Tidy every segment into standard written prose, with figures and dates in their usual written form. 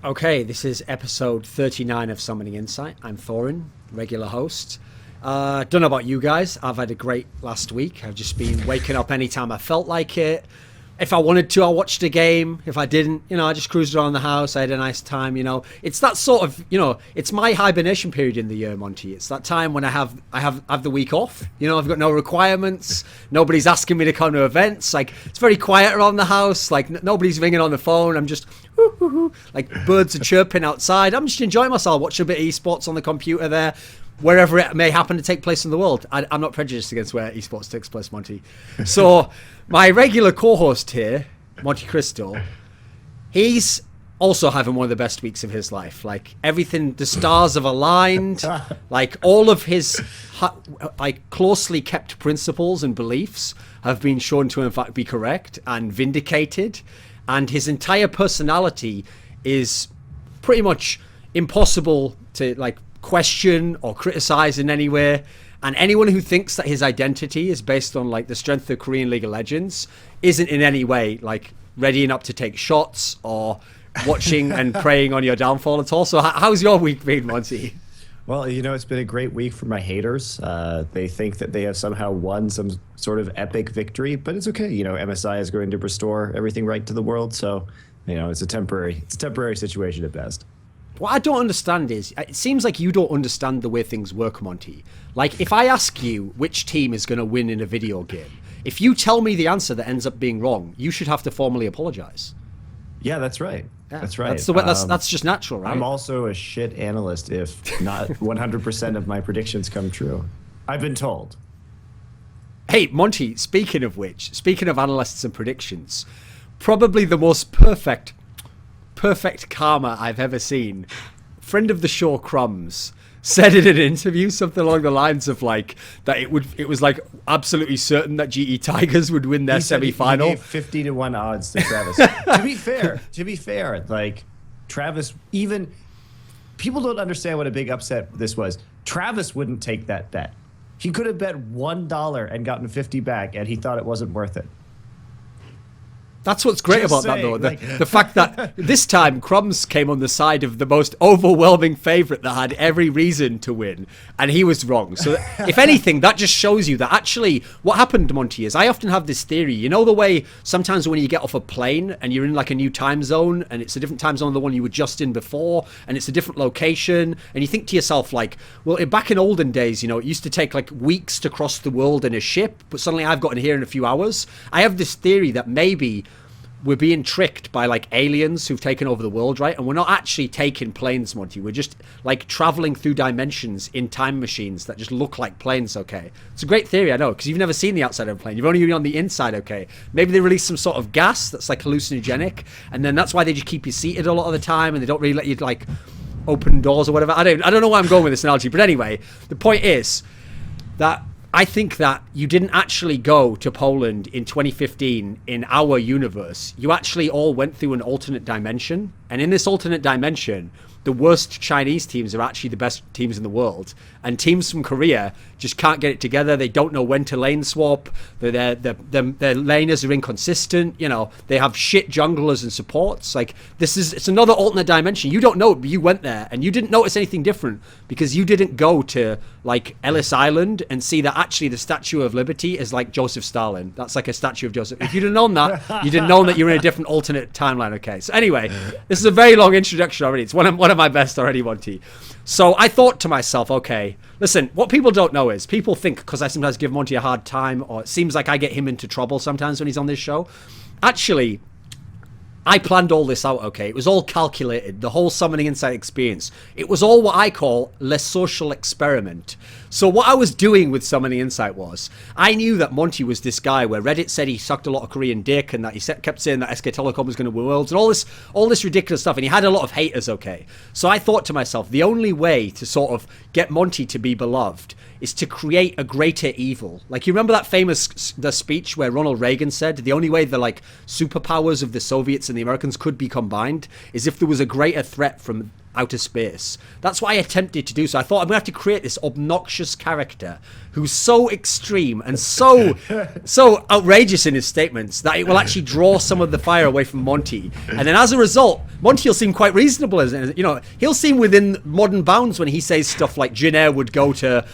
Okay, this is episode 39 of Summoning Insight. I'm Thorin, regular host. Don't know about you guys. I've had a great last week. I've just been waking up anytime I felt like it. If I wanted to, I watched a game. If I didn't, I just cruised around the house. I had a nice time, It's that sort of, it's my hibernation period in the year, Monty. It's that time when I have the week off. I've got no requirements. Nobody's asking me to come to events. Like, it's very quiet around the house. Like, nobody's ringing on the phone. I'm just, like, birds are chirping outside. I'm just enjoying myself, watching a bit of esports on the computer there, wherever it may happen to take place in the world. I'm not prejudiced against where esports takes place, Monty. So my regular co-host here, Monte Cristo, he's also having one of the best weeks of his life. Like, everything, the stars have aligned. Like, all of his closely kept principles and beliefs have been shown to in fact be correct and vindicated. And his entire personality is pretty much impossible to question or criticize in any way. And anyone who thinks that his identity is based on the strength of Korean League of Legends isn't in any way readying up to take shots or watching and preying on your downfall at all. So how's your week been, Monty? Well, it's been a great week for my haters. They think that they have somehow won some sort of epic victory, but it's okay. MSI is going to restore everything right to the world. So, it's a temporary situation at best. What I don't understand is, it seems like you don't understand the way things work, Monty. Like, if I ask you which team is going to win in a video game, if you tell me the answer that ends up being wrong, you should have to formally apologize. Yeah, that's right. Yeah, that's right. That's just natural, right? I'm also a shit analyst if not 100% of my predictions come true. I've been told. Hey, Monty, speaking of analysts and predictions, probably the most perfect karma I've ever seen. Friend of the show, Crumbs, said in an interview something along the lines of that it was absolutely certain that GE Tigers would win their semi-final. He gave 50-1 odds to Travis. to be fair, Travis, even people don't understand what a big upset this was. Travis wouldn't take that bet. He could have bet $1 and gotten 50 back, and he thought it wasn't worth it. That's what's great about that, though. The fact that this time Crumbs came on the side of the most overwhelming favourite that had every reason to win, and he was wrong. So, if anything, that just shows you that actually what happened, Monty, is I often have this theory. The way sometimes when you get off a plane and you're in a new time zone, and it's a different time zone than the one you were just in before, and it's a different location, and you think to yourself, well, back in olden days, it used to take weeks to cross the world in a ship, but suddenly I've gotten here in a few hours. I have this theory that maybe we're being tricked by aliens who've taken over the world, right? And we're not actually taking planes, Monty. We're just traveling through dimensions in time machines that just look like planes, okay? It's a great theory, I know, because you've never seen the outside of a plane. You've only been on the inside, okay? Maybe they release some sort of gas that's hallucinogenic, and then that's why they just keep you seated a lot of the time, and they don't really let you open doors or whatever. I don't know where I'm going with this analogy, but anyway, the point is that I think that you didn't actually go to Poland in 2015 in our universe. You actually all went through an alternate dimension. And in this alternate dimension, the worst Chinese teams are actually the best teams in the world. And teams from Korea just can't get it together. They don't know when to lane swap. Their laners are inconsistent. They have shit junglers and supports. It's another alternate dimension. You don't know it, but you went there. And you didn't notice anything different because you didn't go to Ellis Island and see that actually the Statue of Liberty is Joseph Stalin. That's a statue of Joseph. If you'd have known that, you'd have known that you're in a different alternate timeline. Okay. So anyway, this is a very long introduction already. It's one of my best already, Monty. So I thought to myself, okay, listen, what people don't know is people think because I sometimes give Monty a hard time, or it seems like I get him into trouble sometimes when he's on this show. Actually, I planned all this out, okay? It was all calculated, the whole Summoning Insight experience. It was all what I call le social experiment. So what I was doing with Summoning Insight was, I knew that Monty was this guy where Reddit said he sucked a lot of Korean dick and that he kept saying that SK Telecom was going to win worlds and all this ridiculous stuff, and he had a lot of haters, okay? So I thought to myself, the only way to sort of get Monty to be beloved is to create a greater evil. You remember that famous speech where Ronald Reagan said, the only way the superpowers of the Soviets and and the Americans could be combined is if there was a greater threat from outer space. That's what I attempted to do. So I thought I'm going to have to create this obnoxious character who's so extreme and so outrageous in his statements that it will actually draw some of the fire away from Monte. And then as a result, Monte will seem quite reasonable. He'll seem within modern bounds when he says stuff like Jin would go to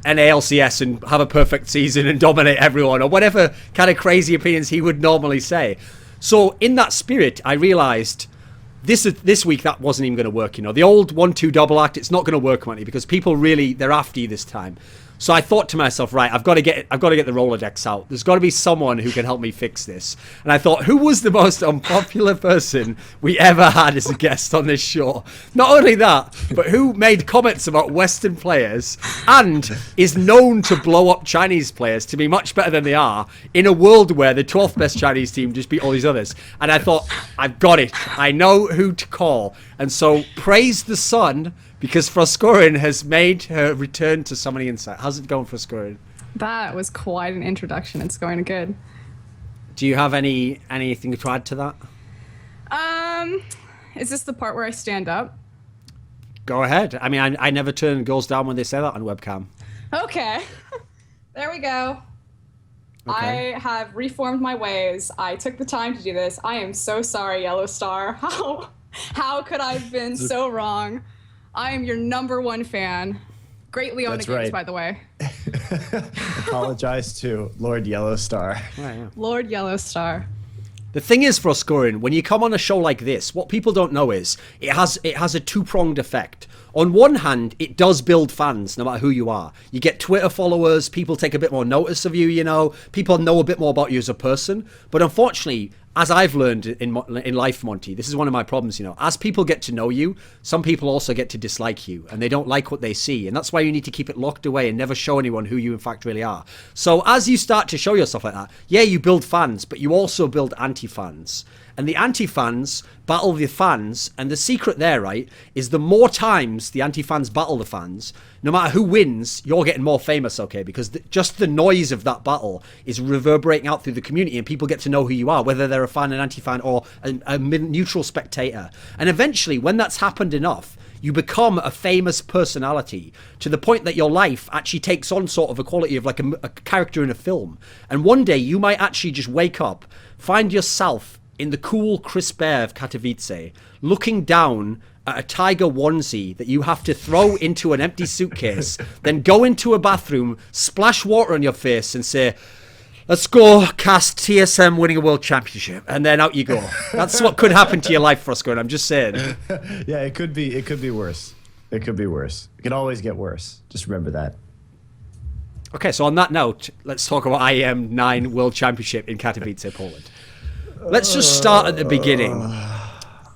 an ALCS and have a perfect season and dominate everyone, or whatever kind of crazy opinions he would normally say. So in that spirit, I realized this week that wasn't even going to work. The old 1-2 double act, it's not going to work, Monty, because people really, they're after you this time. So I thought to myself, right, I've got to get the Rolodex out. There's got to be someone who can help me fix this. And I thought, who was the most unpopular person we ever had as a guest on this show? Not only that, but who made comments about Western players and is known to blow up Chinese players to be much better than they are in a world where the 12th best Chinese team just beat all these others. And I thought, I've got it. I know who to call. And so praise the sun, because Froskurinn has made her return to some of the insight. How's it going, Froskurinn? That was quite an introduction. It's going good. Do you have anything to add to that? Is this the part where I stand up? Go ahead. I mean, I never turn girls down when they say that on webcam. Okay. There we go. Okay. I have reformed my ways. I took the time to do this. I am so sorry, Yellow Star. How could I have been so wrong? I am your #1 fan. Great Leona Games, right. By the way. Apologize to Lord Yellowstar. Right, yeah. Lord Yellowstar. The thing is, Froskurinn, when you come on a show like this, what people don't know is it has a two-pronged effect. On one hand, it does build fans, no matter who you are. You get Twitter followers, people take a bit more notice of you, people know a bit more about you as a person. But unfortunately, as I've learned in life, Monty, this is one of my problems, as people get to know you, some people also get to dislike you, and they don't like what they see. And that's why you need to keep it locked away and never show anyone who you in fact really are. So as you start to show yourself like that, yeah, you build fans, but you also build anti-fans. And the anti-fans battle the fans, and the secret there, right, is the more times the anti-fans battle the fans, no matter who wins, you're getting more famous, okay? Because just the noise of that battle is reverberating out through the community, and people get to know who you are, whether they're a fan, an anti-fan, or a neutral spectator. And eventually, when that's happened enough, you become a famous personality to the point that your life actually takes on sort of a quality of like a character in a film. And one day, you might actually just wake up, find yourself in the cool, crisp air of Katowice, looking down at a tiger onesie that you have to throw into an empty suitcase, then go into a bathroom, splash water on your face and say, let's go cast TSM winning a world championship, and then out you go. That's what could happen to your life, Froskurinn. I'm just saying. Yeah, it could be worse. It could be worse. It can always get worse. Just remember that. Okay, so on that note, let's talk about IEM 9 World Championship in Katowice, Poland. Let's just start at the beginning.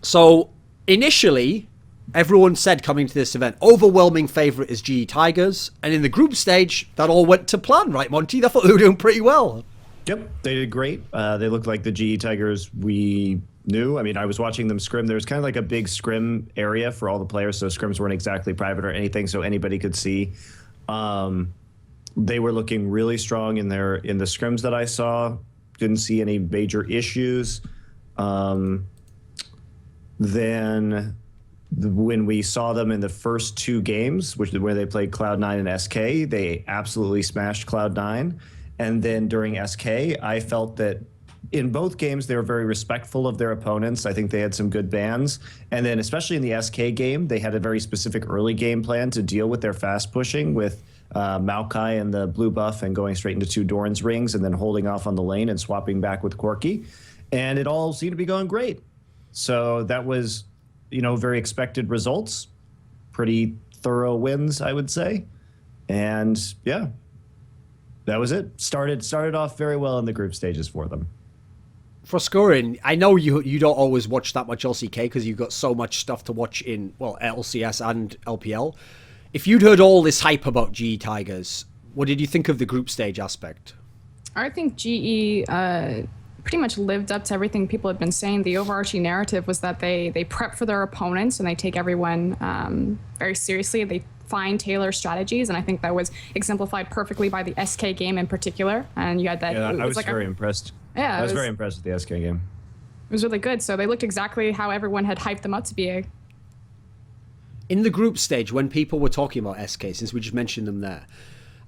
So, initially, everyone said coming to this event, overwhelming favourite is GE Tigers. And in the group stage, that all went to plan, right, Monty? I thought they were doing pretty well. Yep, they did great. They looked like the GE Tigers we knew. I mean, I was watching them scrim. There was kind of like a big scrim area for all the players, so scrims weren't exactly private or anything, so anybody could see. They were looking really strong in the scrims that I saw. Didn't see any major issues. Then when we saw them in the first 2 games, where they played Cloud9 and SK, they absolutely smashed Cloud9. And then during SK, I felt that in both games, they were very respectful of their opponents. I think they had some good bans. And then especially in the SK game, they had a very specific early game plan to deal with their fast pushing with Maokai and the blue buff and going straight into 2 Doran's rings and then holding off on the lane and swapping back with Corki. And it all seemed to be going great. So that was, very expected results. Pretty thorough wins, I would say. And yeah, that was it. Started off very well in the group stages for them. Froskurinn, I know you don't always watch that much LCK because you've got so much stuff to watch in, LCS and LPL. If you'd heard all this hype about GE Tigers, what did you think of the group stage aspect? I think GE pretty much lived up to everything people had been saying. The overarching narrative was that they prep for their opponents and they take everyone very seriously. They find tailor strategies, and I think that was exemplified perfectly by the SK game in particular. And you had that. Yeah, I was very impressed. Yeah, I was very impressed with the SK game. was really good. So they looked exactly how everyone had hyped them up to be. In the group stage, when people were talking about SK, since we just mentioned them there,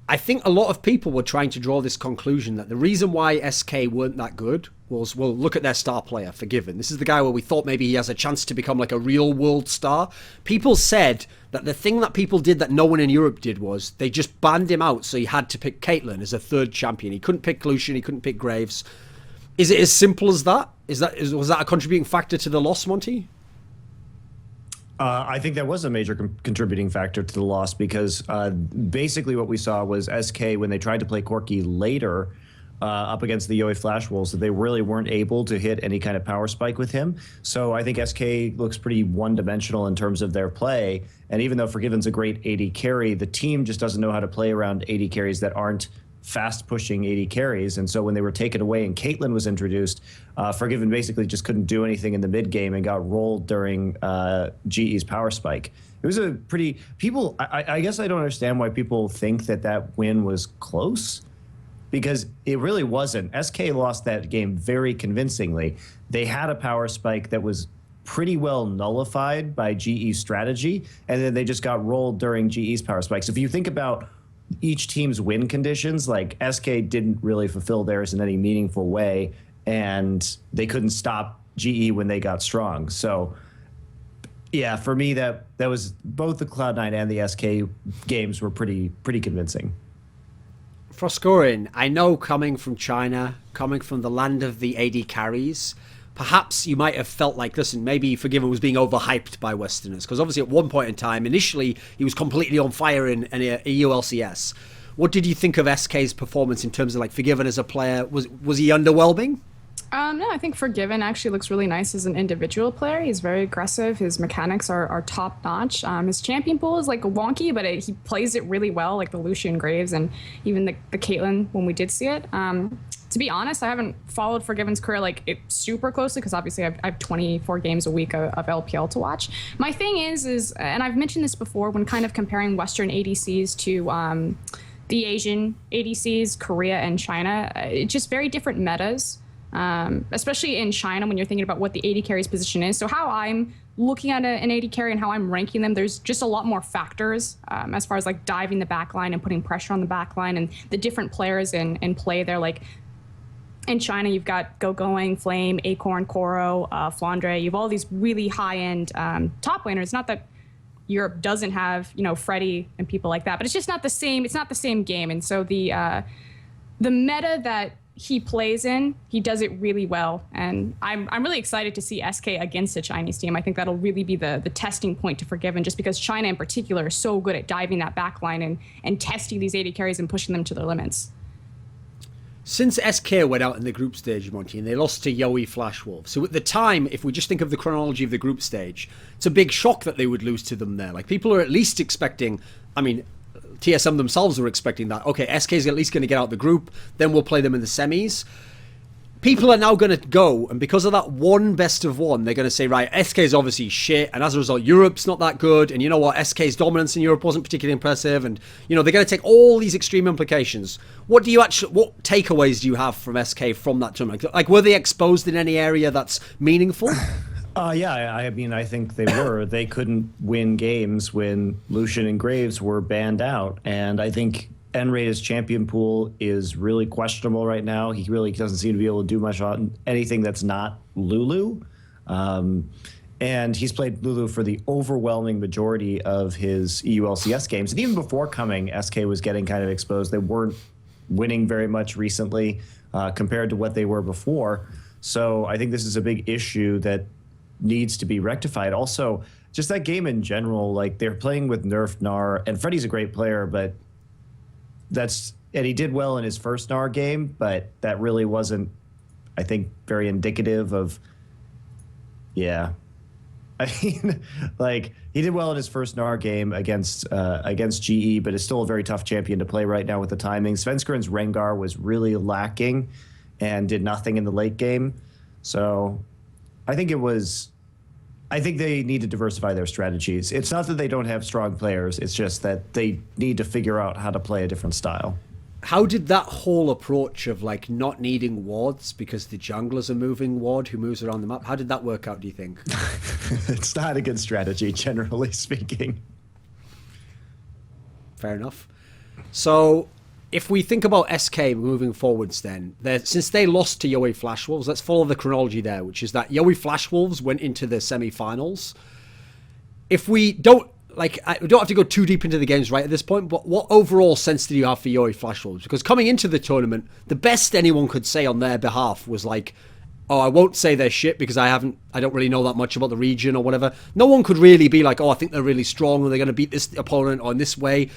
I think a lot of people were trying to draw this conclusion that the reason why SK weren't that good was, well, look at their star player, Forgiven. This is the guy where we thought maybe he has a chance to become like a real world star. People said that the thing that people did that no one in Europe did was they just banned him out, so he had to pick Caitlyn as a third champion. He couldn't pick Lucian, he couldn't pick Graves. Is it as simple as that? Was that a contributing factor to the loss, Monty? I think that was a major contributing factor to the loss because basically what we saw was SK, when they tried to play Corki later up against the Yowie Flash Wolves, that they really weren't able to hit any kind of power spike with him. So I think SK looks pretty one-dimensional in terms of their play. And even though Forgiven's a great AD carry, the team just doesn't know how to play around AD carries that aren't fast-pushing AD carries. And so when they were taken away and Caitlyn was introduced, Forgiven basically just couldn't do anything in the mid-game and got rolled during GE's power spike. It was a pretty... I guess I don't understand why people think that that win was close, because it really wasn't. SK lost that game very convincingly. They had a power spike that was pretty well nullified by GE's strategy, and then they just got rolled during GE's power spikes. If you think about each team's win conditions, like SK didn't really fulfill theirs in any meaningful way, and they couldn't stop GE when they got strong. So yeah, for me, that was both the Cloud9 and the SK games were pretty convincing. Froskurinn, I know, coming from China, coming from the land of the AD carries, perhaps you might have felt like, listen, maybe Forgiven was being overhyped by Westerners, because obviously at one point in time, initially, he was completely on fire in EU LCS. What did you think of SK's performance in terms of like Forgiven as a player? Was he underwhelming? No, I think Forgiven actually looks really nice as an individual player. He's very aggressive. His mechanics are top notch. His champion pool is like wonky, but he plays it really well, like the Lucian Graves and even the Caitlyn when we did see it. To be honest, I haven't followed Forgiven's career super closely because obviously I have 24 games a week of LPL to watch. My thing is, and I've mentioned this before when kind of comparing Western ADCs to the Asian ADCs, Korea and China, it's just very different metas. Especially in China when you're thinking about what the AD carry's position is. So how I'm looking at an AD carry and how I'm ranking them, there's just a lot more factors as far as like diving the backline and putting pressure on the backline and the different players in play there. Like in China, you've got Going, Flame, Acorn, Koro, Flandre. You have all these really high-end top laners. Not that Europe doesn't have, Freddy and people like that, but it's just not the same. It's not the same game. And so the meta that he plays in, he does it really well, and I'm really excited to see SK against a Chinese team. I think that'll really be the testing point to Forgiven, just because China in particular is so good at diving that backline and testing these AD carries and pushing them to their limits. Since SK went out in the group stage, Monty, and they lost to Yowie Flash Wolves, so at the time, if we just think of the chronology of the group stage, it's a big shock that they would lose to them there. Like, people are at least expecting, TSM themselves were expecting that. Okay, SK is at least going to get out the group, then we'll play them in the semis. People are now going to go, and because of that one best of one, they're going to say, right, SK is obviously shit, and as a result, Europe's not that good, and you know what, SK's dominance in Europe wasn't particularly impressive, and they're going to take all these extreme implications. What takeaways do you have from SK from that tournament? Like, were they exposed in any area that's meaningful? Yeah, I think they were. They couldn't win games when Lucian and Graves were banned out. And I think N-Raid's champion pool is really questionable right now. He really doesn't seem to be able to do much on anything that's not Lulu. And he's played Lulu for the overwhelming majority of his EU LCS games. And even before coming, SK was getting kind of exposed. They weren't winning very much recently compared to what they were before. So I think this is a big issue that needs to be rectified. Also, just that game in general, like they're playing with nerfed Gnar, and Freddy's a great player, but and he did well in his first Gnar game, but that really wasn't, I think, very indicative of, like he did well in his first Gnar game against GE, but it's still a very tough champion to play right now with the timing. Svenskerin's Rengar was really lacking and did nothing in the late game. So I think they need to diversify their strategies. It's not that they don't have strong players. It's just that they need to figure out how to play a different style. how did that whole approach of like not needing wards because the jungler's a moving ward who moves around the map, how did that work out, do you think? It's not a good strategy, generally speaking. Fair enough. So if we think about SK moving forwards then, since they lost to Yowie Flash Wolves, let's follow the chronology there, which is that Yowie Flash Wolves went into the semi-finals. If we don't, like, we don't have to go too deep into the games right at this point, but what overall sense did you have for Yowie Flash Wolves? Because coming into the tournament, the best anyone could say on their behalf was like, oh, I won't say they're shit because I don't really know that much about the region or whatever. No one could really be like, oh, I think they're really strong or they're going to beat this opponent or in this way.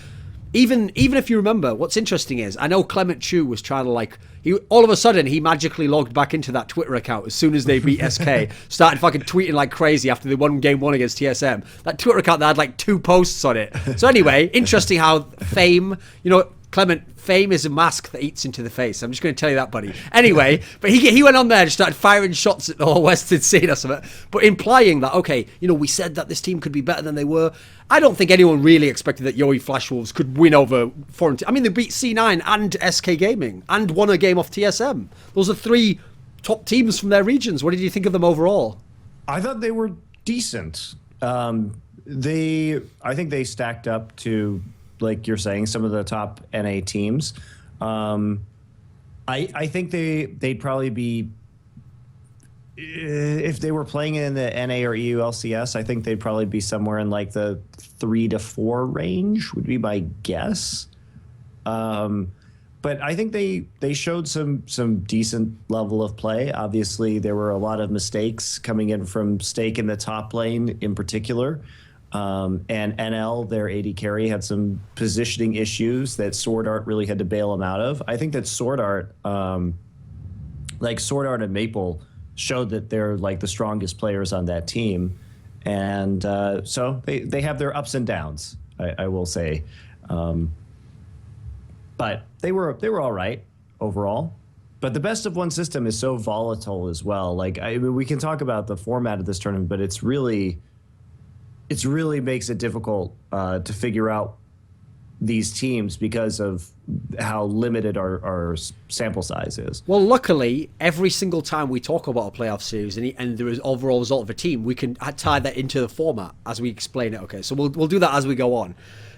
Even if you remember, what's interesting is, I know Clement Chu was trying to like, all of a sudden he magically logged back into that Twitter account as soon as they beat SK, started fucking tweeting like crazy after they won game 1 against TSM. That Twitter account that had like 2 posts on it. So anyway, interesting how fame, Clement, fame is a mask that eats into the face. I'm just going to tell you that, buddy. Anyway, but he went on there and started firing shots at the whole Western scene or something, but implying that, okay, we said that this team could be better than they were. I don't think anyone really expected that Yowie Flash Wolves could win over foreign teams. I mean, they beat C9 and SK Gaming and won a game off TSM. Those are 3 top teams from their regions. What did you think of them overall? I thought they were decent. I think they stacked up to, like you're saying, some of the top NA teams. I think they'd probably be, if they were playing in the NA or EU LCS, I think they'd probably be somewhere in like the 3 to 4 range would be my guess. But I think they showed some decent level of play. Obviously, there were a lot of mistakes coming in from Stake in the top lane in particular. And NL, their AD carry, had some positioning issues that Sword Art really had to bail them out of. I think that Sword Art, like Sword Art and Maple, showed that they're like the strongest players on that team. And so they have their ups and downs, I will say. But they were all right overall. But the best of 1 system is so volatile as well. Like, we can talk about the format of this tournament, but it's really makes it difficult to figure out these teams because of how limited our sample size is. Well, luckily, every single time we talk about a playoff series and there is overall result of a team, we can tie that into the format as we explain it. Okay, so we'll do that as we go on.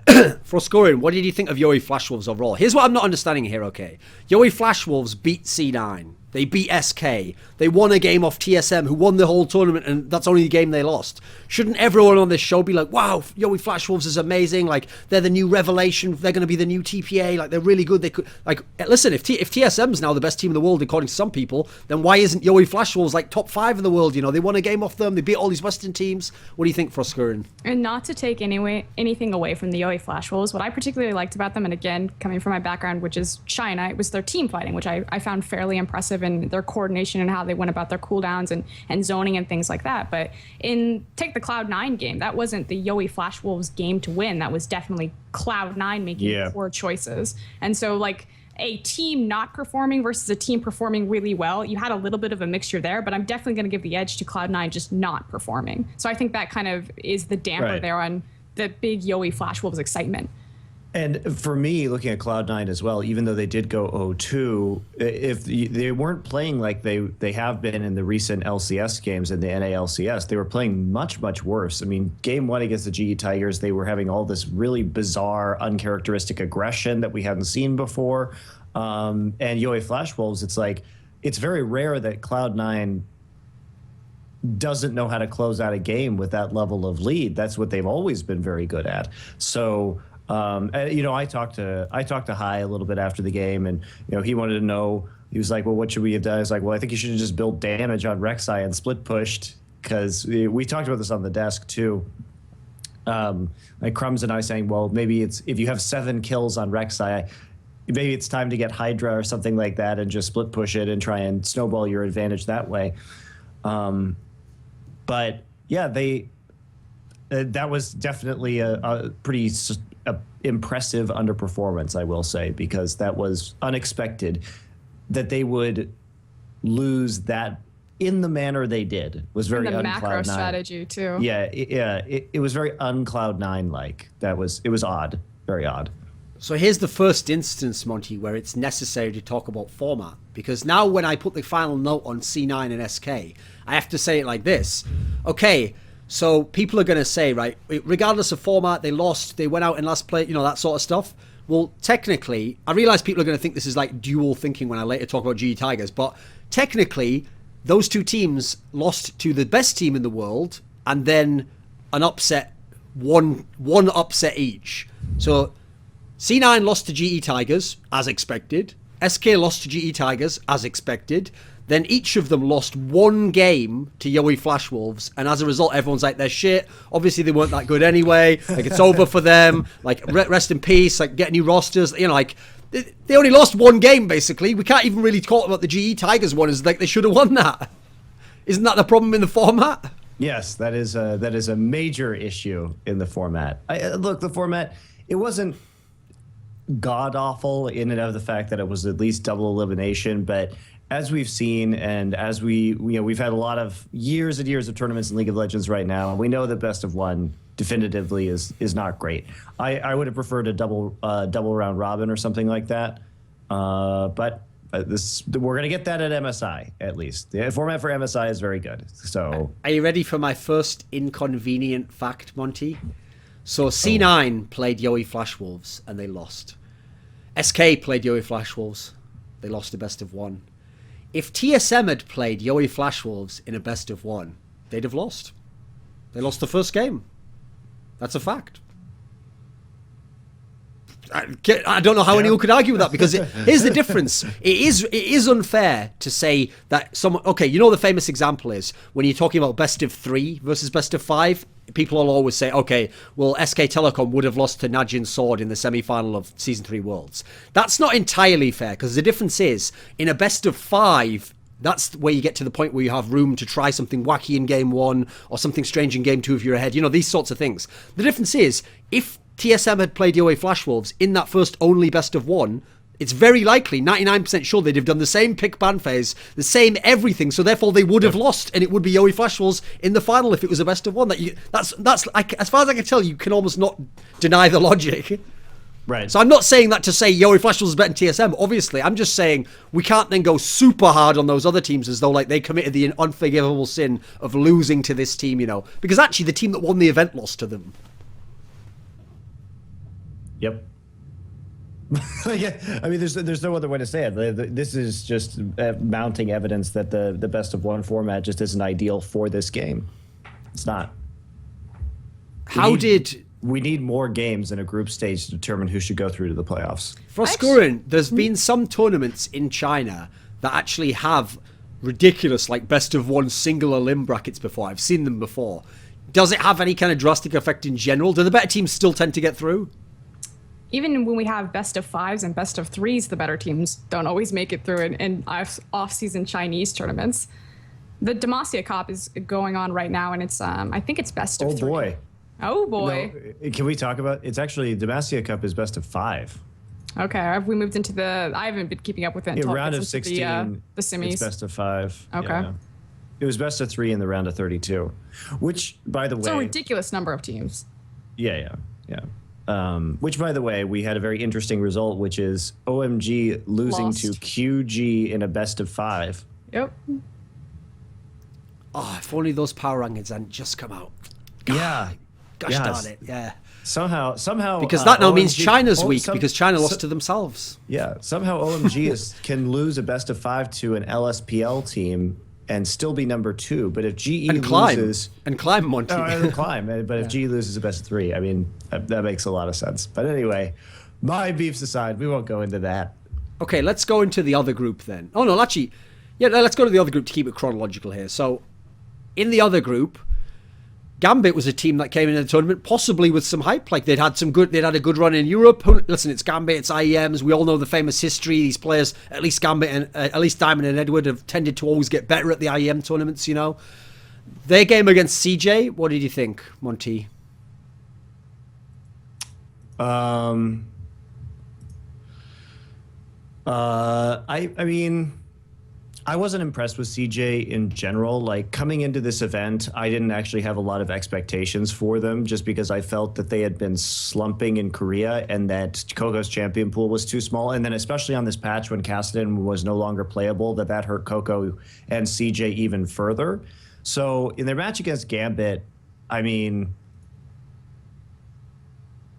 Froskurinn, what did you think of Yowie Flash Wolves overall? Here's what I'm not understanding here, okay? Yowie Flash Wolves beat C9. They beat SK. They won a game off TSM, who won the whole tournament, and that's only the game they lost. Shouldn't everyone on this show be like, wow, Yowie Flash Wolves is amazing. Like, they're the new revelation. They're going to be the new TPA. Like, they're really good. They could, like, listen, if TSM's now the best team in the world, according to some people, then why isn't Yowie Flash Wolves like top 5 in the world? They won a game off them. They beat all these Western teams. What do you think, Froskurinn? And not to take anything away from the Yowie Flash Wolves, what I particularly liked about them, and again, coming from my background, which is China, it was their team fighting, which I found fairly impressive, and their coordination and how they went about their cooldowns and zoning and things like that. But take the Cloud9 game, that wasn't the Yowie Flash Wolves game to win. That was definitely Cloud9 making poor choices. And so, like, a team not performing versus a team performing really well, you had a little bit of a mixture there, but I'm definitely going to give the edge to Cloud9 just not performing. So I think that kind of is the damper there on the big Yowie Flash Wolves excitement. And for me, looking at Cloud9 as well, even though they did go 0-2, if they weren't playing like they have been in the recent LCS games in the NA LCS, they were playing much, much worse. I mean, game 1 against the GE Tigers, they were having all this really bizarre, uncharacteristic aggression that we hadn't seen before. And Yowie Flash Wolves, it's very rare that Cloud9 doesn't know how to close out a game with that level of lead. That's what they've always been very good at. So, I talked to Hai a little bit after the game, and he wanted to know. He was like, "Well, what should we have done?" I was like, "Well, I think you should have just built damage on Rek'Sai and split pushed," because we talked about this on the desk too. Like Crumbs and I saying, "Well, maybe it's if you have 7 kills on Rek'Sai, maybe it's time to get Hydra or something like that and just split push it and try and snowball your advantage that way." But yeah, that was definitely a pretty impressive underperformance, I will say, because that was unexpected that they would lose that in the manner they did. It was very the un-Cloud9 macro strategy too. Yeah, it was very un-Cloud9 like. It was odd, very odd. So here's the first instance, Monty, where it's necessary to talk about format. Because now when I put the final note on C9 and SK, I have to say it like this. Okay, so people are going to say, right, regardless of format, they lost, they went out in last place, you know, that sort of stuff. Well, technically, I realize people are going to think this is like dual thinking when I later talk about GE Tigers, but technically, those two teams lost to the best team in the world and then an upset, one upset each. So C9 lost to GE Tigers, as expected. SK lost to GE Tigers, as expected. Then each of them lost one game to Yowie Flash Wolves, and as a result, everyone's like, they're shit. Obviously, they weren't that good anyway. Like, it's over for them. Like, rest in peace. Like, get new rosters. You know, like, they only lost one game, basically. We can't even really talk about the GE Tigers one as like they should have won that. Isn't that the problem in the format? Yes, that is a major issue in the format. Look, the format, it wasn't god-awful in and of the fact that it was at least double elimination, but as we've seen, and as we've had a lot of years and years of tournaments in League of Legends right now, and we know that best of one definitively is not great. I would have preferred a double round robin or something like that, but we're gonna get that at MSI at least. The format for MSI is very good. So, are you ready for my first inconvenient fact, Monty? So C9 played Yowie Flash Wolves and they lost. SK played Yowie Flash Wolves. They lost a best of one. If TSM had played Yowie Flash Wolves in a best of one, they'd have lost. They lost the first game. That's a fact. I don't know how anyone could argue with that, because here's the difference. It is unfair to say that someone... Okay, you know the famous example is when you're talking about best of 3 versus best of 5, people will always say, okay, well, SK Telecom would have lost to Najin Sword in the semi-final of Season 3 Worlds. That's not entirely fair, because the difference is, in a best of 5, that's where you get to the point where you have room to try something wacky in Game 1 or something strange in Game 2 if you're ahead. You know, these sorts of things. The difference is, if TSM had played Yowie Flash Wolves in that first only best of one, it's very likely, 99% sure, they'd have done the same pick ban phase, the same everything, so therefore they would have lost, and it would be Yowie Flash Wolves in the final if it was a best of one. That's as far as I can tell, you can almost not deny the logic. Right. So I'm not saying that to say Yowie Flash Wolves is better than TSM, obviously. I'm just saying we can't then go super hard on those other teams as though like they committed the unforgivable sin of losing to this team, you know. Because actually the team that won the event lost to them. Yep. Yeah, I mean, there's no other way to say it. This is just mounting evidence that the best of one format just isn't ideal for this game. It's not. We need more games in a group stage to determine who should go through to the playoffs. Froskurinn, there's been some tournaments in China that actually have ridiculous, like, best of one single elim brackets before. I've seen them before. Does it have any kind of drastic effect in general? Do the better teams still tend to get through? Even when we have best of 5s and best of 3s, the better teams don't always make it through in off-season Chinese tournaments. The Demacia Cup is going on right now, and it's I think it's best of 3. Oh boy. Oh boy. No, can we talk about? It's actually Demacia Cup is best of 5. Okay, have we moved into the? I haven't been keeping up with it. Yeah, round of 16. The semis. It's best of 5. Okay. Yeah. It was best of 3 in the round of 32, which, by the way, it's a ridiculous number of teams. Yeah. Which, by the way, we had a very interesting result, which is OMG losing to QG in a best of 5. Yep. Oh, if only those power rankings hadn't just come out. Yeah. Gosh darn it, yeah. Somehow. Because that now OMG, means China's weak, because China lost to themselves. Yeah, somehow OMG can lose a best of 5 to an LSPL team and still be number 2. But if GE loses... And climb, Monty. And climb. But if GE loses a best of 3, I mean, that makes a lot of sense. But anyway, my beefs aside, we won't go into that. Okay, let's go into the other group then. Oh, no, actually... Yeah, let's go to the other group to keep it chronological here. So, in the other group, Gambit was a team that came into the tournament possibly with some hype. Like they'd had a good run in Europe. Listen, it's Gambit, it's IEMs. We all know the famous history. These players, at least Gambit and at least Diamond and Edward, have tended to always get better at the IEM tournaments. You know, their game against CJ. What did you think, Monty? I mean, I wasn't impressed with CJ in general. Like coming into this event, I didn't actually have a lot of expectations for them just because I felt that they had been slumping in Korea and that Coco's champion pool was too small. And then especially on this patch when Cassidy was no longer playable, that hurt Coco and CJ even further. So in their match against Gambit, I mean,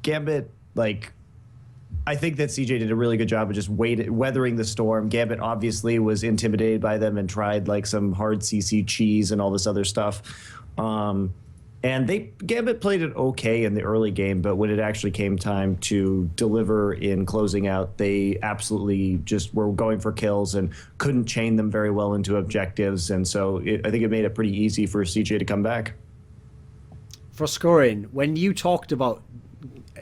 Gambit, like, I think that CJ did a really good job of just weathering the storm. Gambit obviously was intimidated by them and tried like some hard CC cheese and all this other stuff. And Gambit played it okay in the early game, but when it actually came time to deliver in closing out, they absolutely just were going for kills and couldn't chain them very well into objectives. And so I think it made it pretty easy for CJ to come back. Froskurinn, when you talked about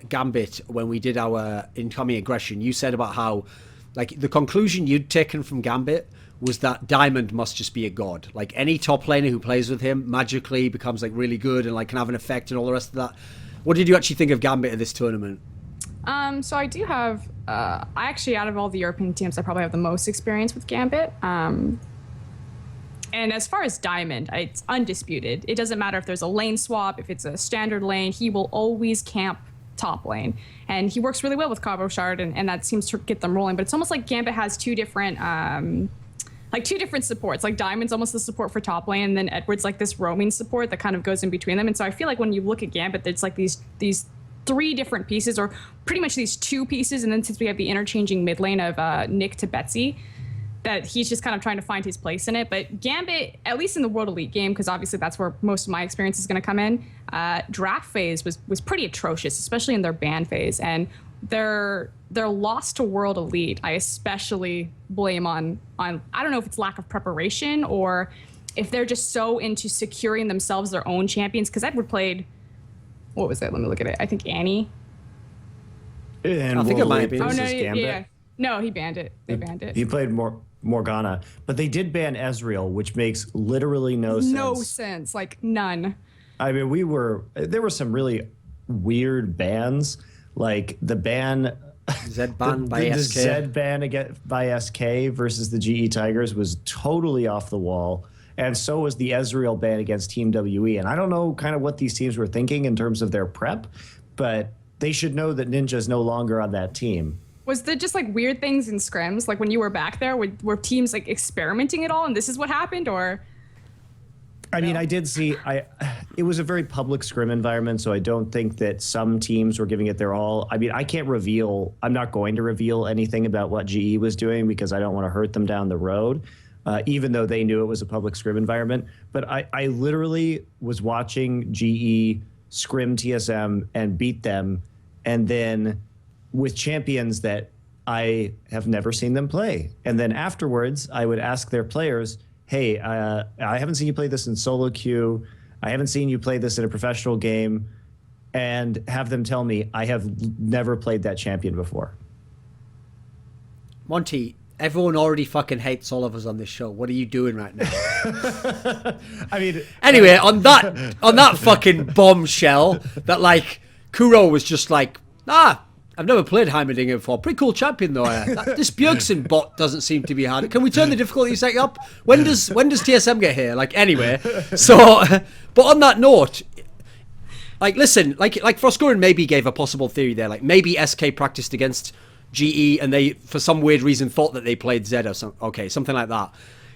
Gambit when we did our incoming aggression, you said about how like the conclusion you'd taken from Gambit was that Diamond must just be a god. Like any top laner who plays with him magically becomes like really good and like can have an effect and all the rest of that. What did you actually think of Gambit in this tournament? So I do have I actually, out of all the European teams, I probably have the most experience with Gambit. And as far as Diamond, it's undisputed. It doesn't matter if there's a lane swap, if it's a standard lane, he will always camp top lane, and he works really well with Cabo Shard, and that seems to get them rolling. But it's almost like Gambit has two different supports. Like Diamond's almost the support for top lane, and then Edward's like this roaming support that kind of goes in between them. And so I feel like when you look at Gambit, it's like these three different pieces, or pretty much these two pieces, and then since we have the interchanging mid lane of Nick to Betsy, that he's just kind of trying to find his place in it. But Gambit, at least in the World Elite game, because obviously that's where most of my experience is going to come in, draft phase was pretty atrocious, especially in their ban phase. And their loss to World Elite, I especially blame on I don't know if it's lack of preparation or if they're just so into securing themselves their own champions. Because Edward played, what was it? Let me look at it. I think Annie. And I think it might have been. Oh, no, yeah. No, he banned it. They banned it. He played Morgana, but they did ban Ezreal, which makes literally no sense. No sense, like none. I mean, there were some really weird bans, like the ban, Zed ban by the SK. Zed ban by SK versus the GE Tigers was totally off the wall, and so was the Ezreal ban against Team WE. And I don't know kind of what these teams were thinking in terms of their prep, but they should know that Ninja's no longer on that team. Was there just like weird things in scrims? Like when you were back there, were teams like experimenting at all, and this is what happened, or? I mean, I did see. It was a very public scrim environment, so I don't think that some teams were giving it their all. I mean, I can't reveal. I'm not going to reveal anything about what GE was doing because I don't want to hurt them down the road, even though they knew it was a public scrim environment. But I literally was watching GE scrim TSM and beat them, and then with champions that I have never seen them play. And then afterwards, I would ask their players, hey, I haven't seen you play this in solo queue. I haven't seen you play this in a professional game. And have them tell me, I have never played that champion before. Monty, everyone already fucking hates all of us on this show. What are you doing right now? I mean... Anyway, on that fucking bombshell, that like, Kuro was just like, I've never played Heimerdinger before. Pretty cool champion though. This Bjergsen bot doesn't seem to be hard. Can we turn the difficulty setting up? When does TSM get here? Like anyway. So, but on that note, like listen, like Froskurinn maybe gave a possible theory there. Like maybe SK practiced against GE and they, for some weird reason, thought that they played Zed or something. Okay, something like that.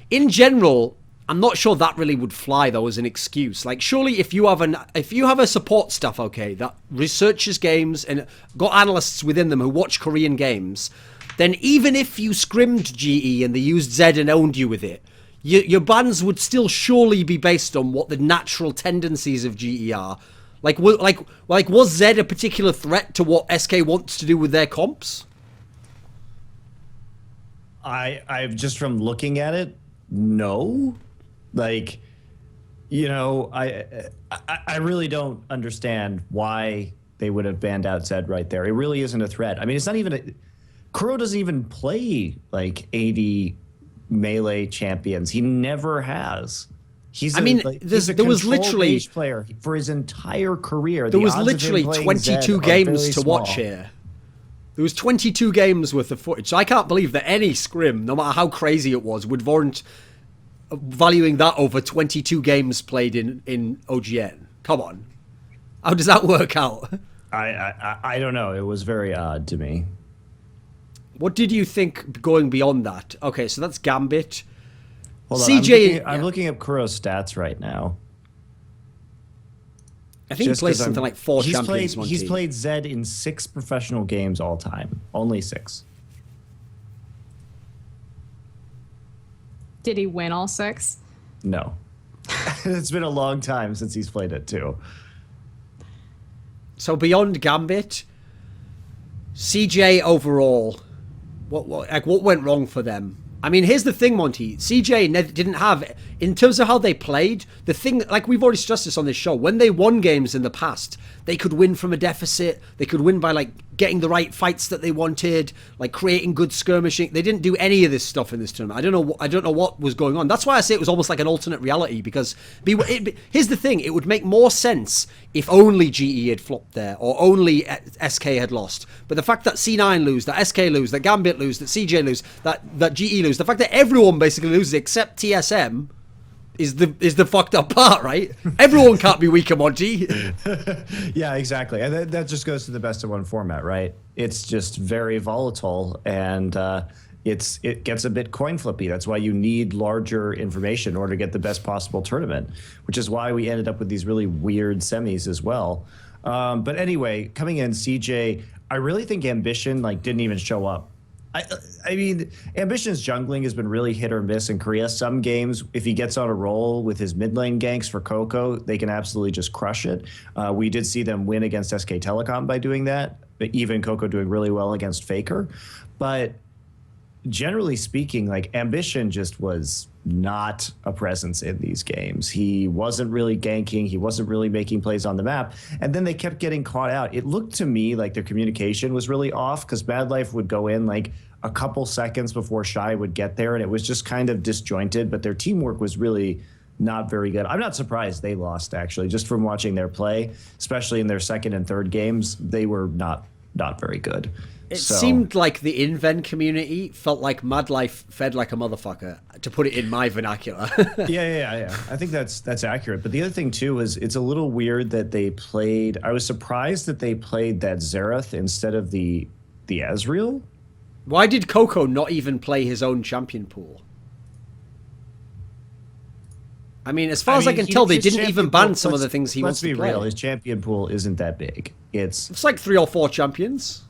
In general, I'm not sure that really would fly though as an excuse. Like surely if you have a support staff, okay, that researches games and got analysts within them who watch Korean games, then even if you scrimmed GE and they used Zed and owned you with it, your bans would still surely be based on what the natural tendencies of GE are. Like was Zed a particular threat to what SK wants to do with their comps? I've just from looking at it, no. Like, you know, I really don't understand why they would have banned out Zed right there. It really isn't a threat. I mean, it's not even Kuro doesn't even play like 80 melee champions. He never has. There was literally player for his entire career. There was literally 22 games to watch here. There was 22 games worth of footage. So I can't believe that any scrim, no matter how crazy it was, would warrant valuing that over 22 games played in OGN. Come on. How does that work out? I don't know. It was very odd to me. What did you think going beyond that? Okay, so that's Gambit. Hold on, CJ... I'm looking up Kuro's stats right now. I think he plays something like 4 champions. He's played Zed in 6 professional games all time. Only 6. Did he win all 6? No. It's been a long time since he's played it too. So beyond Gambit, CJ overall, what went wrong for them? I mean, here's the thing, Monty. CJ didn't have, in terms of how they played, the thing, like we've already stressed this on this show, when they won games in the past, they could win from a deficit. They could win by, like, getting the right fights that they wanted, like creating good skirmishing. They didn't do any of this stuff in this tournament. I don't know what was going on. That's why I say it was almost like an alternate reality, because here's the thing. It would make more sense if only GE had flopped there, or only SK had lost. But the fact that C9 lose, that SK lose, that Gambit lose, that CJ lose, that GE lose, the fact that everyone basically loses except TSM is the fucked up part, right? Everyone can't be weaker, Monty. Yeah, exactly. And that just goes to the best of one format, right? It's just very volatile, and it gets a bit coin flippy. That's why you need larger information in order to get the best possible tournament, which is why we ended up with these really weird semis as well. But anyway, coming in, CJ, I really think Ambition didn't even show up. I mean, Ambition's jungling has been really hit or miss in Korea. Some games, if he gets on a roll with his mid lane ganks for Coco, they can absolutely just crush it. We did see them win against SK Telecom by doing that, but even Coco doing really well against Faker. But generally speaking, Ambition just was not a presence in these games. He wasn't really ganking. He wasn't really making plays on the map. And then they kept getting caught out. It looked to me like their communication was really off, because Mad Life would go in a couple seconds before Shy would get there, and it was just kind of disjointed, but their teamwork was really not very good. I'm not surprised they lost, actually, just from watching their play, especially in their second and third games. They were not very good. It seemed like the InVen community felt like Mad Life fed like a motherfucker, to put it in my vernacular. Yeah. I think that's accurate. But the other thing, too, is it's a little weird that they played... I was surprised that they played that Xerath instead of the Ezreal. Why did Coco not even play his own champion pool? I mean, as far as I can tell, they didn't even ban some of the things he wants to play. Let's be real. His champion pool isn't that big. It's like 3 or 4 champions.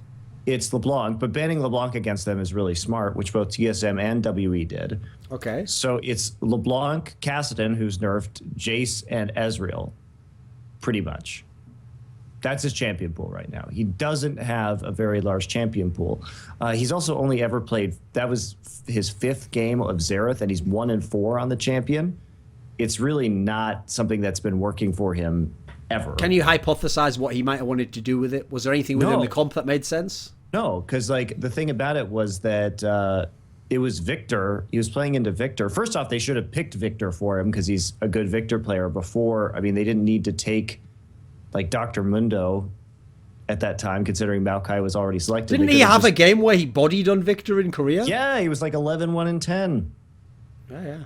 It's LeBlanc, but banning LeBlanc against them is really smart, which both TSM and WE did. Okay. So it's LeBlanc, Kassadin, who's nerfed, Jace, and Ezreal, pretty much. That's his champion pool right now. He doesn't have a very large champion pool. He's also only ever played, that was his 5th game of Xerath, and he's 1-4 on the champion. It's really not something that's been working for him ever. Can you hypothesize what he might have wanted to do with it? Was there anything within the comp that made sense? No, because the thing about it was that it was Victor. He was playing into Victor. First off, they should have picked Victor for him because he's a good Victor player before. I mean, they didn't need to take Dr. Mundo at that time, considering Maokai was already selected. Didn't he have a game where he bodied on Victor in Korea? Yeah, he was 11-1-10. Yeah.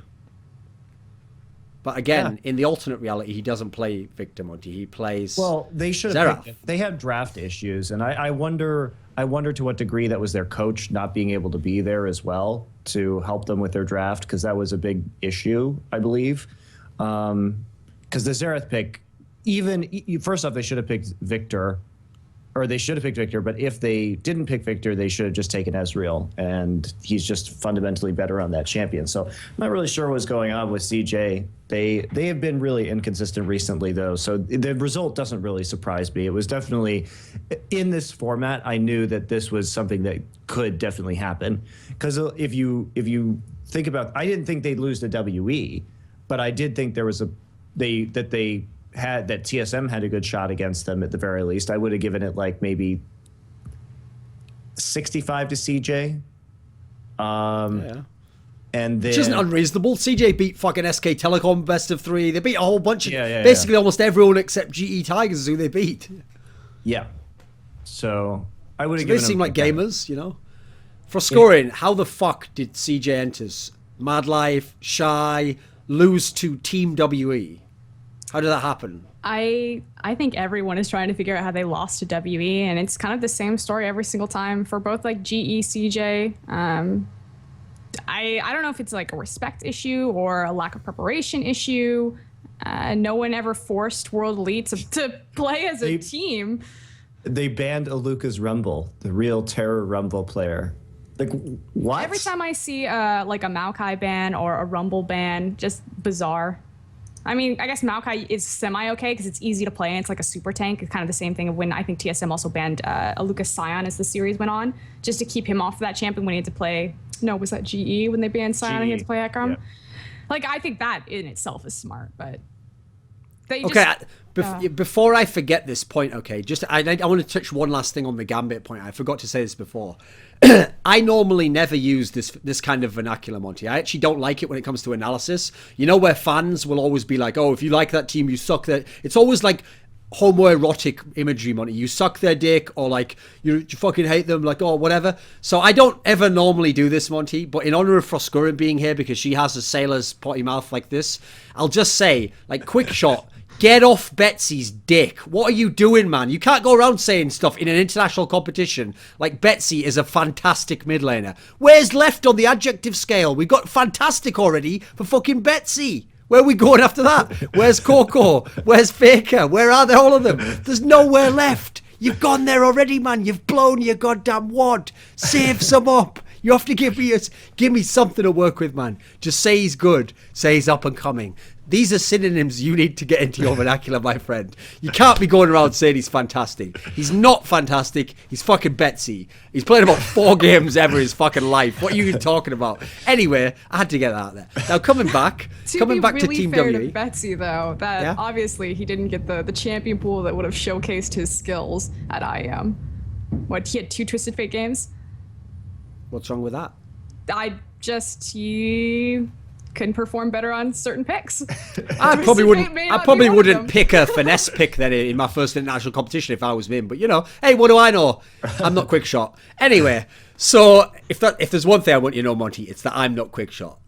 But again, in the alternate reality, he doesn't play Victor, Monty. He plays they should have. They had draft issues, and I wonder to what degree that was their coach not being able to be there as well to help them with their draft, because that was a big issue, I believe. Because the Xerath pick, first off, they should have picked Victor, or they should have picked Victor, but if they didn't pick Victor, they should have just taken Ezreal, and he's just fundamentally better on that champion. So I'm not really sure what's going on with CJ. They have been really inconsistent recently, though, so the result doesn't really surprise me. It was definitely, in this format, I knew that this was something that could definitely happen, because if you think about, I didn't think they'd lose to WE, but I did think there was that TSM had a good shot against them at the very least. I would have given it maybe 65 to CJ. And then, which isn't unreasonable. CJ beat fucking SK Telecom best of 3. They beat a whole bunch of basically almost everyone except GE Tigers who they beat. Yeah. So I would have They given seem him like gamers, you know. Froskurinn, how the fuck did CJ enters Mad Life, Shy, lose to Team WE? How did that happen? I think everyone is trying to figure out how they lost to WE, and it's kind of the same story every single time for both like GE, CJ. I don't know if it's like a respect issue or a lack of preparation issue. No one ever forced World Elite to play as a team. They banned Aluka's Rumble, the real Terror Rumble player. Like, what? Every time I see like a Maokai ban or a Rumble ban, just bizarre. I mean, I guess Maokai is semi-okay because it's easy to play and it's like a super tank. It's kind of the same thing of when I think TSM also banned Aluka Scion as the series went on, just to keep him off of that champion when he had to play. No, was that GE when they banned Scion and he had to play Ekram? Yeah. Like, I think that in itself is smart, but they just... Okay, before I forget this point, okay, just I want to touch one last thing on the Gambit point. I forgot to say this before. I normally never use this kind of vernacular, Monty. I actually don't like it when it comes to analysis. You know, where fans will always be like, oh, if you like that team, you suck that. It's always like homoerotic imagery, Monty. You suck their dick, or like you fucking hate them, like, oh, whatever. So I don't ever normally do this, Monty, but in honor of Froskurinn being here because she has a sailor's potty mouth like this, I'll just say, like, quick shot. Get off Betsy's dick. What are you doing, man? You can't go around saying stuff in an international competition like Betsy is a fantastic mid laner. Where's left on the adjective scale? We got fantastic already for fucking Betsy. Where are we going after that? Where's Coco? Where's Faker? Where are they, all of them? There's nowhere left. You've gone there already, man. You've blown your goddamn wad. Save some up. You have to give me something to work with, man. Just say he's good. Say he's up and coming. These are synonyms you need to get into your vernacular, my friend. You can't be going around saying he's fantastic. He's not fantastic. He's fucking Betsy. He's played about 4 games ever in his fucking life. What are you talking about? Anyway, I had to get that out there. Now, coming back to Team fair WE. To Betsy, though, that obviously he didn't get the champion pool that would have showcased his skills at IEM. What, he had 2 Twisted Fate games? What's wrong with that? He couldn't perform better on certain picks. I probably wouldn't pick a finesse pick then in my first international competition if I was him. But you know, hey, what do I know? I'm not quick shot. Anyway, so if there's one thing I want you to know, Monty, it's that I'm not quick shot.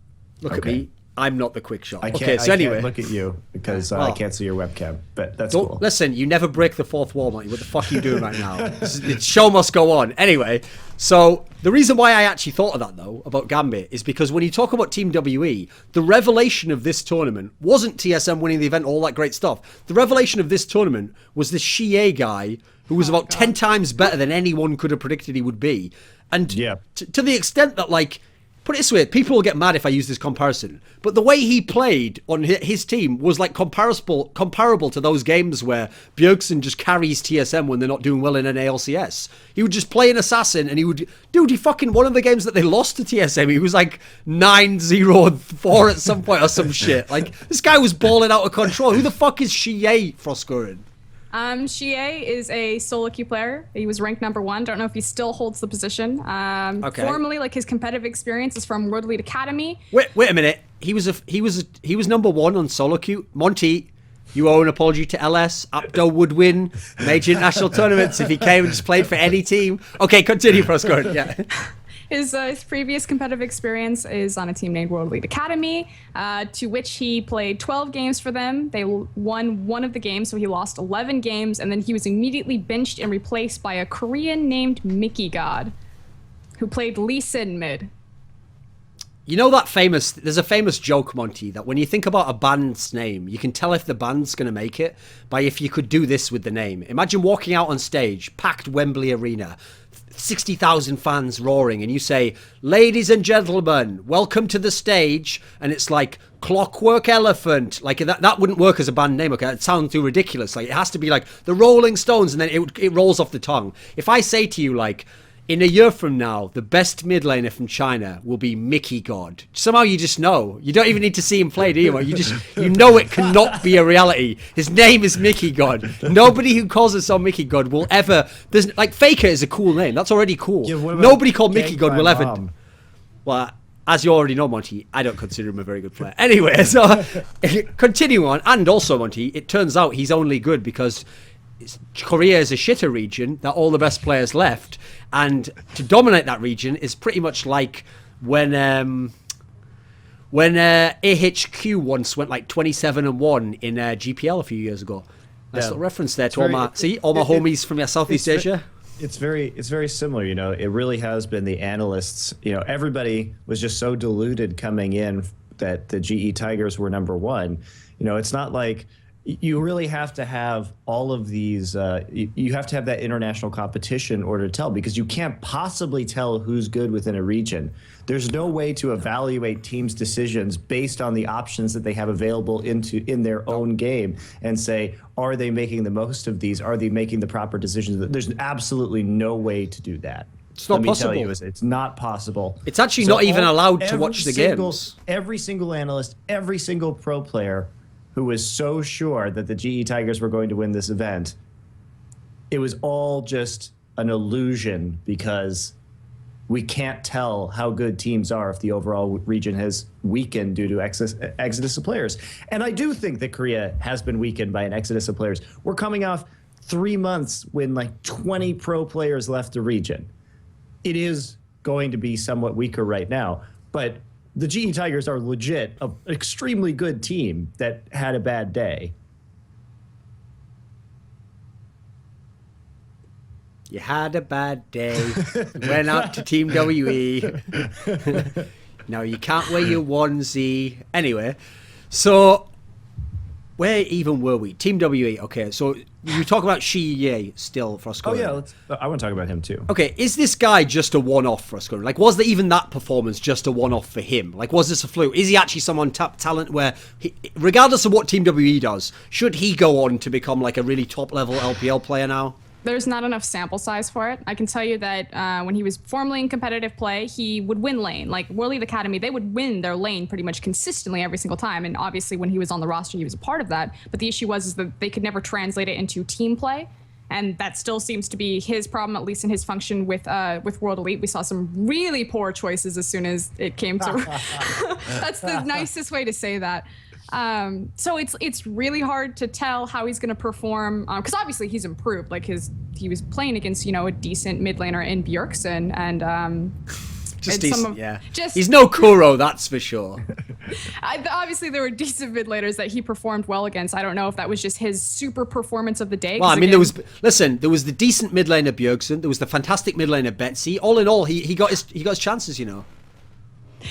Look at me. I'm not the quick shot. I can't look at you because I can't see your webcam, but that's cool. Listen, you never break the fourth wall, Monty. What the fuck are you doing right now? The show must go on. Anyway, so the reason why I actually thought of that, though, about Gambit, is because when you talk about Team WE, the revelation of this tournament wasn't TSM winning the event, all that great stuff. The revelation of this tournament was this Xie guy who was about 10 times better than anyone could have predicted he would be. And to the extent that, like, put it this way, people will get mad if I use this comparison, but the way he played on his team was like comparable to those games where Bjergsen just carries TSM when they're not doing well in an ALCS. He would just play an assassin and he fucking, one of the games that they lost to TSM, he was like 9-0-4 at some point or some shit. Like, this guy was balling out of control. Who the fuck is Xie Froskurinn? Xie is a solo queue player. He was ranked #1. Don't know if he still holds the position. Formerly, like, his competitive experience is from World Elite Academy. Wait a minute. He was #1 on solo queue. Monty, you owe an apology to LS. Apto would win major international tournaments if he came and just played for any team. Okay, continue, Froskurinn. Yeah. His previous competitive experience is on a team named World Elite Academy, to which he played 12 games for them. They won one of the games, so he lost 11 games, and then he was immediately benched and replaced by a Korean named Mickey God, who played Lee Sin mid. You know there's a famous joke, Monty, that when you think about a band's name, you can tell if the band's going to make it by if you could do this with the name. Imagine walking out on stage, packed Wembley Arena, 60,000 fans roaring, and you say, ladies and gentlemen, welcome to the stage, and it's like Clockwork Elephant. Like, that wouldn't work as a band name, okay? It sounds too ridiculous. Like, it has to be like the Rolling Stones, and then it rolls off the tongue. If I say to you, like, in a year from now, the best mid laner from China will be Mickey God. Somehow you just know. You don't even need to see him play, do you? You know it cannot be a reality. His name is Mickey God. Nobody who calls himself Mickey God will ever... There's like, Faker is a cool name. That's already cool. Yeah, nobody called Mickey God will ever... Mom? Well, as you already know, Monty, I don't consider him a very good player. Anyway, so continue on. And also, Monty, it turns out he's only good because Korea is a shitter region that all the best players left, and to dominate that region is pretty much like when AHQ once went like 27-1 in GPL a few years ago. Nice little reference there to all my homies from Southeast Asia. It's very similar, you know. It really has been the analysts, you know, everybody was just so deluded coming in that the GE Tigers were number one. You know, it's not like you really have to have all of these, you have to have that international competition in order to tell, because you can't possibly tell who's good within a region. There's no way to evaluate teams' decisions based on the options that they have available in their own game and say, are they making the most of these? Are they making the proper decisions? There's absolutely no way to do that. It's not possible. Let me tell you, it's not possible. It's actually not even allowed to watch the games. Every single analyst, every single pro player who was so sure that the GE Tigers were going to win this event, it was all just an illusion, because we can't tell how good teams are if the overall region has weakened due to exodus of players. And I do think that Korea has been weakened by an exodus of players. We're coming off 3 months when like 20 pro players left the region. It is going to be somewhat weaker right now, but the GE Tigers are legit an extremely good team that had a bad day. You had a bad day. Went out to Team WE. No, you can't wear your onesie. Anyway, so where even were we? Team WE. Okay, so you talk about Shi Ye still, Froskurinn. Oh yeah, I want to talk about him too. Okay, is this guy just a one-off, Froskurinn? Like, was there even that performance just a one-off for him? Like, was this a fluke? Is he actually some untapped talent where, regardless of what Team WE does, should he go on to become like a really top-level LPL player now? There's not enough sample size for it. I can tell you that when he was formerly in competitive play, he would win lane. Like World Elite Academy, they would win their lane pretty much consistently every single time. And obviously when he was on the roster, he was a part of that. But the issue was that they could never translate it into team play. And that still seems to be his problem, at least in his function with World Elite. We saw some really poor choices as soon as it came to... That's the nicest way to say that. So it's really hard to tell how he's going to perform, because obviously he's improved. Like he was playing against, you know, a decent mid laner in Bjergsen, and just decent, yeah. He's no Kuro, that's for sure. Obviously there were decent mid laners that he performed well against. I don't know if that was just his super performance of the day. Well, I mean, there was the decent mid laner Bjergsen, there was the fantastic mid laner Betsy. All in all, he got his chances, you know.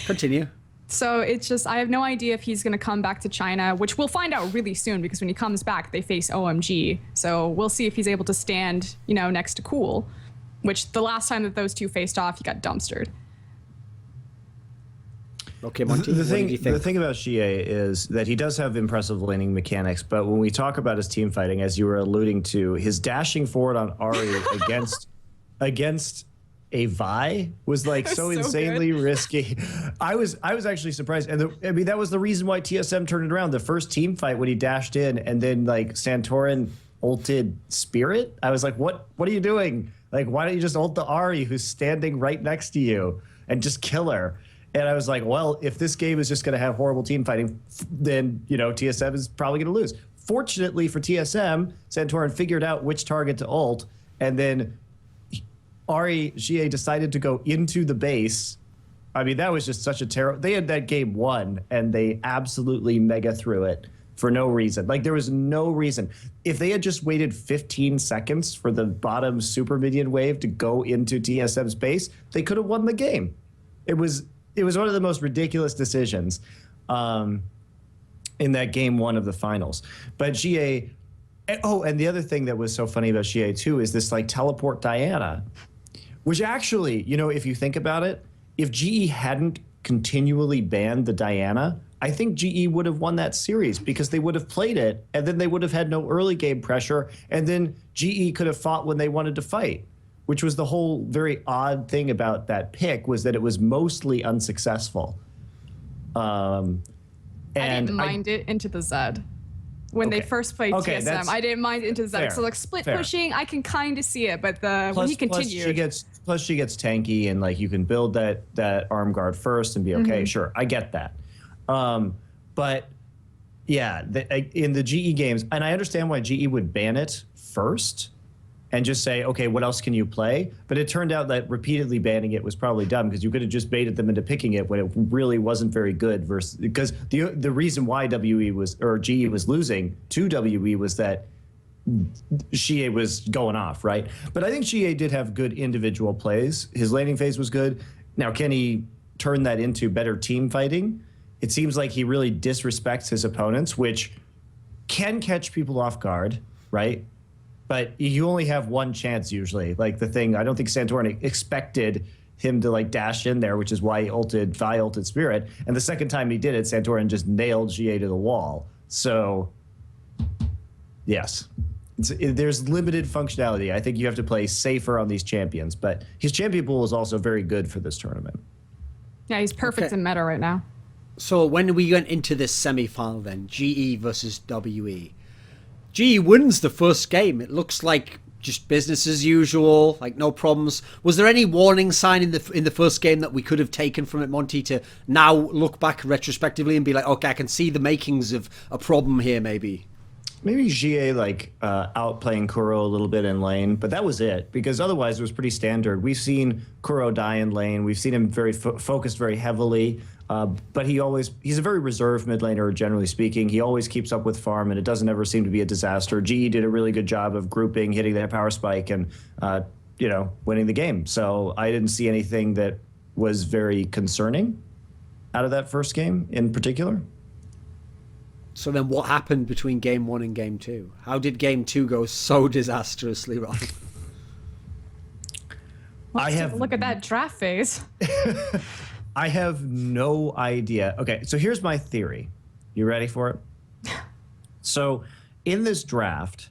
Continue. So it's just, I have no idea if he's going to come back to China, which we'll find out really soon, because when he comes back, they face OMG. So we'll see if he's able to stand, you know, next to Cool, which the last time that those two faced off, he got dumpstered. Okay, Monty, the thing about Xie is that he does have impressive laning mechanics, but when we talk about his team fighting, as you were alluding to, his dashing forward on Ahri against a Vi was like so insanely risky. I was actually surprised, and I mean that was the reason why TSM turned it around. The first team fight when he dashed in, and then like Santorin ulted Spirit. I was like, what are you doing? Like, why don't you just ult the Ahri who's standing right next to you and just kill her? And I was like, well, if this game is just going to have horrible team fighting, then, you know, TSM is probably going to lose. Fortunately for TSM, Santorin figured out which target to ult, and then Ahri Xie decided to go into the base. I mean, that was just such a terrible... They had that game won, and they absolutely mega threw it for no reason. Like, there was no reason. If they had just waited 15 seconds for the bottom super minion wave to go into TSM's base, they could have won the game. It was one of the most ridiculous decisions in that game one of the finals. But Xie... Oh, and the other thing that was so funny about Xie, too, is this, like, teleport Diana. Which actually, you know, if you think about it, if GE hadn't continually banned the Diana, I think GE would have won that series, because they would have played it, and then they would have had no early game pressure, and then GE could have fought when they wanted to fight, which was the whole very odd thing about that pick, was that it was mostly unsuccessful. And I didn't mind it into the Zed. When they first played TSM, I didn't mind into Zed. So like split pushing, I can kind of see it, but when he continued, plus she gets tanky, and like you can build that arm guard first and be okay. Sure, I get that. But yeah, in the GE games, and I understand why GE would ban it first and just say, okay, what else can you play? But it turned out that repeatedly banning it was probably dumb, because you could have just baited them into picking it when it really wasn't very good. Because the reason why GE was losing to WE was that Xie was going off, right? But I think Xie did have good individual plays. His laning phase was good. Now, can he turn that into better team fighting? It seems like he really disrespects his opponents, which can catch people off guard, right? But you only have one chance usually. Like the thing, I don't think Santorin expected him to like dash in there, which is why he ulted Spirit. And the second time he did it, Santorin just nailed GA to the wall. So, yes. There's limited functionality. I think you have to play safer on these champions. But his champion pool is also very good for this tournament. Yeah, he's perfect in meta right now. So when we went into this semi-final then, GE versus WE. GE wins the first game. It looks like just business as usual, like no problems. Was there any warning sign in the first game that we could have taken from it, Monty, to now look back retrospectively and be like, okay, I can see the makings of a problem here maybe? Maybe GA outplaying Kuro a little bit in lane, but that was it, because otherwise it was pretty standard. We've seen Kuro die in lane. We've seen him very focused very heavily, but he's a very reserved mid laner, generally speaking. He always keeps up with farm, and it doesn't ever seem to be a disaster. GE did a really good job of grouping, hitting that power spike, and winning the game. So I didn't see anything that was very concerning out of that first game in particular. So then what happened between game 1 and game 2? How did game 2 go so disastrously wrong? Look at that draft phase. I have no idea. Okay, so here's my theory. You ready for it? So in this draft,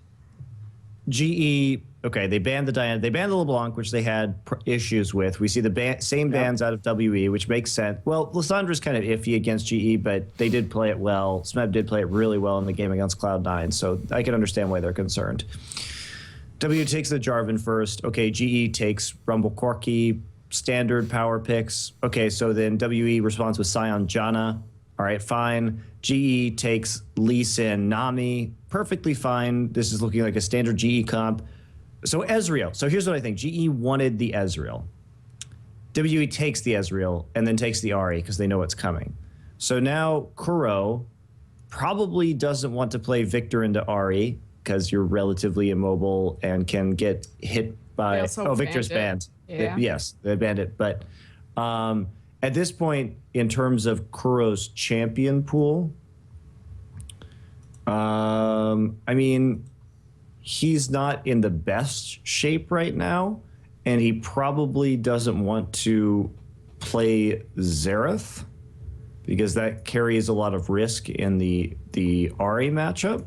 GE, okay, they banned the Diana, they banned the LeBlanc, which they had issues with. We see the same bans out of WE, which makes sense. Well, Lissandra's kind of iffy against GE, but they did play it well. Smeb did play it really well in the game against Cloud9, so I can understand why they're concerned. W takes the Jarvan first. Okay, GE takes Rumble Corki, standard power picks. Okay, so then WE responds with Sion Janna. All right, fine. GE takes Lee Sin Nami. Perfectly fine. This is looking like a standard GE comp. So Ezreal. So here's what I think. GE wanted the Ezreal. WE takes the Ezreal and then takes the Ahri because they know it's coming. So now Kuro probably doesn't want to play Victor into Ahri because you're relatively immobile and can get hit by... Oh, Victor's banned. Yeah. Yes, they banned it. But at this point, in terms of Kuro's champion pool, I mean, he's not in the best shape right now, and he probably doesn't want to play Xerath because that carries a lot of risk in the Ahri matchup.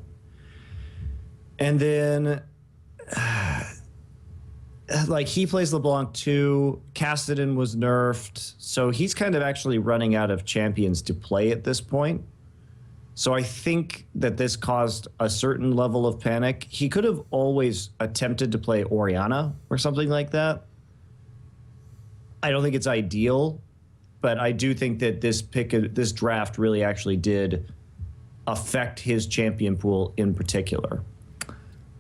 And then, like, he plays LeBlanc too. Cassidy was nerfed, so he's kind of actually running out of champions to play at this point. So I think that this caused a certain level of panic. He could have always attempted to play Orianna or something like that. I don't think it's ideal, but I do think that this draft really actually did affect his champion pool in particular.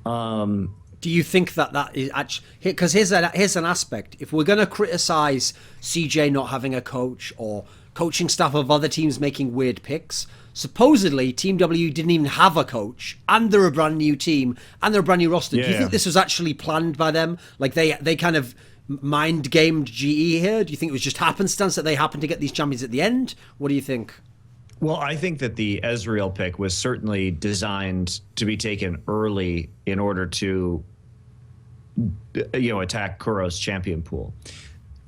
Do you think that is actually... Because here's an aspect. If we're going to criticize CJ not having a coach or coaching staff of other teams making weird picks, supposedly Team W didn't even have a coach, and they're a brand new team, and they're a brand new roster. Do you think this was actually planned by them? Like they kind of mind-gamed GE here? Do you think it was just happenstance that they happened to get these champions at the end? What do you think? Well, I think that the Ezreal pick was certainly designed to be taken early in order to, attack Kuro's champion pool.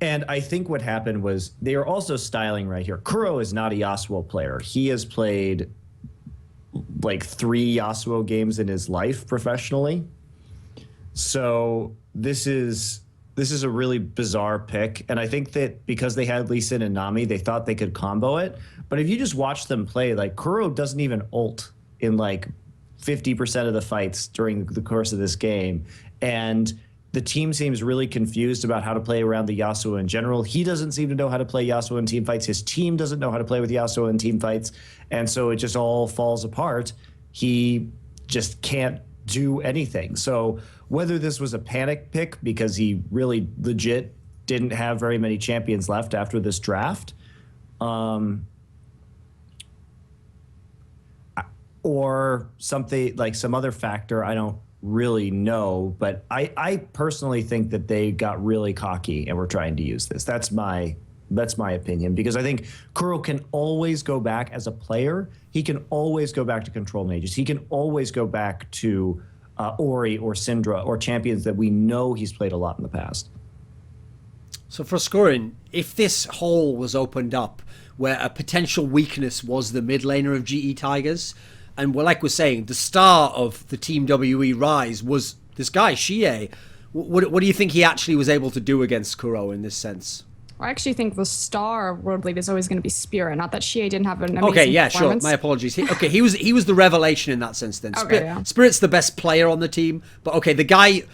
And I think what happened was they are also styling right here. Kuro is not a Yasuo player. He has played like 3 Yasuo games in his life professionally. So this is a really bizarre pick. And I think that because they had Lee Sin and Nami, they thought they could combo it. But if you just watch them play, like Kuro doesn't even ult in like 50% of the fights during the course of this game. And the team seems really confused about how to play around the Yasuo in general. He doesn't seem to know how to play Yasuo in team fights. His team doesn't know how to play with Yasuo in team fights. And so it just all falls apart. He just can't do anything. So whether this was a panic pick because he really legit didn't have very many champions left after this draft, or something like some other factor, I don't really know. But I personally think that they got really cocky and were trying to use this. That's my opinion, because I think Kuro can always go back as a player. He can always go back to control mages. He can always go back to Ori or Syndra or champions that we know he's played a lot in the past. So Froskurinn, if this hole was opened up where a potential weakness was the mid laner of GE Tigers, and like we're saying, the star of the Team WE rise was this guy, Xie, what do you think he actually was able to do against Kuro in this sense? I actually think the star of World League is always going to be Spirit. Not that Xie didn't have an amazing performance. Sure. My apologies. He was the revelation in that sense then. Spirit's the best player on the team. But okay, the guy...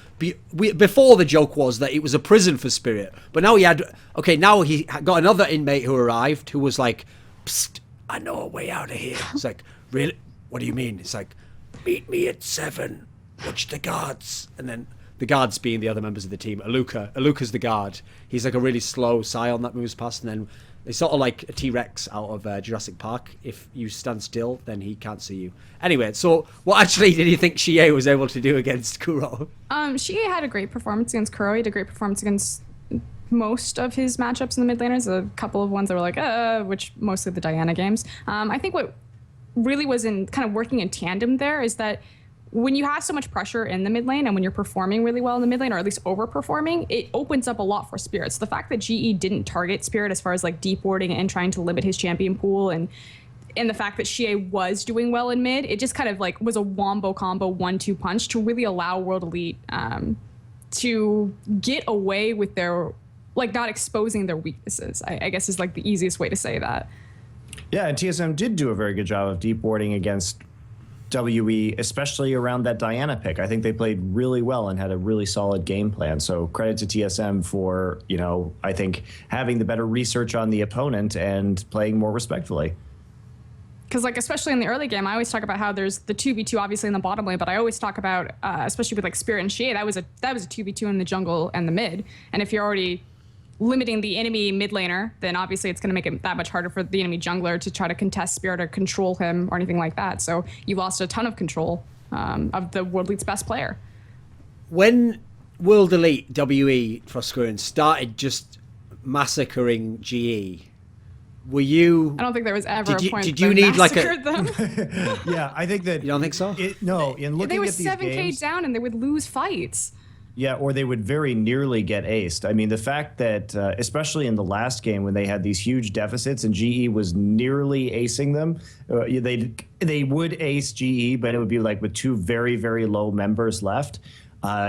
before the joke was that it was a prison for Spirit. But now he got another inmate who arrived who was like, "Psst, I know a way out of here." It's like, really? What do you mean? It's like, meet me at 7. Watch the guards. And then... the guards being the other members of the team. Aluka's the guard. He's like a really slow scion that moves past, and then it's sort of like a T-Rex out of Jurassic Park. If you stand still, then he can't see you. Anyway, so what actually did you think Xie was able to do against Kuro? Xie had a great performance against Kuro. He had a great performance against most of his matchups in the mid laners. A couple of ones that were like, which mostly the Diana games. I think what really was in kind of working in tandem there is that when you have so much pressure in the mid lane and when you're performing really well in the mid lane, or at least overperforming, it opens up a lot for Spirit. So the fact that GE didn't target Spirit as far as like deep warding and trying to limit his champion pool, and the fact that Xie was doing well in mid, it just kind of like was a wombo combo 1-2 punch to really allow World Elite to get away with their, like, not exposing their weaknesses, I guess is like the easiest way to say that. Yeah, and TSM did do a very good job of deep warding against WE, especially around that Diana pick. I think they played really well and had a really solid game plan. So credit to TSM for, I think having the better research on the opponent and playing more respectfully. Because, like, especially in the early game, I always talk about how there's the 2v2 obviously in the bottom lane, but I always talk about, especially with like Spirit and Xie, that was a 2v2 in the jungle and the mid. And if you're already limiting the enemy mid laner, then obviously it's going to make it that much harder for the enemy jungler to try to contest Spirit or control him or anything like that. So you lost a ton of control of the World Elite's best player. When World Elite WE Froskurinn started just massacring GE, were you... I don't think there was ever a point did you need like them. Yeah, I think that... You don't think so? No, in looking they were at these 7K games, down and they would lose fights. Yeah, or they would very nearly get aced. I mean, the fact that, especially in the last game when they had these huge deficits and GE was nearly acing them, they would ace GE, but it would be like with 2 very, very low members left.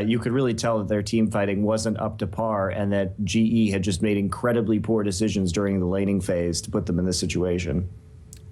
You could really tell that their team fighting wasn't up to par and that GE had just made incredibly poor decisions during the laning phase to put them in this situation.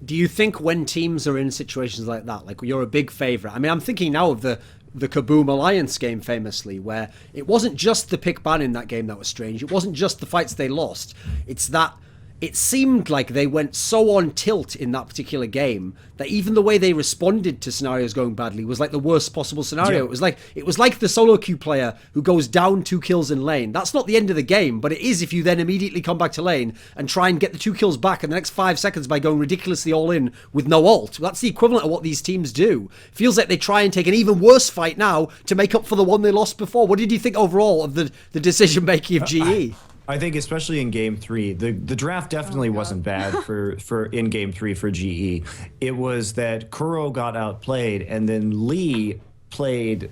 Do you think when teams are in situations like that, like you're a big favorite? I mean, I'm thinking now of the Kaboom Alliance game famously, where it wasn't just the pick ban in that game that was strange. It wasn't just the fights they lost. It's that it seemed like they went so on tilt in that particular game that even the way they responded to scenarios going badly was like the worst possible scenario. Yeah. It was like the solo queue player who goes down 2 kills in lane. That's not the end of the game, but it is if you then immediately come back to lane and try and get the 2 kills back in the next 5 seconds by going ridiculously all in with no ult. That's the equivalent of what these teams do. Feels like they try and take an even worse fight now to make up for the one they lost before. What did you think overall of the decision making of GE? I think especially in game 3, the draft definitely wasn't bad for in game 3 for GE. It was that Kuro got outplayed and then Lee played,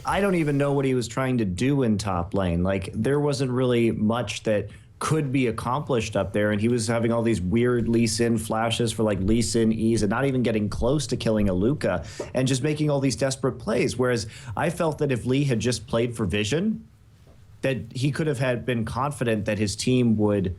I don't even know what he was trying to do in top lane. Like there wasn't really much that could be accomplished up there, and he was having all these weird Lee Sin flashes for like Lee Sin E's and not even getting close to killing Aluka and just making all these desperate plays. Whereas I felt that if Lee had just played for vision, that he could have been confident that his team would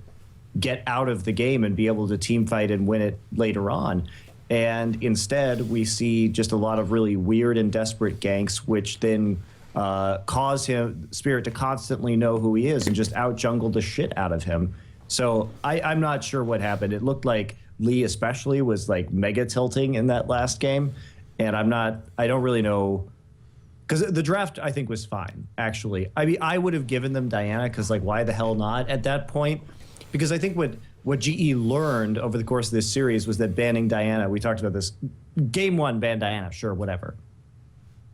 get out of the game and be able to team fight and win it later on. And instead, we see just a lot of really weird and desperate ganks, which then cause Spirit to constantly know who he is and just out-jungle the shit out of him. So I'm not sure what happened. It looked like Lee especially was like mega tilting in that last game. And I don't really know, because the draft I think was fine, actually. I mean, I would have given them Diana, because like, why the hell not at that point? Because I think what GE learned over the course of this series was that banning Diana, we talked about this, game one, ban Diana, sure, whatever.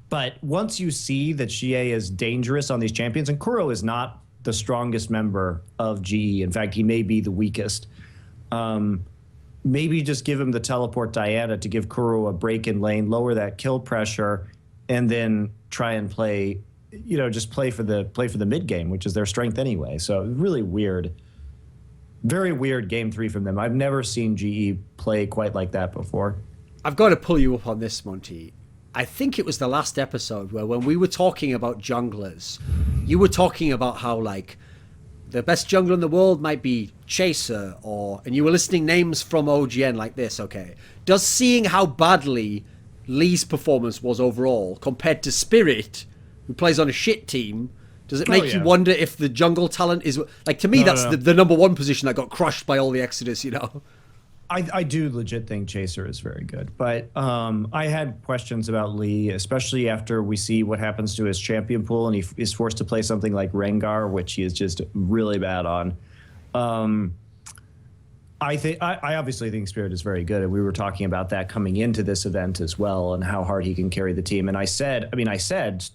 But once you see that Xie is dangerous on these champions, and Kuro is not the strongest member of GE, in fact, he may be the weakest, maybe just give him the teleport Diana to give Kuro a break in lane, lower that kill pressure, and then try and play, just play for the mid game, which is their strength anyway. So really weird. Very weird game 3 from them. I've never seen GE play quite like that before. I've got to pull you up on this, Monty. I think it was the last episode where when we were talking about junglers, you were talking about how like the best jungler in the world might be Chaser, and you were listing names from OGN like this, okay. Does seeing how badly Lee's performance was overall compared to Spirit, who plays on a shit team, does it make you wonder if the jungle talent is... Like, to me, that's the number one position that got crushed by all the Exodus, I do legit think Chaser is very good. But I had questions about Lee, especially after we see what happens to his champion pool and he is forced to play something like Rengar, which he is just really bad on. I obviously think Spirit is very good, and we were talking about that coming into this event as well, and how hard he can carry the team. And I said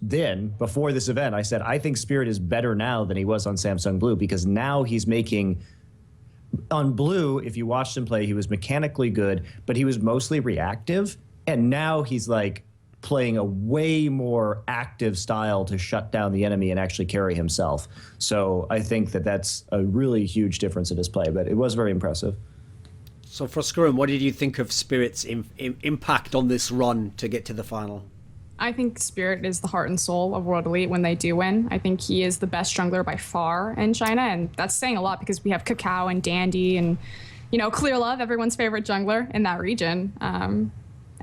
then, before this event, I think Spirit is better now than he was on Samsung Blue, because now he's making... On Blue, if you watched him play, he was mechanically good, but he was mostly reactive, and now he's like playing a way more active style to shut down the enemy and actually carry himself. So I think that's a really huge difference in his play, but it was very impressive. So Froskurinn, what did you think of Spirit's impact on this run to get to the final? I think Spirit is the heart and soul of World Elite when they do win. I think he is the best jungler by far in China, and that's saying a lot because we have Kakao and Dandy and, Clear Love, everyone's favorite jungler in that region. And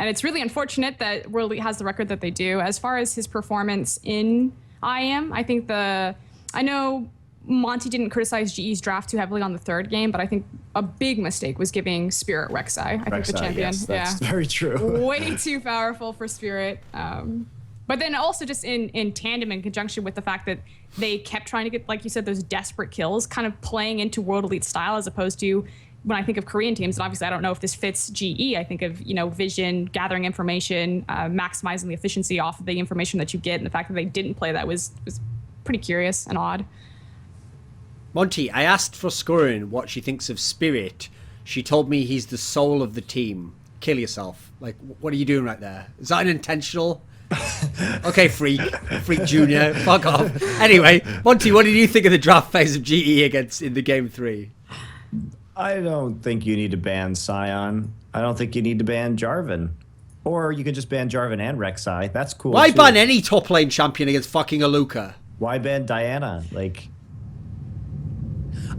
it's really unfortunate that World Elite has the record that they do. As far as his performance in IM, I think I know Monty didn't criticize GE's draft too heavily on the third game, but I think a big mistake was giving Spirit Rek'Sai. I think the champion. Yes, that's very true. Way too powerful for Spirit. But then also just in tandem, in conjunction with the fact that they kept trying to get, like you said, those desperate kills, kind of playing into World Elite style, as opposed to when I think of Korean teams, and obviously I don't know if this fits GE, I think of, vision, gathering information, maximizing the efficiency off of the information that you get, and the fact that they didn't play that was pretty curious and odd. Monty, I asked Froskurinn what she thinks of Spirit. She told me he's the soul of the team. Kill yourself. Like, what are you doing right there? Is that unintentional? Okay, Freak Junior, fuck off. Anyway, Monty, what did you think of the draft phase of GE in the game 3? I don't think you need to ban Sion. I don't think you need to ban Jarvan. Or you could just ban Jarvan and Rek'Sai. That's cool. Why ban any top lane champion against fucking Aluka? Why ban Diana?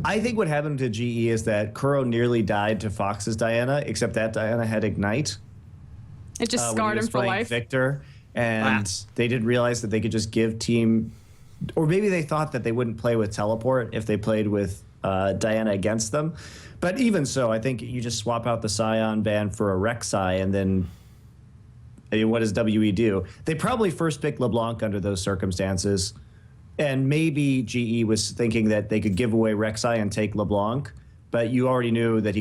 I think what happened to GE is that Kuro nearly died to Fox's Diana, except that Diana had Ignite. It just scarred him for life. Victor, and they didn't realize that they could just give team... Or maybe they thought that they wouldn't play with Teleport if they played with Diana against them. But even so, I think you just swap out the Sion ban for a Rek'Sai, and then what does WE do? They probably first pick LeBlanc under those circumstances, and maybe GE was thinking that they could give away Rek'Sai and take LeBlanc, but you already knew that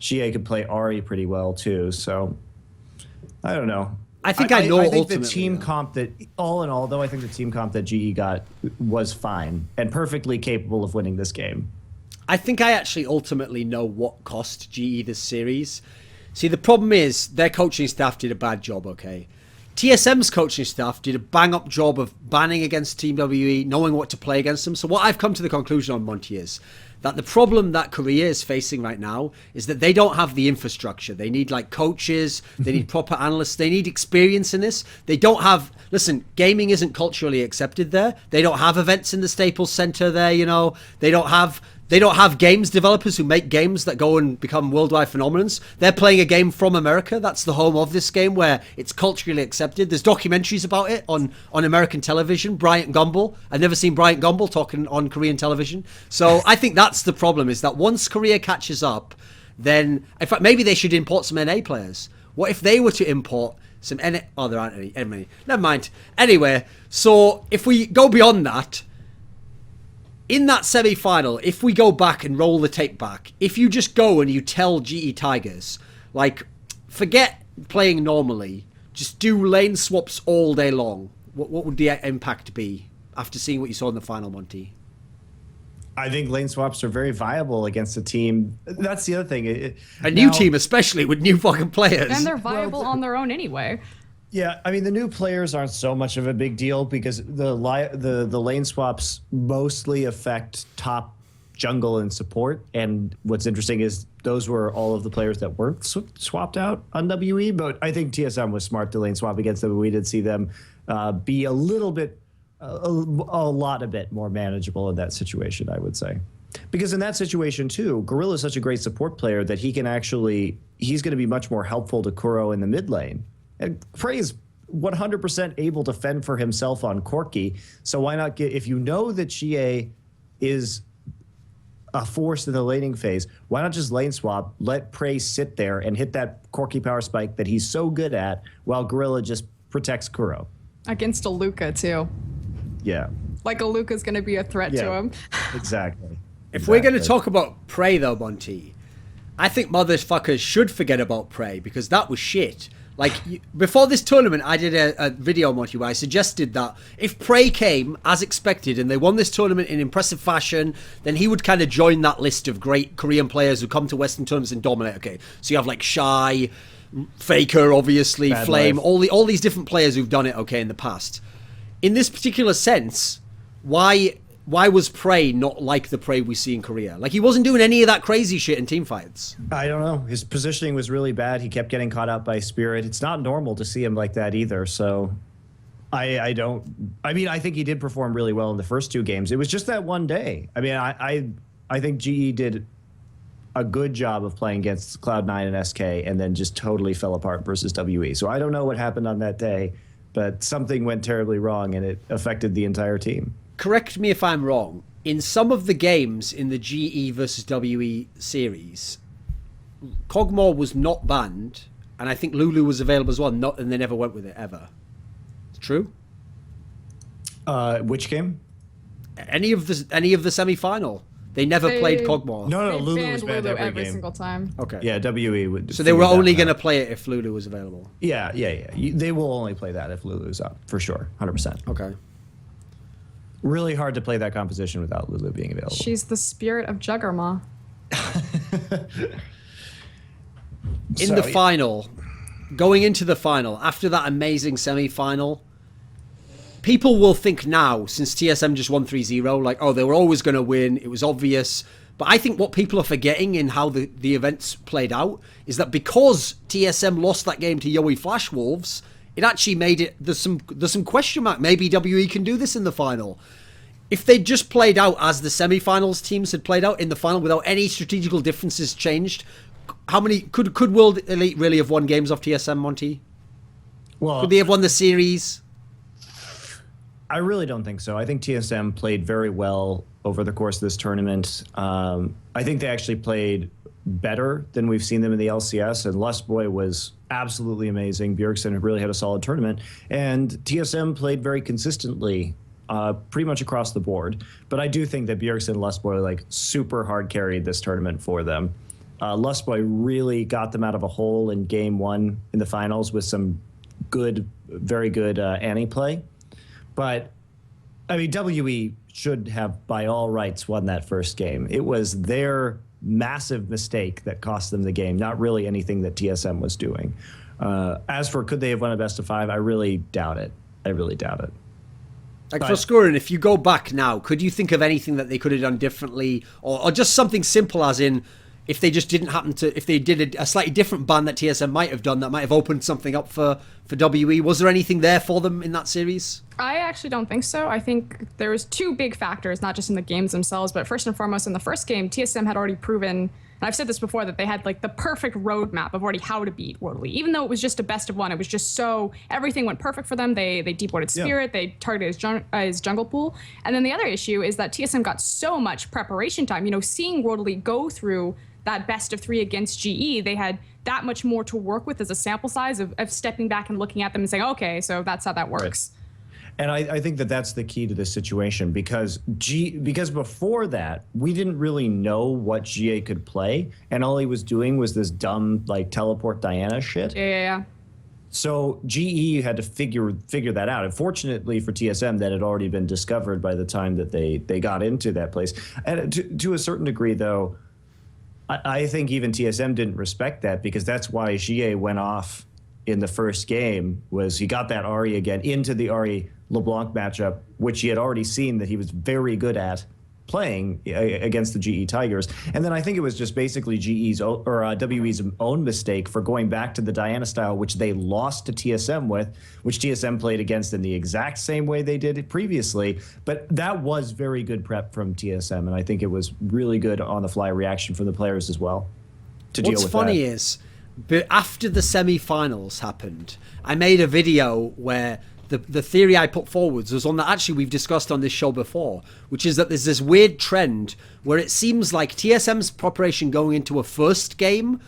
Xie could play Ahri pretty well too. So I don't know. I think I know. I think the team comp that, all in all, though, I think the team comp that GE got was fine and perfectly capable of winning this game. I think I actually ultimately know what cost GE this series. See, the problem is their coaching staff did a bad job, okay? TSM's coaching staff did a bang-up job of banning against Team WE, knowing what to play against them. So what I've come to the conclusion on, Monty, is that the problem that Korea is facing right now is that they don't have the infrastructure. They need coaches, they need proper analysts, they need experience in this. They don't have, listen, gaming isn't culturally accepted there. They don't have events in the Staples Center there, They don't have games developers who make games that go and become worldwide phenomenons. They're playing a game from America. That's the home of this game, where it's culturally accepted. There's documentaries about it on American television. Bryant Gumbel. I've never seen Bryant Gumbel talking on Korean television. So I think that's the problem, is that once Korea catches up, then, in fact, maybe they should import some NA players. What if they were to import some oh, there aren't any. Never mind. Anyway, so if we go beyond that, in that semi-final, if we go back and roll the tape back, if you just go and you tell GE Tigers, like, forget playing normally, just do lane swaps all day long, what would the impact be after seeing what you saw in the final, Monty? I think lane swaps are very viable against a team. That's the other thing. A new team, especially with new fucking players. And they're viable on their own anyway. Yeah, I mean, the new players aren't so much of a big deal because the lane swaps mostly affect top jungle and support. And what's interesting is those were all of the players that weren't swapped out on WE. But I think TSM was smart to lane swap against them. We did see them be a little bit, a lot a bit more manageable in that situation, I would say. Because in that situation, too, Gorilla is such a great support player that he can actually, he's going to be much more helpful to Kuro in the mid lane. And Prey is 100% able to fend for himself on Corki. So why not get, if you know that GA is a force in the laning phase, why not just lane swap, let Prey sit there and hit that Corki power spike that he's so good at while Gorilla just protects Kuro. Against a Luca, too. Yeah. Like a Luca's going to be a threat to him. Exactly. If we're going to talk about Prey, though, Monty, I think motherfuckers should forget about Prey because that was shit. Like, before this tournament, I did a video, Monty, where I suggested that if Prey came as expected and they won this tournament in impressive fashion, then he would kind of join that list of great Korean players who come to Western tournaments and dominate. Okay, so you have like Shy, Faker, obviously, Bad Flame, Life. all these different players who've done it, okay, in the past. In this particular sense, why was Prey not like the Prey we see in Korea? Like, he wasn't doing any of that crazy shit in team fights. I don't know. His positioning was really bad. He kept getting caught out by Spirit. It's not normal to see him like that either. So I think he did perform really well in the first two games. It was just that one day. I mean, I think GE did a good job of playing against Cloud9 and SK and then just totally fell apart versus WE. So I don't know what happened on that day, but something went terribly wrong and it affected the entire team. Correct me if I'm wrong. In some of the games in the GE versus WE series, Kog'Maw was not banned, and I think Lulu was available as well, and they never went with it ever. True? Which game? Any of the semi-final. They never played Kog'Maw. No, They Lulu banned was banned Lulu every game. single time. Okay. Yeah, WE would. So they were only going to play it if Lulu was available. Yeah. They will only play that if Lulu's up, for sure, 100%. Okay. Really hard to play that composition without Lulu being available. She's the spirit of Juggernaut. In the final, going into the final, after that amazing semi-final, people will think now, since TSM just won 3-0, like, oh, they were always going to win. It was obvious. But I think what people are forgetting in how the events played out is that because TSM lost that game to Yowie Flash Wolves, it actually made it, there's some question mark. Maybe WE can do this in the final. If they just played out as the semi-finals teams had played out in the final without any strategical differences changed, how many could World Elite really have won games off TSM, Monty? Well, Could they have won the series? I really don't think so. I think TSM played very well over the course of this tournament. I think they actually played better than we've seen them in the LCS, and Lustboy was absolutely amazing. Bjergsen really had a solid tournament, and TSM played very consistently, pretty much across the board. But I do think that Bjergsen and Lustboy like super hard carried this tournament for them. Lustboy really got them out of a hole in game one in the finals with some good, very good Annie play. But I mean, WE should have by all rights won that first game. It was their massive mistake that cost them the game, not really anything that TSM was doing. As for could they have won a best of five, I really doubt it. I really doubt it. Like, Froskurinn, if you go back now, could you think of anything that they could have done differently, or just something simple as in, if they just didn't happen to, if they did a slightly different ban that TSM might have done, that might have opened something up for WE? Was there anything there for them in that series? I actually don't think so. I think there was two big factors, not just in the games themselves, but first and foremost, in the first game, TSM had already proven, and I've said this before, that they had like the perfect roadmap of already how to beat World Elite. Even though it was just a best of one, it was just so, everything went perfect for them. They deep-boarded Spirit, they targeted his jungle pool. And then the other issue is that TSM got so much preparation time. You know, seeing World Elite go through that best of three against GE, they had that much more to work with as a sample size of stepping back and looking at them and saying, okay, so that's how that works. Right. And I think that that's the key to this situation, because before that, we didn't really know what GA could play, and all he was doing was this dumb, like, teleport Diana shit. Yeah. So GE had to figure that out. And fortunately for TSM, that had already been discovered by the time that they got into that place. And to a certain degree, though, I think even TSM didn't respect that, because that's why GA went off in the first game, was he got that Ahri again into the Ahri LeBlanc matchup, which he had already seen that he was very good at playing against the GE Tigers. And then I think it was just basically WE's own mistake for going back to the Diana style, which they lost to TSM with, which TSM played against in the exact same way they did it previously. But that was very good prep from TSM, and I think it was really good on-the-fly reaction from the players as well to deal with that. What's funny is, but after the semi-finals happened, I made a video where the theory I put forwards was one that actually we've discussed on this show before, which is that there's this weird trend where it seems like TSM's preparation going into a first game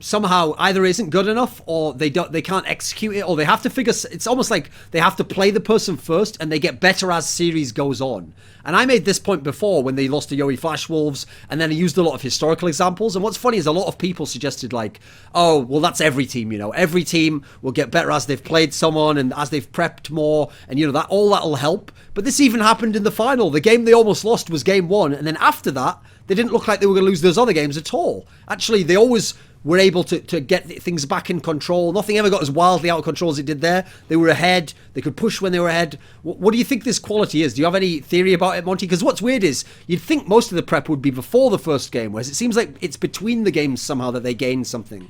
somehow either isn't good enough, or they can't execute it, or they have to figure. It's almost like they have to play the person first, and they get better as series goes on. And I made this point before when they lost to Yowie Flash Wolves, and then I used a lot of historical examples. And what's funny is a lot of people suggested, like, oh, well, that's every team, every team will get better as they've played someone and as they've prepped more, and that all that'll help. But this even happened in the final. The game they almost lost was game 1, and then after that, they didn't look like they were going to lose those other games at all. Actually, they always were able to get things back in control. Nothing ever got as wildly out of control as it did there. They were ahead. They could push when they were ahead. What do you think this quality is? Do you have any theory about it, Monty? Because what's weird is you'd think most of the prep would be before the first game, whereas it seems like it's between the games somehow that they gain something.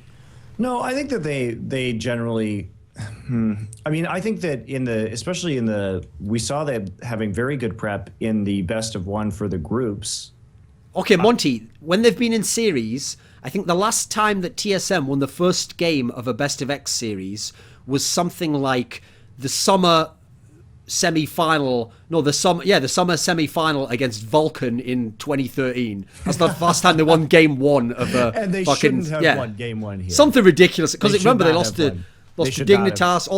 No, I think that they generally... I mean, I think that we saw them having very good prep in the best of 1 for the groups. Okay, Monty, when they've been in series, I think the last time that TSM won the first game of a Best of X series was something like the summer semi-final. No, the summer semi-final against Vulcan in 2013. That's the last time they won game 1 of a and they fucking, shouldn't have won game 1 here. Something ridiculous, because remember they lost to Dignitas.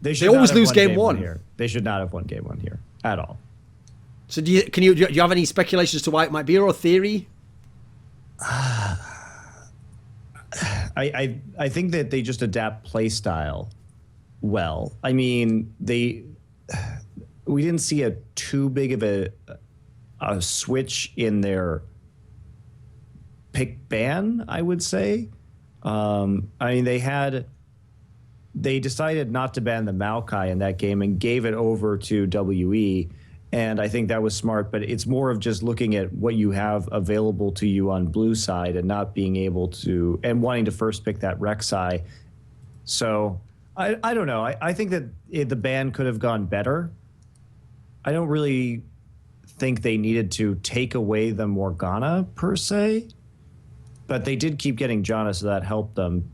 They always lose game 1 here. They should not have won game 1 here at all. So do you have any speculation as to why it might be, or a theory? I think that they just adapt play style well. I mean, we didn't see a too big of a switch in their pick ban, I would say. I mean, they decided not to ban the Maokai in that game and gave it over to WE. And I think that was smart, but it's more of just looking at what you have available to you on blue side and not being able to, and wanting to first pick that Rek'Sai. So I don't know. I think that the ban could have gone better. I don't really think they needed to take away the Morgana per se, but they did keep getting Janna, so that helped them.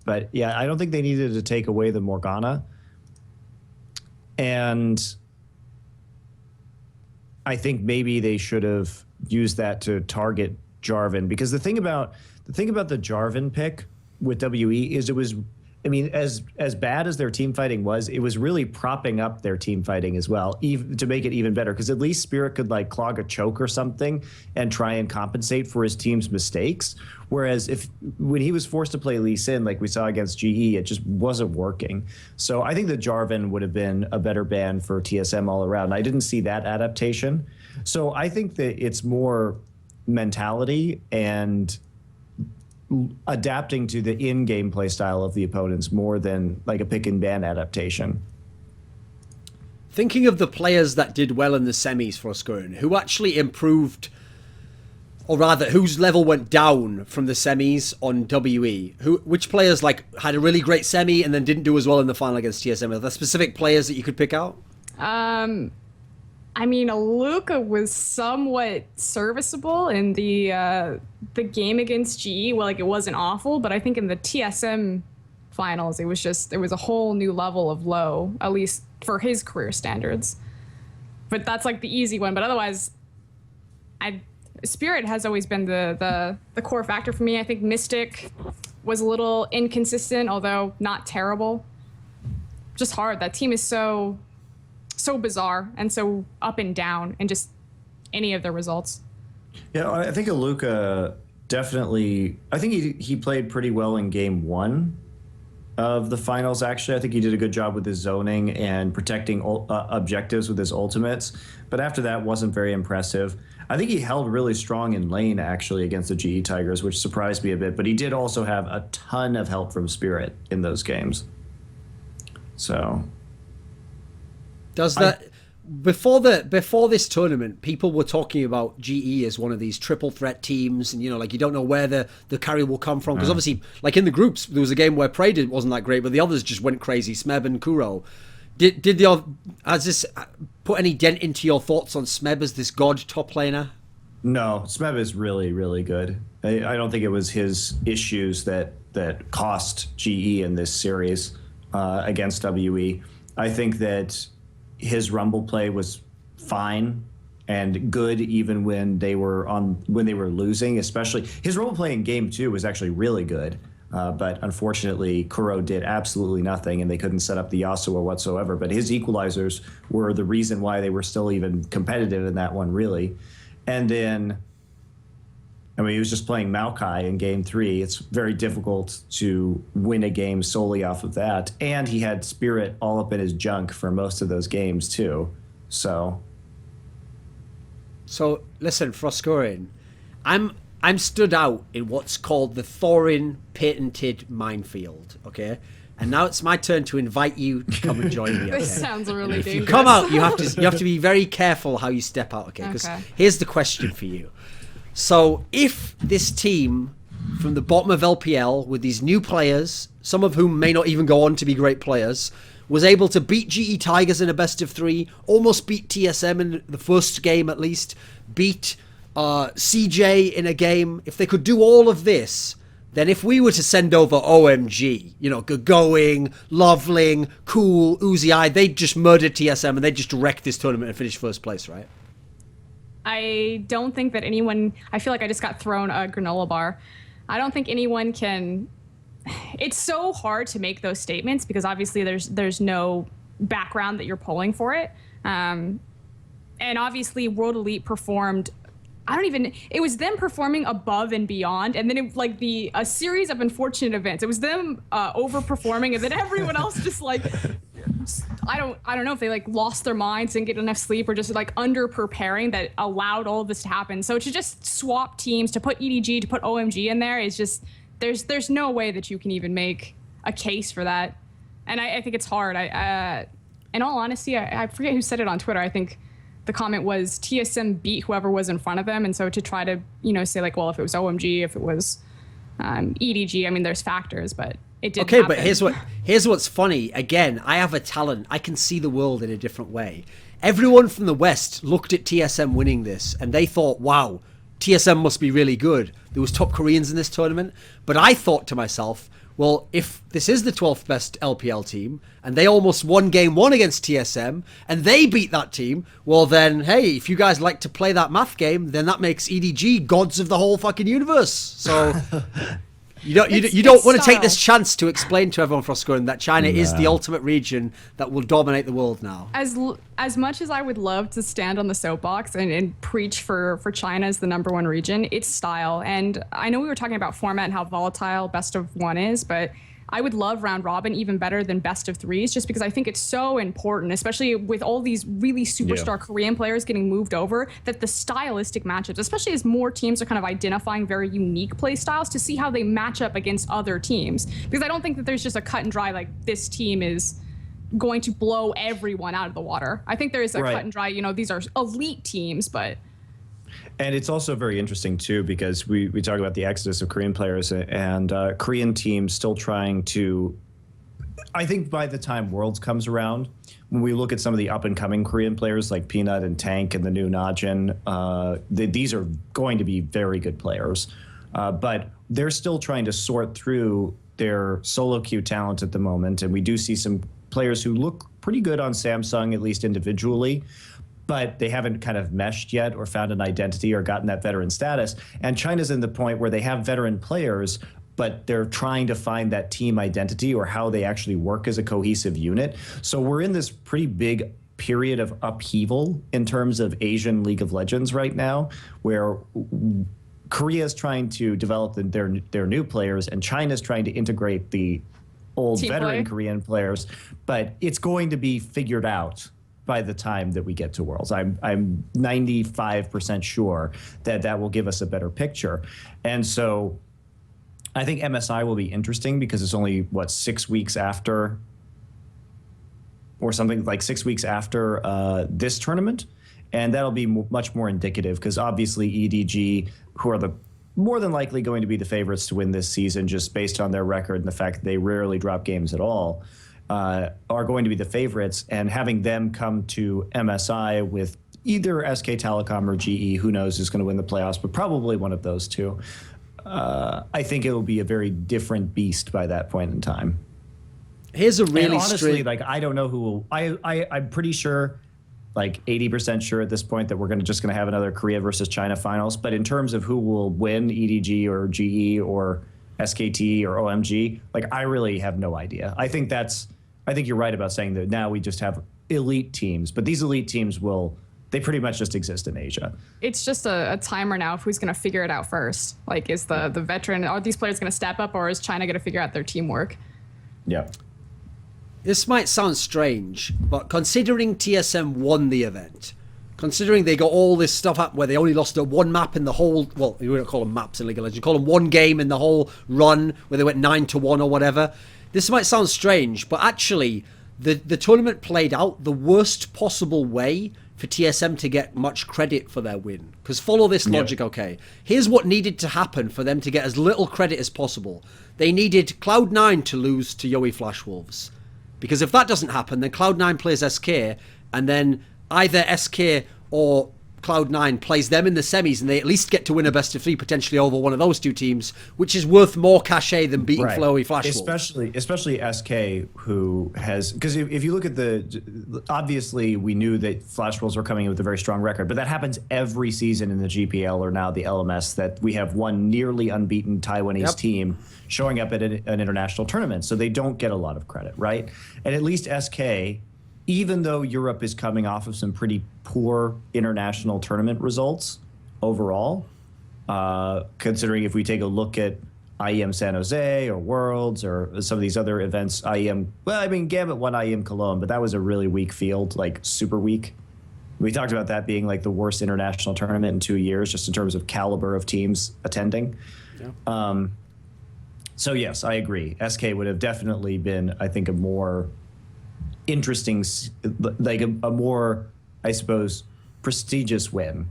But yeah, I don't think they needed to take away the Morgana. And I think maybe they should have used that to target Jarvan, because the thing about the Jarvan pick with WE is it was, I mean, as bad as their team fighting was, it was really propping up their team fighting as well, even to make it even better, because at least Spirit could like clog a choke or something and try and compensate for his team's mistakes. Whereas when he was forced to play Lee Sin, like we saw against GE, it just wasn't working. So I think that Jarvan would have been a better ban for TSM all around. I didn't see that adaptation. So I think that it's more mentality and adapting to the in-game play style of the opponents more than like a pick and ban adaptation. Thinking of the players that did well in the semis for Froskurinn, who actually improved, or rather, whose level went down from the semis on WE? Which players like had a really great semi and then didn't do as well in the final against TSM? Are there specific players that you could pick out? I mean, Luca was somewhat serviceable in the game against GE. Well, like, it wasn't awful, but I think in the TSM finals, it was a whole new level of low, at least for his career standards. But that's like the easy one. But otherwise, Spirit has always been the core factor for me. I think Mystic was a little inconsistent, although not terrible. Just hard. That team is so bizarre and so up and down in just any of their results. Yeah, I think Aluka definitely, I think he played pretty well in game 1 of the finals, actually. I think he did a good job with his zoning and protecting objectives with his ultimates. But after that, wasn't very impressive. I think he held really strong in lane, actually, against the GE Tigers, which surprised me a bit. But he did also have a ton of help from Spirit in those games. So... Before this tournament, people were talking about GE as one of these triple threat teams, and like you don't know where the carry will come from, because obviously, like in the groups, there was a game where Prey wasn't that great, but the others just went crazy. Smeb and Kuro. Has this put any dent into your thoughts on Smeb as this god top laner? No, Smeb is really, really good. I don't think it was his issues that cost GE in this series against WE. I think that his Rumble play was fine and good even when they were losing. Especially his Rumble play in game 2 was actually really good, but unfortunately Kuro did absolutely nothing and they couldn't set up the Yasuo whatsoever. But his equalizers were the reason why they were still even competitive in that one, really. And then, I mean, he was just playing Maokai in game 3. It's very difficult to win a game solely off of that. And he had Spirit all up in his junk for most of those games, too. So listen, Froskurinn, I'm stood out in what's called the Thorin patented minefield, okay? And now it's my turn to invite you to come and join me. Okay? This sounds really dangerous. If you come out, you have to be very careful how you step out, okay? Because here's the question for you. So if this team from the bottom of LPL with these new players, some of whom may not even go on to be great players, was able to beat GE Tigers in a best of 3, almost beat TSM in the first game at least, beat CJ in a game, if they could do all of this, then if we were to send over OMG, going, Loveling, Cool, Uzi I, they'd just murder TSM and they'd just wreck this tournament and finish first place, right? I don't think that anyone... I feel like I just got thrown a granola bar. I don't think anyone can... It's so hard to make those statements because obviously there's no background that you're pulling for it. And obviously World Elite performed... It was them performing above and beyond, and then it like a series of unfortunate events. It was them overperforming, and then everyone else just like... I don't know if they like lost their minds, didn't get enough sleep, or just like under preparing that allowed all of this to happen. So to just swap teams, to put EDG, to put OMG in there is just there's no way that you can even make a case for that. And I think it's hard. In all honesty, I forget who said it on Twitter. I think the comment was TSM beat whoever was in front of them, and so to try to say like, well, if it was OMG, if it was EDG, I mean, there's factors, but it didn't happen. But here's what's funny. Again, I have a talent. I can see the world in a different way. Everyone from the West looked at TSM winning this, and they thought, wow, TSM must be really good. There was top Koreans in this tournament. But I thought to myself, well, if this is the 12th best LPL team, and they almost won game 1 against TSM, and they beat that team, well then, hey, if you guys like to play that math game, then that makes EDG gods of the whole fucking universe. So... You don't want to take this chance to explain to everyone, Froskurinn, that China is the ultimate region that will dominate the world now. As much as I would love to stand on the soapbox and preach for China as the #1 region, it's style. And I know we were talking about format and how volatile best of 1 is, but I would love round robin even better than best of 3s, just because I think it's so important, especially with all these really superstar Korean players getting moved over, that the stylistic matchups, especially as more teams are kind of identifying very unique play styles, to see how they match up against other teams. Because I don't think that there's just a cut and dry, like, this team is going to blow everyone out of the water. I think there is a cut and dry, these are elite teams, but... And it's also very interesting, too, because we talk about the exodus of Korean players and Korean teams still trying to... I think by the time Worlds comes around, when we look at some of the up-and-coming Korean players like Peanut and Tank and the new Najin, these are going to be very good players. But they're still trying to sort through their solo queue talent at the moment, and we do see some players who look pretty good on Samsung, at least individually, but they haven't kind of meshed yet or found an identity or gotten that veteran status. And China's in the point where they have veteran players, but they're trying to find that team identity or how they actually work as a cohesive unit. So we're in this pretty big period of upheaval in terms of Asian League of Legends right now, where Korea is trying to develop their new players, and China is trying to integrate the old Team veteran play. Korean players. But it's going to be figured out by the time that we get to Worlds. I'm 95% sure that will give us a better picture. And so I think MSI will be interesting because it's only, 6 weeks after, or something like 6 weeks after this tournament. And that'll be much more indicative because obviously EDG, who are more than likely going to be the favorites to win this season just based on their record and the fact that they rarely drop games at all, are going to be the favorites. And having them come to MSI with either SK Telecom or GE, who knows who's going to win the playoffs, but probably one of those two. I think it will be a very different beast by that point in time. Here's a really honestly, I don't know who will. I'm pretty sure, 80% sure at this point, that we're just going to have another Korea versus China finals. But in terms of who will win, EDG or GE or SKT or OMG, I really have no idea. I think you're right about saying that now we just have elite teams, but these elite teams they pretty much just exist in Asia. It's just a timer now of who's going to figure it out first. Is the veteran, are these players going to step up, or is China going to figure out their teamwork? Yeah. This might sound strange, but considering TSM won the event, considering they got all this stuff up where they only lost one map in the whole, well, you don't call them maps in League of Legends, you call them one game in the whole run where they went 9-1 or whatever. This might sound strange, but actually the tournament played out the worst possible way for TSM to get much credit for their win. Because follow this logic, okay? Here's what needed to happen for them to get as little credit as possible. They needed Cloud9 to lose to Yowie Flash Wolves. Because if that doesn't happen, then Cloud9 plays SK, and then either SK or Cloud9 plays them in the semis, and they at least get to win a best of three, potentially over one of those two teams, which is worth more cachet than beating Flowy Flash Wolves. Especially SK, who has, because if you look at obviously we knew that Flash Wolves were coming in with a very strong record, but that happens every season in the GPL or now the LMS, that we have one nearly unbeaten Taiwanese team showing up at an international tournament, so they don't get a lot of credit, right? And at least SK, even though Europe is coming off of some pretty poor international tournament results overall, considering if we take a look at IEM San Jose or Worlds or some of these other events, Gambit won IEM Cologne, but that was a really weak field, super weak. We talked about that being the worst international tournament in 2 years, just in terms of caliber of teams attending. Yeah. So yes, I agree. SK would have definitely been, I think, a more interesting, a more, I suppose, prestigious win.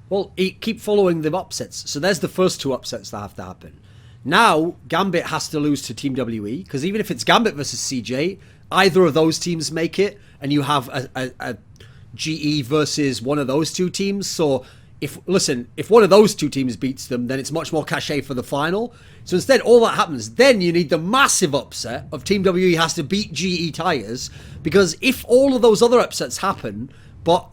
Well, keep following the upsets. So there's the first two upsets that have to happen. Now, Gambit has to lose to Team WE, because even if it's Gambit versus CJ, either of those teams make it, and you have a GE versus one of those two teams. So if one of those two teams beats them, then it's much more cachet for the final. So instead, all that happens, then you need the massive upset of Team WE has to beat GE Tigers, because if all of those other upsets happen, but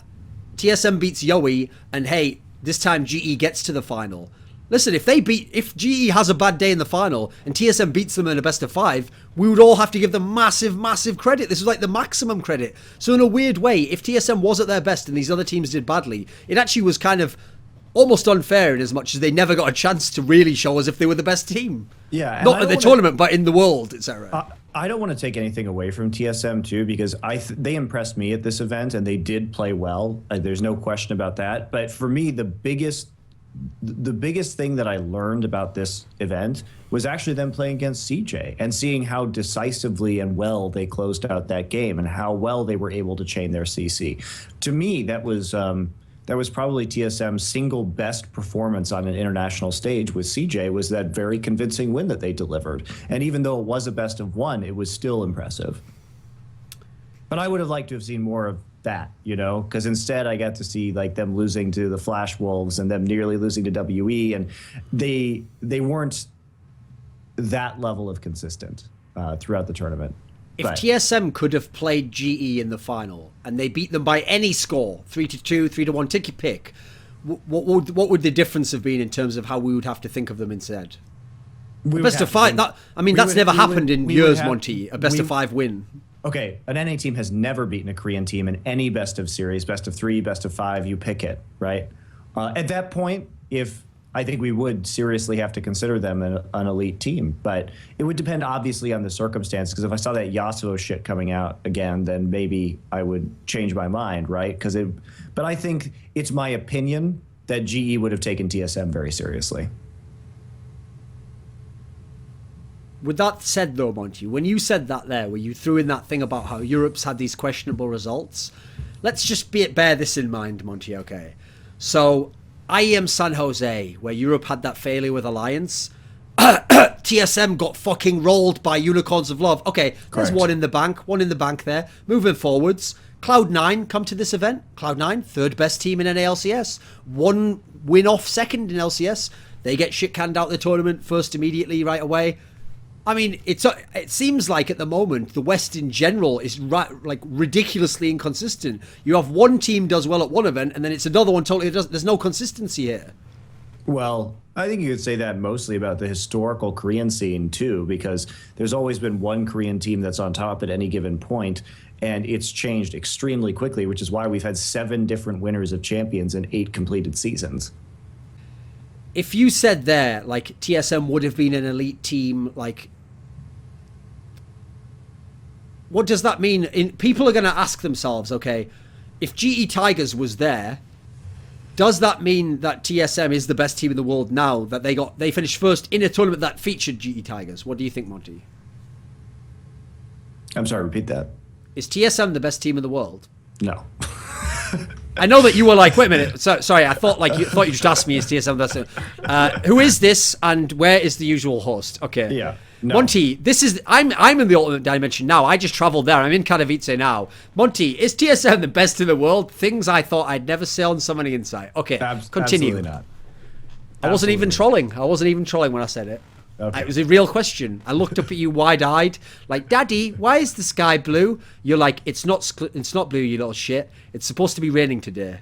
TSM beats Yowie, and hey, this time GE gets to the final. Listen, if GE has a bad day in the final and TSM beats them in a best of 5, we would all have to give them massive, massive credit. This was the maximum credit. So in a weird way, if TSM was at their best and these other teams did badly, it actually was kind of almost unfair in as much as they never got a chance to really show as if they were the best team. Yeah, not at the tournament, but in the world, etc. I don't want to take anything away from TSM too, because they impressed me at this event and they did play well. There's no question about that. But for me, the biggest thing that I learned about this event was actually them playing against CJ and seeing how decisively and well they closed out that game and how well they were able to chain their CC. To me, that was probably TSM's single best performance on an international stage with CJ, was that very convincing win that they delivered. And even though it was a best of 1, it was still impressive. But I would have liked to have seen more of that, because instead I got to see them losing to the Flash Wolves and them nearly losing to WE, and they weren't that level of consistent throughout the tournament. If TSM could have played GE in the final and they beat them by any score, 3-2, 3-1, take your pick, what would the difference have been in terms of how we would have to think of them instead? Best of five. That's never happened in years, Monty. A best of five win. Okay, an NA team has never beaten a Korean team in any best of series, best of 3, best of 5. You pick it, right? At that point, I think we would seriously have to consider them an elite team, but it would depend obviously on the circumstance. Because if I saw that Yasuo shit coming out again, then maybe I would change my mind, right? But I think it's my opinion that GE would have taken TSM very seriously. With that said, though, Monty, when you said that there, where you threw in that thing about how Europe's had these questionable results, let's just bear this in mind, Monty, okay? So, IEM San Jose, where Europe had that failure with Alliance, TSM got fucking rolled by Unicorns of Love. Okay, there's one in the bank there. Moving forwards, Cloud9 come to this event. Cloud9, third best team in NALCS. One win off second in LCS. They get shit canned out the tournament first immediately right away. I mean, it seems like at the moment, the West in general is ridiculously inconsistent. You have one team does well at one event, and then it's another one totally doesn't. There's no consistency here. Well, I think you could say that mostly about the historical Korean scene, too, because there's always been one Korean team that's on top at any given point, and it's changed extremely quickly, which is why we've had 7 different winners of champions in 8 completed seasons. If you said there, like, TSM would have been an elite team, like, what does that mean? People are going to ask themselves, okay, if GE Tigers was there, does that mean that TSM is the best team in the world now that they finished first in a tournament that featured GE Tigers? What do you think, Monty? I'm sorry, repeat that. Is TSM the best team in the world? No. I know that you were like, wait a minute. Sorry, I thought you just asked me, is TSM the best? Who is this and where is the usual host? Okay. Yeah. No. Monty, I'm in the alternate dimension now. I just traveled there. I'm in Katowice now. Monty, is TSM the best in the world? Things I thought I'd never say on So Many Insight. Okay, continue. Absolutely not. I wasn't even trolling. I wasn't even trolling when I said it. Okay. It was a real question. I looked up at you wide-eyed, like, Daddy, why is the sky blue? You're like, it's not blue, you little shit. It's supposed to be raining today.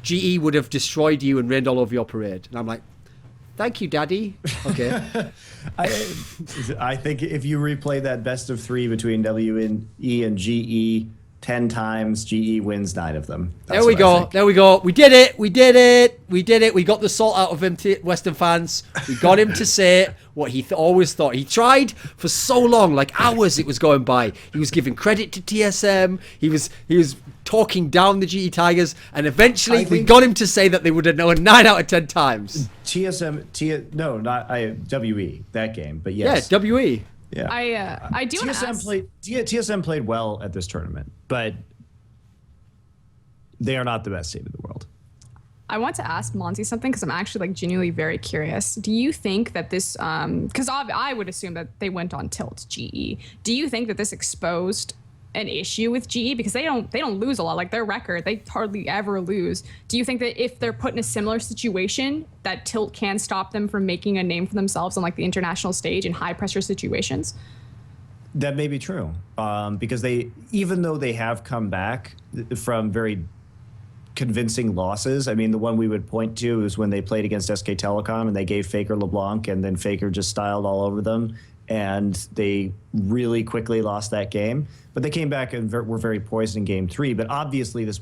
GE would have destroyed you and rained all over your parade. And I'm like, thank you, Daddy. Okay. I think if you replay that best of 3 between WE and GE 10 times, GE wins 9 of them. There we go. There we go. We did it. We did it. We did it. We got the salt out of him, Western fans. We got him to say what he always thought. He tried for so long, like hours it was going by. He was giving credit to TSM. He was talking down the GE Tigers. And eventually we got him to say that they would have known 9 out of 10 times. No, not WE, that game. But yes. Yeah, WE. Yeah, I do want to ask. TSM played well at this tournament, but they are not the best team in the world. I want to ask Monty something because I'm actually genuinely very curious. Do you think that this, because I would assume that they went on tilt GE. Do you think that this exposed an issue with GE because they don't lose a lot, like their record, they hardly ever lose? Do you think that if they're put in a similar situation, that tilt can stop them from making a name for themselves on the international stage in high pressure situations? That may be true, because even though they have come back from very convincing losses. I mean, the one we would point to is when they played against SK Telecom and they gave Faker LeBlanc, and then Faker just styled all over them, and they really quickly lost that game. But they came back and were very poised in game 3. But obviously this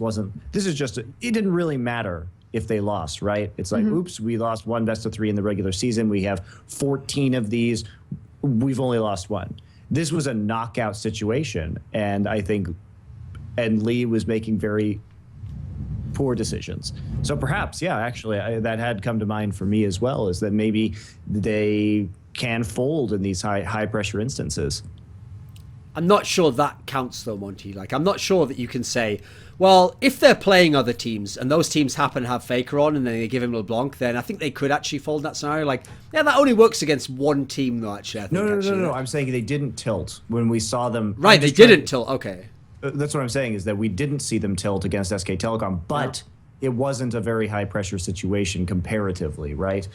is just, it didn't really matter if they lost, right? It's like, oops, we lost 1 best of 3 in the regular season. We have 14 of these. We've only lost 1. This was a knockout situation. And I think Lee was making very poor decisions. So perhaps, yeah, actually, that had come to mind for me as well, is that maybe they can fold in these high pressure instances. I'm not sure that counts though, Monty. I'm not sure that you can say, well, if they're playing other teams and those teams happen to have Faker on and then they give him LeBlanc, then I think they could actually fold that scenario. Yeah, that only works against one team though, actually. I think, No. I'm saying they didn't tilt when we saw them. Right, they didn't tilt. Okay. That's what I'm saying, is that we didn't see them tilt against SK Telecom, but it wasn't a very high pressure situation comparatively, right?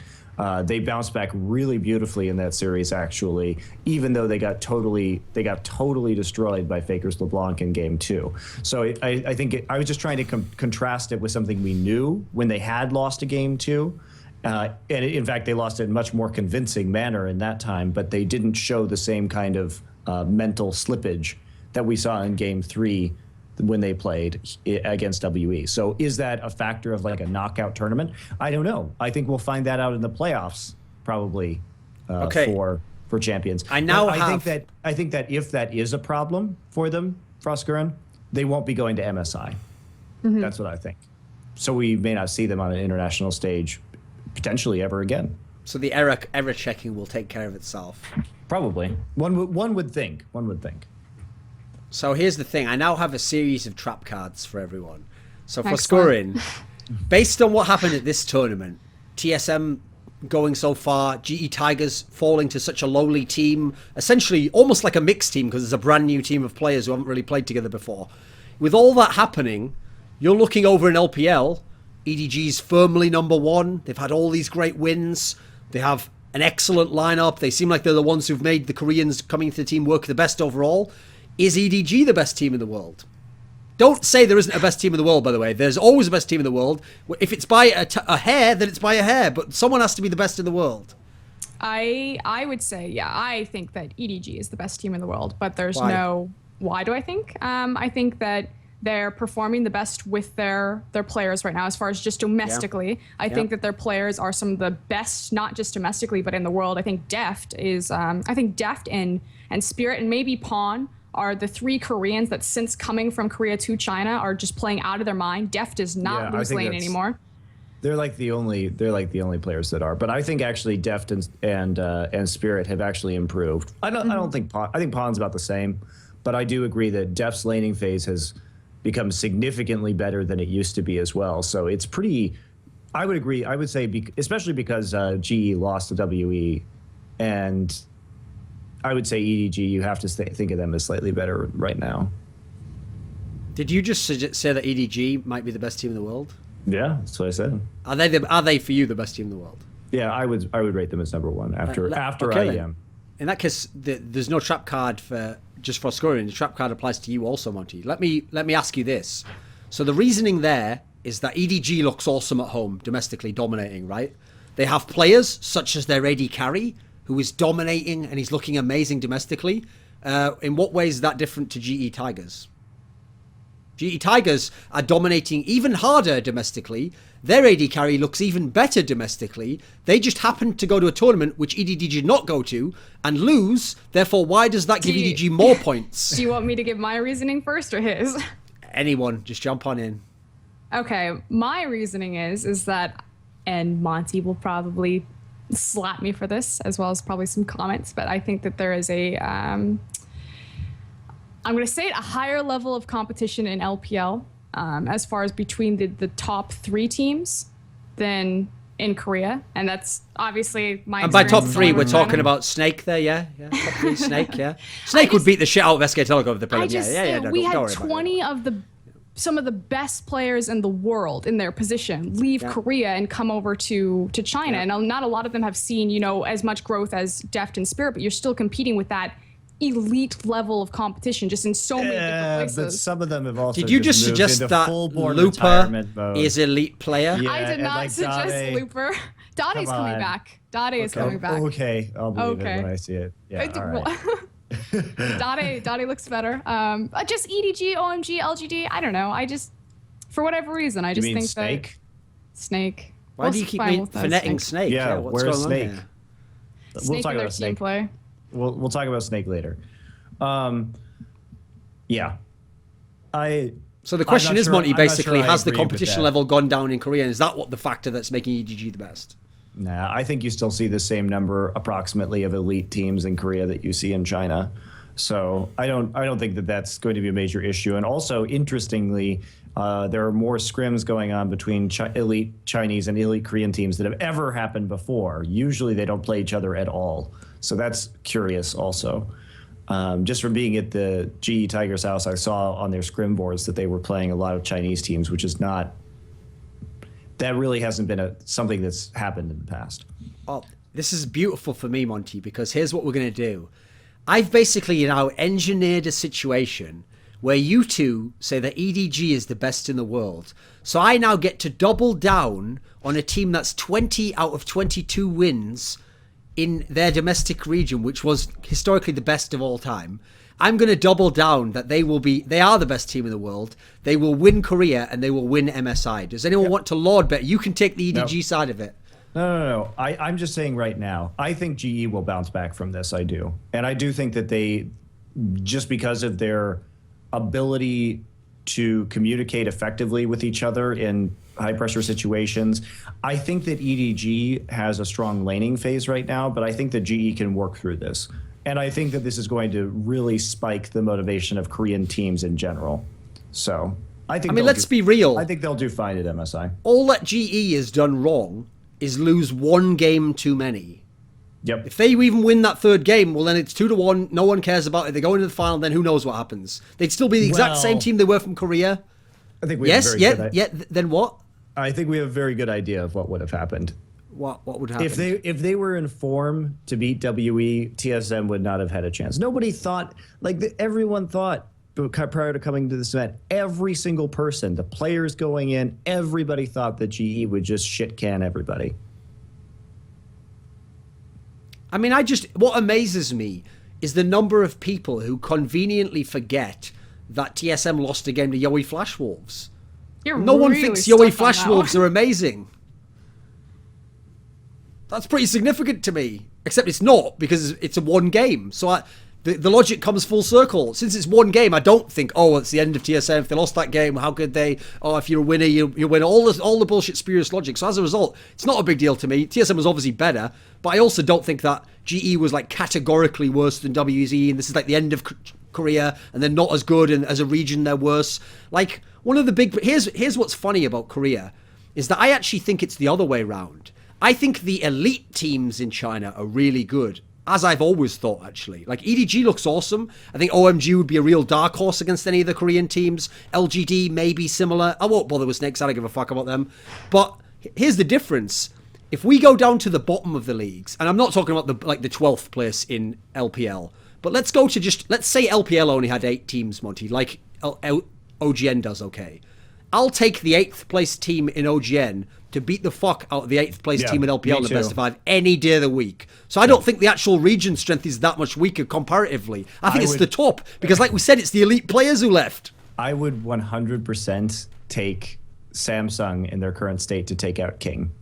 They bounced back really beautifully in that series, actually, even though they got totally destroyed by Faker's LeBlanc in game 2. So I think I was just trying to contrast it with something we knew when they had lost a game 2, And in fact, they lost in a much more convincing manner in that time, but they didn't show the same kind of mental slippage that we saw in Game 3 when they played against WE. So is that a factor of like a knockout tournament? I don't know. I think we'll find that out in the playoffs probably for champions. I think that if that is a problem for them, Froskurinn, they won't be going to MSI. Mm-hmm. That's what I think. So we may not see them on an international stage potentially ever again. So the error checking will take care of itself. Probably. One would think. So here's the thing. I now have a series of trap cards for everyone. So Froskurinn, based on what happened at this tournament, TSM going so far, GE Tigers falling to such a lowly team, essentially almost like a mixed team because it's a brand new team of players who haven't really played together before. With all that happening, you're looking over in LPL, EDG's firmly number one. They've had all these great wins. They have an excellent lineup. They seem like they're the ones who've made the Koreans coming to the team work the best overall. Is EDG the best team in the world? Don't say there isn't a best team in the world, by the way. There's always a best team in the world. If it's by a hair, then it's by a hair. But someone has to be the best in the world. I would say, yeah, I think that EDG is the best team in the world. But there's no... Why do I think? I think that they're performing the best with their players right now as far as just domestically. Yeah. I think that their players are some of the best, not just domestically, but in the world. I think Deft is... I think Deft and Spirit and maybe Pawn are the three Koreans that since coming from Korea to China are just playing out of their mind. Deft is not lose lane anymore. They're like the only players that are. But I think actually Deft and Spirit have actually improved. I don't think Pawn. I think Pawn's about the same, but I do agree that Deft's laning phase has become significantly better than it used to be as well. So it's pretty. I would agree. I would say especially because GE lost to WE, and I would say EDG, you have to think of them as slightly better right now. Did you just say that EDG might be the best team in the world? Yeah, that's what I said. Are they for you the best team in the world? Yeah, I would rate them as number one after IEM. In that case, there's no trap card for just Froskurinn. The trap card applies to you also, Monty. Let me ask you this. So the reasoning there is that EDG looks awesome at home, domestically dominating, right? They have players such as their AD carry, who is dominating and he's looking amazing domestically. In what way is that different to GE Tigers? GE Tigers are dominating even harder domestically. Their AD carry looks even better domestically. They just happened to go to a tournament which EDG did not go to and lose. Therefore, why does that give EDG more points? Do you want me to give my reasoning first or his? Anyone, just jump on in. Okay, my reasoning is that, and Monty will probably slap me for this, as well as probably some comments, but I think that there is I'm going to say it, a higher level of competition in LPL as far as between the top three teams than in Korea. And that's obviously my And by top three, we're talking about Snake there, yeah? Top three, Snake, yeah. Snake would beat the shit out of SK Telecom if they played him. We had 20 of some of the best players in the world in their position leave Korea and come over to China. And not a lot of them have seen, as much growth as Deft and Spirit, but you're still competing with that elite level of competition just in so many different places. But some of them have also Did you just suggest that Looper is elite player? Yeah, I did not suggest Looper. Dade's coming back. Dade is coming back. Okay, I'll believe it when I see it. Yeah, all right. Dade looks better. Just EDG, OMG, LGD. I don't know. For whatever reason, I just think Snake? that Snake. Why do you keep phoneting Snake? Yeah, what's where's going Snake? Snake We'll talk and their about Snake. team play. We'll talk about Snake later. Yeah. So the question is, Monty, basically, has the agree with competition that. level gone down in Korea? And is that what the factor that's making EDG the best? Nah, I think you still see the same number approximately of elite teams in Korea that you see in China. So I don't think that that's going to be a major issue. And also, interestingly, there are more scrims going on between elite Chinese and elite Korean teams that have ever happened before. Usually they don't play each other at all. So that's curious also. Just from being at the GE Tigers house, I saw on their scrim boards that they were playing a lot of Chinese teams, which is not... That really hasn't been something that's happened in the past. Oh, this is beautiful for me, Monty, because here's what we're going to do. I've basically now engineered a situation where you two say that EDG is the best in the world. So I now get to double down on a team that's 20 out of 22 wins in their domestic region, which was historically the best of all time. I'm going to double down that they are the best team in the world. They will win Korea and they will win MSI. Does anyone want to lord bet? You can take the EDG side of it. No. I'm just saying right now, I think GE will bounce back from this. I do. And I do think that they, just because of their ability to communicate effectively with each other in high pressure situations, I think that EDG has a strong laning phase right now, but I think that GE can work through this. And I think that this is going to really spike the motivation of Korean teams in general. So I think let's be real. I think they'll do fine at MSI. All that GE has done wrong is lose one game too many. Yep. If they even win that third game, well, then it's 2-1. No one cares about it. They go into the final, then who knows what happens? They'd still be the exact same team they were from Korea. I think we have a very good then what? I think we have a very good idea of what would have happened. What would happen? If they were in form to beat WE, TSM would not have had a chance. Nobody thought, everyone thought prior to coming to this event, every single person, the players going in, everybody thought that GE would just shit can everybody. I mean, what amazes me is the number of people who conveniently forget that TSM lost a game to Yowie Flash Wolves. No one thinks Yowie Flash Wolves are amazing. That's pretty significant to me. Except it's not, because it's a one game. So the logic comes full circle. Since it's one game, I don't think, it's the end of TSM. If they lost that game, how could they? If you're a winner, you win. All the bullshit spurious logic. So as a result, it's not a big deal to me. TSM was obviously better, but I also don't think that GE was categorically worse than WZ, and this is the end of Korea, and they're not as good, and as a region they're worse. One of the big... Here's what's funny about Korea, is that I actually think it's the other way around. I think the elite teams in China are really good, as I've always thought, actually. EDG looks awesome. I think OMG would be a real dark horse against any of the Korean teams. LGD may be similar. I won't bother with Snakes. I don't give a fuck about them. But here's the difference. If we go down to the bottom of the leagues, and I'm not talking about the 12th place in LPL, but let's go to let's say LPL only had 8 teams, Monty, OGN does, okay. I'll take the 8th place team in OGN to beat the fuck out of the 8th place team in LPL in the best of 5 any day of the week. So I don't think the actual region strength is that much weaker comparatively. I think it's the top, because like we said, it's the elite players who left. I would 100% take Samsung in their current state to take out King.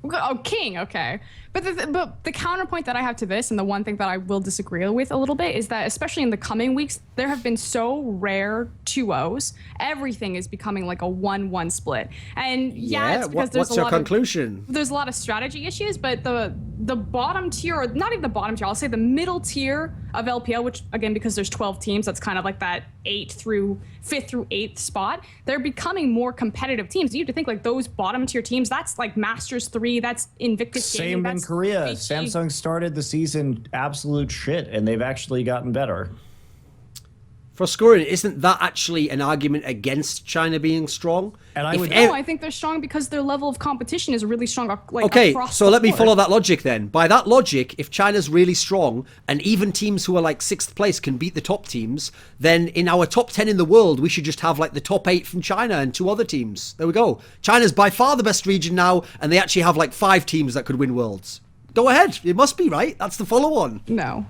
Oh, King, okay. But the counterpoint that I have to this, and the one thing that I will disagree with a little bit, is that especially in the coming weeks, there have been so rare 2-0s. Everything is becoming like a 1-1 split. And it's because what's your conclusion? There's a lot of strategy issues, but the bottom tier, or not even the bottom tier, I'll say the middle tier of LPL, which again, because there's 12 teams, that's kind of like that 5th through 8th spot. They're becoming more competitive teams. You have to think those bottom tier teams, that's like Masters 3, that's Invictus Gaming. Same in Korea. Samsung started the season absolute shit, and they've actually gotten better. Froskurinn, isn't that actually an argument against China being strong? And I think they're strong because their level of competition is really strong. Okay, so let me follow that logic then. By that logic, if China's really strong, and even teams who are 6th place can beat the top teams, then in our top 10 in the world, we should just have the top 8 from China and 2 other teams. There we go. China's by far the best region now, and they actually have 5 teams that could win worlds. Go ahead. It must be, right? That's the follow-on. No.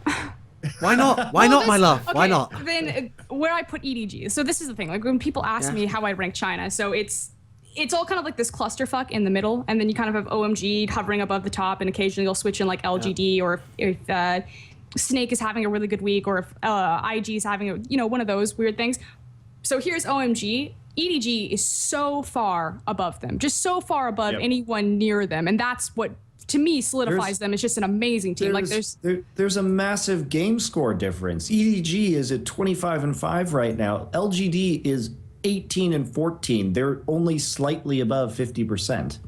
Why not? Why not, my love? Why not? Then where I put EDG. So this is the thing. When people ask me how I rank China, so it's all kind of this clusterfuck in the middle, and then you kind of have OMG hovering above the top, and occasionally you'll switch in LGD, or if Snake is having a really good week, or if IG is having one of those weird things. So here's OMG. EDG is so far above them, just so far above anyone near them, and that's what, to me, solidifies them. It's just an amazing team. There's a massive game score difference. EDG is at 25-5 right now. LGD is 18-14. They're only slightly above 50%.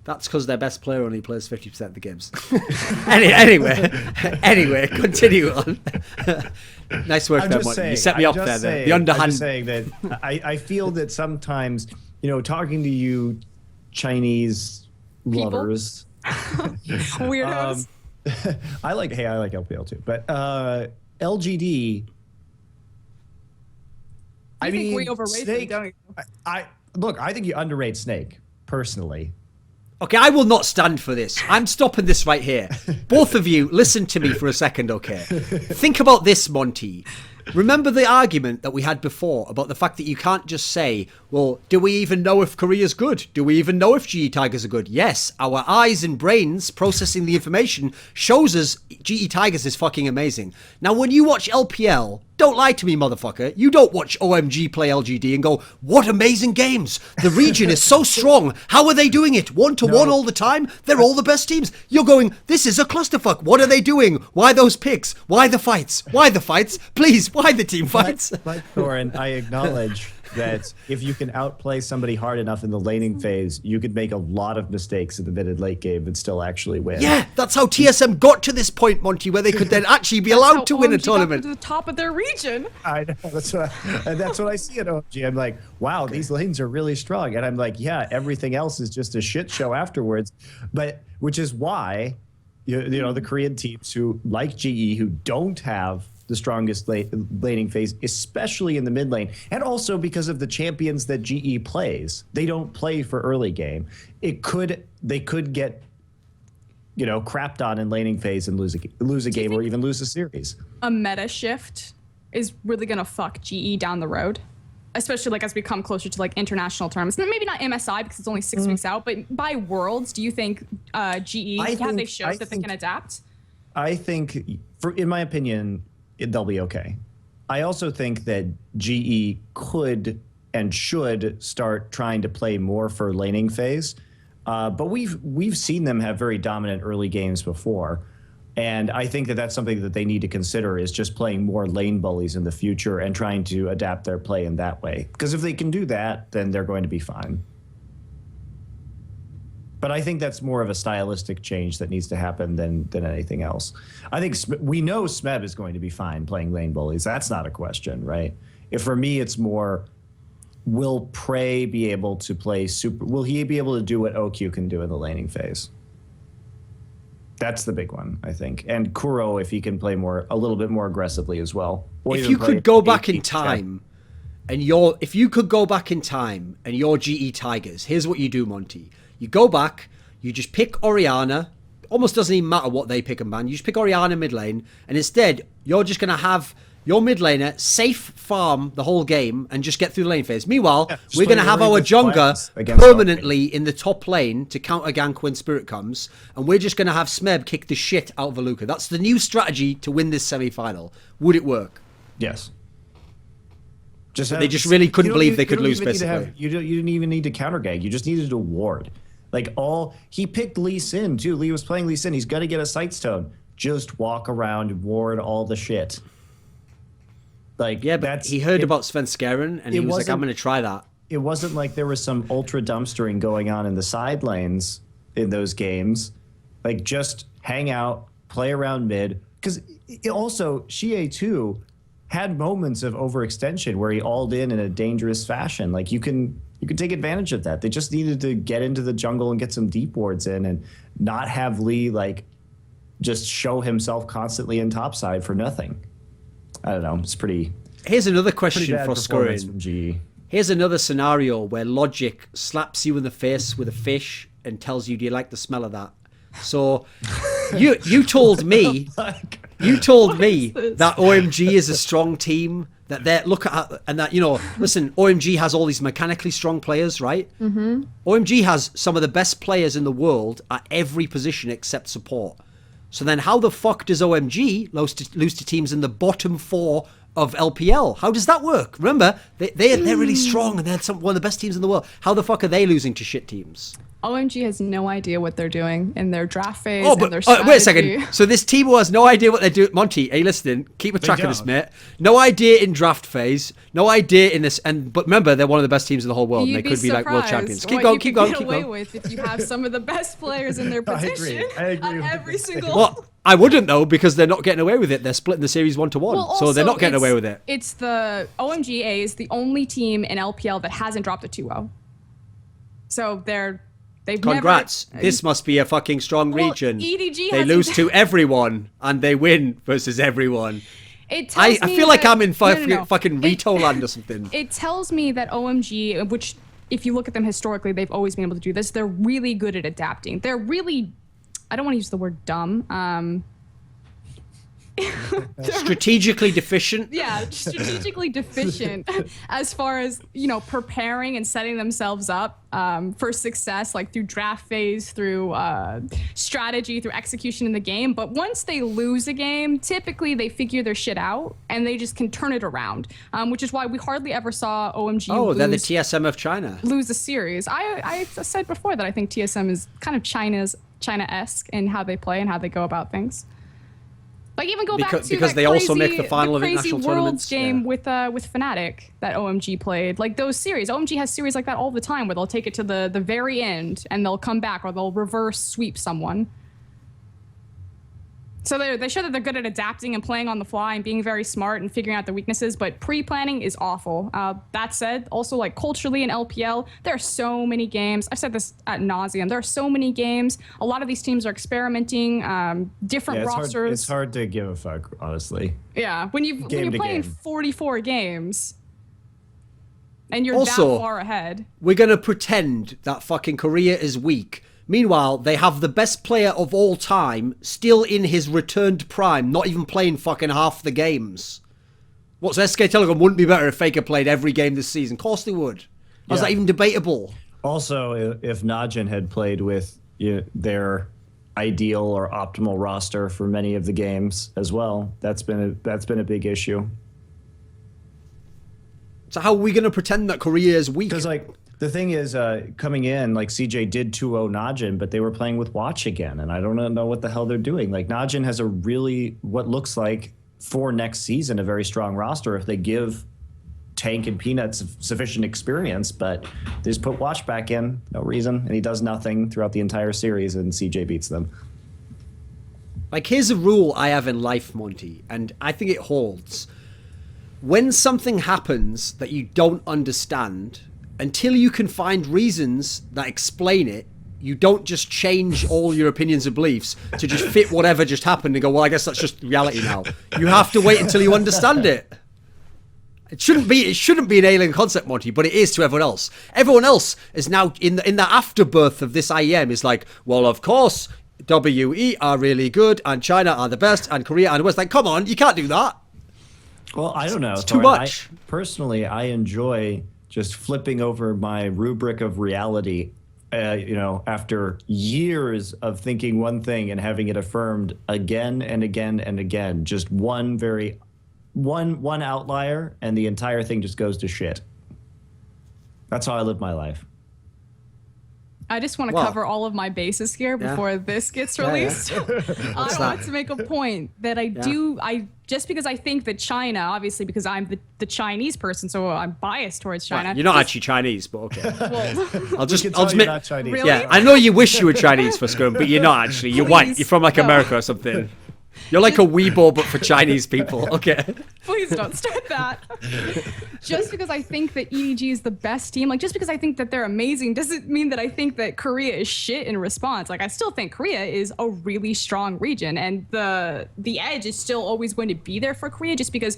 That's because their best player only plays 50% of the games. anyway, continue on. Nice work there, Monty. You set me up there. The underhand. I'm just saying that I feel that sometimes, talking to you Chinese lovers. Weirdos. I like LPL too, but LGD I think we overrate Snake, them, don't you? I think you underrate Snake, personally. Okay, I will not stand for this. I'm stopping this right here. Both of you, listen to me for a second, okay? Think about this, Monty. Remember the argument that we had before about the fact that you can't just say, well, do we even know if Korea's good? Do we even know if GE Tigers are good? Yes, our eyes and brains processing the information shows us GE Tigers is fucking amazing. Now, when you watch LPL, don't lie to me, motherfucker. You don't watch OMG play LGD and go, what amazing games. The region is so strong. How are they doing it? 1-to-1 all the time? They're all the best teams. You're going, this is a clusterfuck. What are they doing? Why those picks? Why the fights? Why the fights? Please, why the team fights? But Thorin, I acknowledge that if you can outplay somebody hard enough in the laning phase, you could make a lot of mistakes in the mid and late game and still actually win. Yeah, that's how TSM got to this point, Monty, where they could then actually be allowed to win a tournament. Got to the top of their region. I know, that's what I see at OMG. I'm like, wow, these lanes are really strong. And I'm like, yeah, everything else is just a shit show afterwards. But which is why, you know, the Korean teams who, like GE, who don't have the strongest laning phase, especially in the mid lane, and also because of the champions that GE plays. They don't play for early game. They could get, you know, crapped on in laning phase and lose a game or even lose a series. A meta shift is really gonna fuck GE down the road, especially like as we come closer to like international tournaments. Maybe not MSI because it's only 6 weeks out, but by Worlds, do you think GE have they showed that they can adapt? I think, in my opinion, they'll be okay. I also think that GE could and should start trying to play more for laning phase, but we've seen them have very dominant early games before, and I think that that's something that they need to consider, is just playing more lane bullies in the future and trying to adapt their play in that way. Because if they can do that, then they're going to be fine. But I think that's more of a stylistic change that needs to happen than anything else. I think we know Smeb is going to be fine playing lane bullies. That's not a question, right? If for me, it's more, will Prey be able to play super? Will he be able to do what OQ can do in the laning phase? That's the big one, I think. And Kuro, if he can play a little bit more aggressively as well. If you could go back in time, and you're GE Tigers, here's what you do, Monty. You go back, you just pick Orianna. Almost doesn't even matter what they pick and ban. You just pick Orianna mid lane, and instead, you're just going to have your mid laner safe farm the whole game and just get through the lane phase. Meanwhile, we're going to have our jungler permanently in the top lane to counter gank when Spirit comes, and we're just going to have Smeb kick the shit out of Aluka. That's the new strategy to win this semi-final. Would it work? Yes. They just really couldn't believe they could lose, basically. You didn't even need to counter gank. You just needed to ward. He picked Lee Sin, too. Lee was playing Lee Sin. He's got to get a Sightstone. Just walk around and ward all the shit. But he heard about Svenskeren, and he was like, I'm going to try that. It wasn't like there was some ultra dumpstering going on in the side lanes in those games. Just hang out, play around mid. Because also, Xie, too, had moments of overextension where he alled in a dangerous fashion. You can take advantage of that. They just needed to get into the jungle and get some deep wards in and not have Lee just show himself constantly in topside for nothing. I don't know. It's pretty. Here's another question for Froskurinn. Here's another scenario where logic slaps you in the face with a fish and tells you, do you like the smell of that? So you told me that OMG is a strong team, that they're listen, OMG has all these mechanically strong players, right? Mm-hmm. OMG has some of the best players in the world at every position except support. So then how the fuck does OMG lose to teams in the bottom 4 of LPL? How does that work? Remember, they're really strong and they're one of the best teams in the world. How the fuck are they losing to shit teams? OMG has no idea what they're doing in their draft phase and their strategy. Wait a second. So this team who has no idea what they're doing. Monty, are you listening? Keep a track of this, mate. No idea in draft phase. No idea in this. But remember, they're one of the best teams in the whole world. And they could be world champions. Keep going. Keep going. With if you have some of the best players in their position I agree on every single. Well, I wouldn't though, because they're not getting away with it. They're splitting the series 1-1, so they're not getting away with it. It's the OMGA is the only team in LPL that hasn't dropped a 2-0. So they've Congrats. Never, this must be a fucking strong region. EDG they lose to everyone and they win versus everyone. I feel like I'm in no. fucking Rito land or something. It tells me that OMG, which if you look at them historically, they've always been able to do this. They're really good at adapting. They're really, I don't want to use the word dumb. Strategically deficient. Yeah, strategically deficient as far as, preparing and setting themselves up for success, like through draft phase, through strategy, through execution in the game. But once they lose a game, typically they figure their shit out and they just can turn it around, which is why we hardly ever saw OMG they're the TSM of China. Lose a series. I said before that I think TSM is kind of China-esque in how they play and how they go about things. Like even go back to because that they crazy, also make the final of crazy international Worlds tournaments game with Fnatic that OMG played. Like those series, OMG has series like that all the time where they'll take it to the very end and they'll come back or they'll reverse sweep someone. So they show that they're good at adapting and playing on the fly and being very smart and figuring out their weaknesses, but pre-planning is awful. That said, also like culturally in LPL, there are so many games. I've said this ad nauseum. There are so many games. A lot of these teams are experimenting, different rosters. It's hard to give a fuck, honestly. Yeah, when you're playing 44 games and you're also, that far ahead. We're going to pretend that fucking Korea is weak. Meanwhile, they have the best player of all time still in his returned prime, not even playing fucking half the games. What's SK Telecom wouldn't be better if Faker played every game this season? Of course they would. How's that even debatable? Also, if Najin had played with their ideal or optimal roster for many of the games as well, that's been a big issue. So how are we going to pretend that Korea is weak? Because the thing is, coming in, like CJ did 2-0 Najin, but they were playing with Watch again, and I don't know what the hell they're doing. Like Najin has a really, what looks like for next season, a very strong roster if they give Tank and Peanuts sufficient experience, but they just put Watch back in, no reason, and he does nothing throughout the entire series, and CJ beats them. Like, here's a rule I have in life, Monty, and I think it holds. When something happens that you don't understand, until you can find reasons that explain it, you don't just change all your opinions and beliefs to just fit whatever just happened and go, well, I guess that's just reality now. You have to wait until you understand it. It shouldn't be an alien concept, Monty, but it is to everyone else. Everyone else is now in the afterbirth of this IEM is like, well, of course, WE are really good and China are the best and Korea are the worst. Like, come on, you can't do that. Well, I don't know. It's too much. Personally, I enjoy just flipping over my rubric of reality, after years of thinking one thing and having it affirmed again and again and again. Just one outlier, and the entire thing just goes to shit. That's how I live my life. I just want to cover all of my bases here before this gets released. I want to make a point that I just because I think that China, obviously because I'm the Chinese person, so I'm biased towards China. Well, you're not actually Chinese, but okay. Well, I'll just you're not Chinese. Really? Yeah, I know you wish you were Chinese, Froskurinn, but you're not actually. You're white. You're from like America or something. You're like a Weibo, but for Chinese people. Okay. Please don't start that. Just because I think that EDG is the best team, like just because I think that they're amazing, doesn't mean that I think that Korea is shit in response. Like I still think Korea is a really strong region, and the edge is still always going to be there for Korea, just because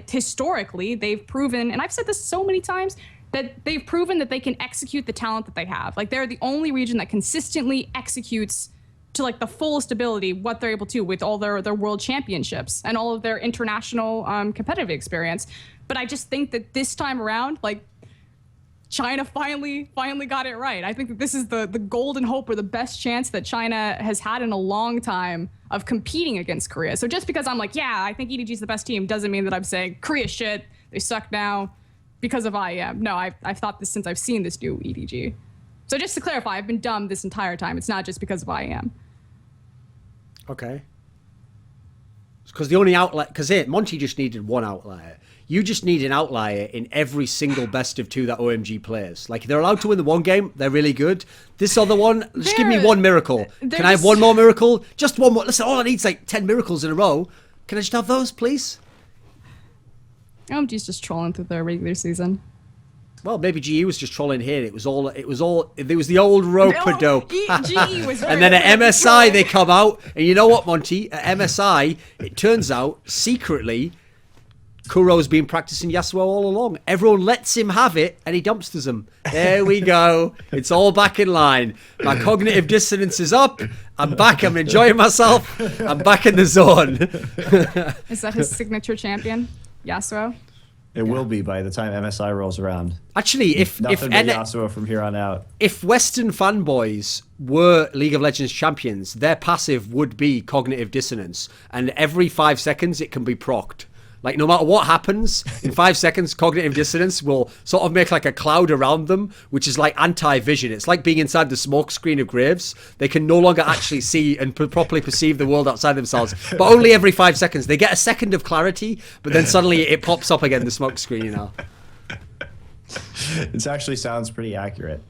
historically they've proven, and I've said this so many times, that they've proven that they can execute the talent that they have. Like they're the only region that consistently executes to like the fullest ability what they're able to with all their world championships and all of their international competitive experience. But I just think that this time around, like China finally got it right. I think that this is the golden hope or the best chance that China has had in a long time of competing against Korea. So just because I'm like, yeah, I think EDG is the best team, doesn't mean that I'm saying Korea shit, they suck now because of IEM. No, I've thought this since I've seen this new EDG. So just to clarify, I've been dumb this entire time. It's not just because of IEM. Okay. Because the only outlet, because Monty just needed one outlier. You just need an outlier in every single best of two that OMG plays. Like, they're allowed to win the one game, they're really good. This other one, just give me one miracle. Can I have one more miracle? Just one more. Listen, all I need is like 10 miracles in a row. Can I just have those, please? OMG's just trolling through their regular season. Well, maybe GE was just trolling here. It was the old rope-a-dope. GE was and then at MSI, they come out. And you know what, Monty? At MSI, it turns out, secretly, Kuro's been practicing Yasuo all along. Everyone lets him have it, and he dumpsters them. There we go. It's all back in line. My cognitive dissonance is up. I'm back. I'm enjoying myself. I'm back in the zone. Is that his signature champion, Yasuo? It will be by the time MSI rolls around. Actually, if Yasuo from here on out. If Western fanboys were League of Legends champions, their passive would be cognitive dissonance, and every 5 seconds it can be procced. Like, no matter what happens, in 5 seconds, cognitive dissonance will sort of make like a cloud around them, which is like anti-vision. It's like being inside the smoke screen of graves. They can no longer actually see and properly perceive the world outside themselves. But only every 5 seconds. They get a second of clarity, but then suddenly it pops up again, the smoke screen, you know. It actually sounds pretty accurate.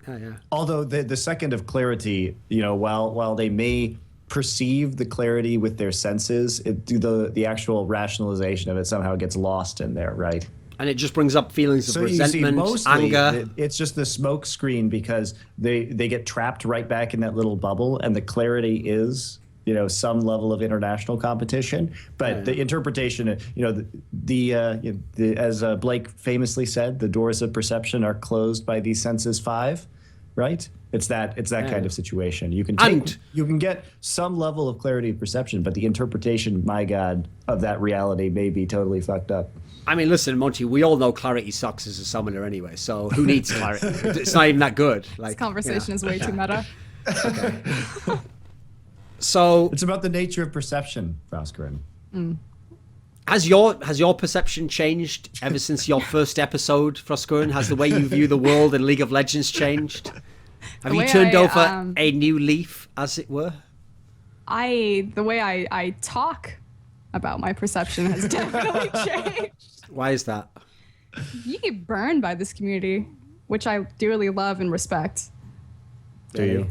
Oh, yeah. Although the second of clarity, you know, while they may perceive the clarity with their senses, the actual rationalization of it somehow gets lost in there, right? And it just brings up feelings of resentment, mostly, anger. It's just the smoke screen because they get trapped right back in that little bubble, and the clarity is, you know, some level of international competition. But the interpretation, you know, as Blake famously said, the doors of perception are closed by the senses 5, right? It's that kind of situation. You can get some level of clarity of perception, but the interpretation, my God, of that reality may be totally fucked up. I mean, listen, Monty, we all know clarity sucks as a summoner anyway, so who needs clarity? It's not even that good. Like, this conversation is way too meta. Okay. So it's about the nature of perception, Froskurinn. Has your perception changed ever since your first episode, Froskurinn? Has the way you view the world and League of Legends changed? Have you turned over a new leaf, as it were? The way I talk about my perception has definitely changed. Why is that? You get burned by this community, which I dearly love and respect. Do you?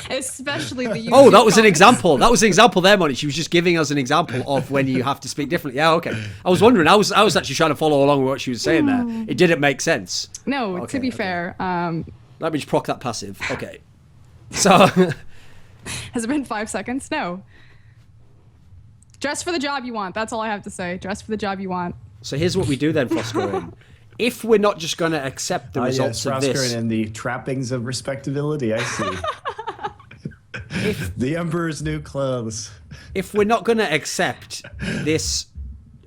Especially the YouTube Oh, that was an comments. example. That was an example there, Monty. She was just giving us an example of when you have to speak differently. Yeah, okay. I was wondering. I was actually trying to follow along with what she was saying there. It didn't make sense. No, Okay, to be okay. fair, Let me just proc that passive. Okay. So has it been 5 seconds? No. Dress for the job you want. That's all I have to say. Dress for the job you want. So here's what we do then, Froskurinn. If we're not just going to accept the results of this, Froskurinn and the trappings of respectability, I see. The Emperor's new clothes. if we're not going to accept this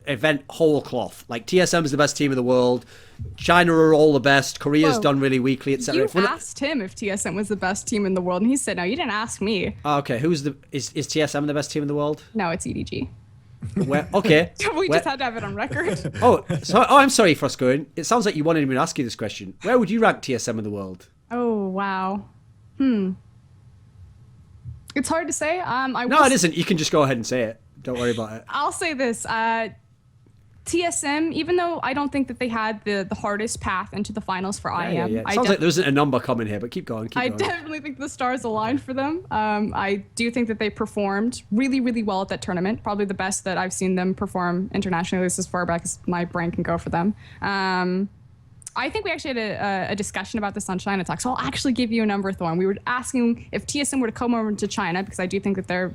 event whole cloth, like TSM is the best team in the world, China are all the best, Korea's done really weakly, etc. You asked him if TSM was the best team in the world, and he said, no, you didn't ask me. Okay, is TSM the best team in the world? No, it's EDG. Where, okay. Just had to have it on record. I'm sorry, Froskurinn. It sounds like you wanted me to ask you this question. Where would you rank TSM in the world? Oh, wow. It's hard to say. No, it isn't. You can just go ahead and say it. Don't worry about it. I'll say this. TSM, even though I don't think that they had the hardest path into the finals for IEM. Yeah. Sounds like there isn't a number coming here, but keep going. I definitely think the stars aligned for them. I do think that they performed really, really well at that tournament. Probably the best that I've seen them perform internationally, at least as far back as my brain can go for them. I think we actually had a discussion about this on China Talk, so I'll actually give you a number, Thorn. We were asking if TSM were to come over to China, because I do think that they're,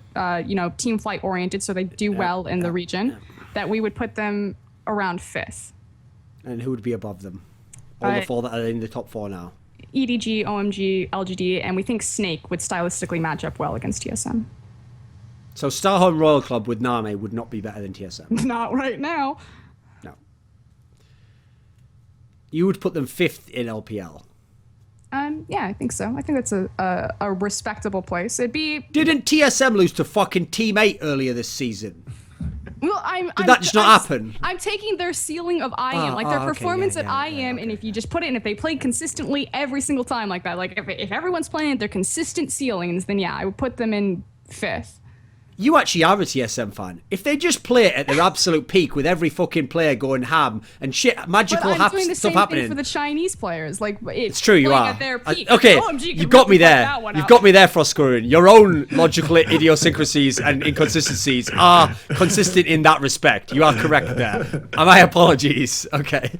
team flight oriented, so they do well in the region, that we would put them around 5th. And who would be above them? All the 4 that are in the top 4 now. EDG, OMG, LGD, and we think Snake would stylistically match up well against TSM. So Starhome Royal Club with Name would not be better than TSM. Not right now. No. You would put them 5th in LPL. Yeah, I think so. I think that's a respectable place. It'd be. Didn't TSM lose to fucking Team 8 earlier this season? Well, Did that just not happen? I'm taking their ceiling of IEM, their performance at IEM, and if you just put it in, if they played consistently every single time like that, like if everyone's playing at their consistent ceilings, then yeah, I would put them in 5th. You actually are a TSM fan. If they just play it at their absolute peak with every fucking player going ham and shit, magical But I'm doing the stuff same happening. thing for the Chinese players. Like It's true, you are. At their peak. Okay, OMG you've got me there. You've got me there, Froskurinn. Your own logical idiosyncrasies and inconsistencies are consistent in that respect. You are correct there. My apologies. Okay.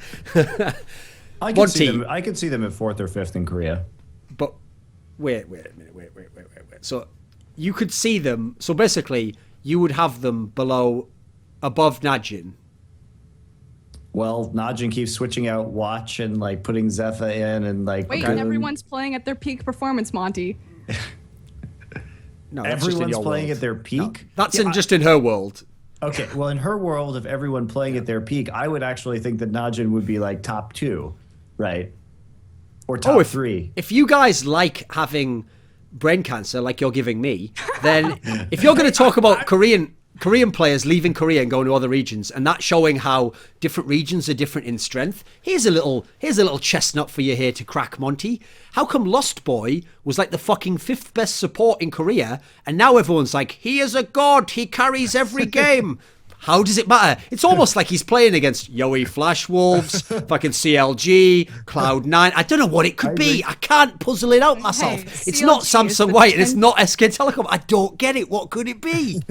I could see them at 4th or 5th in Korea. But wait a minute. Wait. So you could see them. So basically, you would have them below above Najin? Well, Najin keeps switching out Watch and like putting Zephyr in and like. Wait, everyone's playing at their peak performance, Monty. No, that's just in everyone's your playing world. at their peak. No, that's just in her world. Okay, well, in her world of everyone playing at their peak, I would actually think that Najin would be like top 2, right? Or top 3. If you guys like having brain cancer, like you're giving me, then if you're going to talk about Korean players leaving Korea and going to other regions, and that showing how different regions are different in strength, here's a little chestnut for you here to crack, Monty. How come Lost Boy was like the fucking 5th best support in Korea, and now everyone's like, he is a god, he carries every game? How does it matter? It's almost like he's playing against Yoey Flash Wolves, fucking CLG, Cloud9. I don't know what it could be. I can't puzzle it out myself. Hey, it's not CLG Samsung White and it's not SK Telecom. I don't get it. What could it be?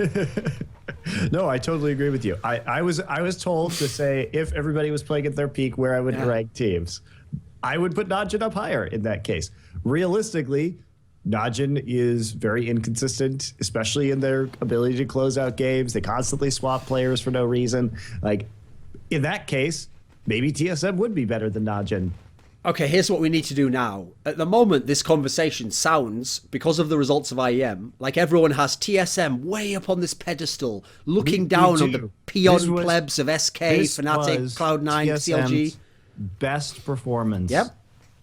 No, I totally agree with you. I was told to say if everybody was playing at their peak where I would rank teams. I would put Najin up higher in that case. Realistically, Najin is very inconsistent, especially in their ability to close out games. They constantly swap players for no reason. Like, in that case, maybe TSM would be better than Najin. Okay, here's what we need to do now. At the moment, this conversation sounds, because of the results of IEM, like everyone has TSM way up on this pedestal, looking down on the peon plebs of SK, Fnatic, Cloud9, CLG. Best performance. Yep.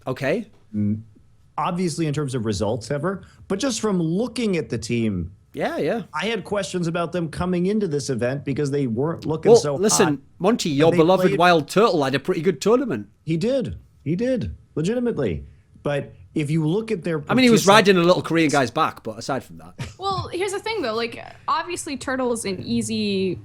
Okay. Obviously in terms of results ever, but just from looking at the team. Yeah. I had questions about them coming into this event because they weren't looking so hot. Listen, Monty, your beloved Wild Turtle had a pretty good tournament. He did, legitimately. But if you look at their... I mean, he was riding a little Korean guy's back, but aside from that... Well, here's the thing, though. Like, obviously, Turtle's an easy...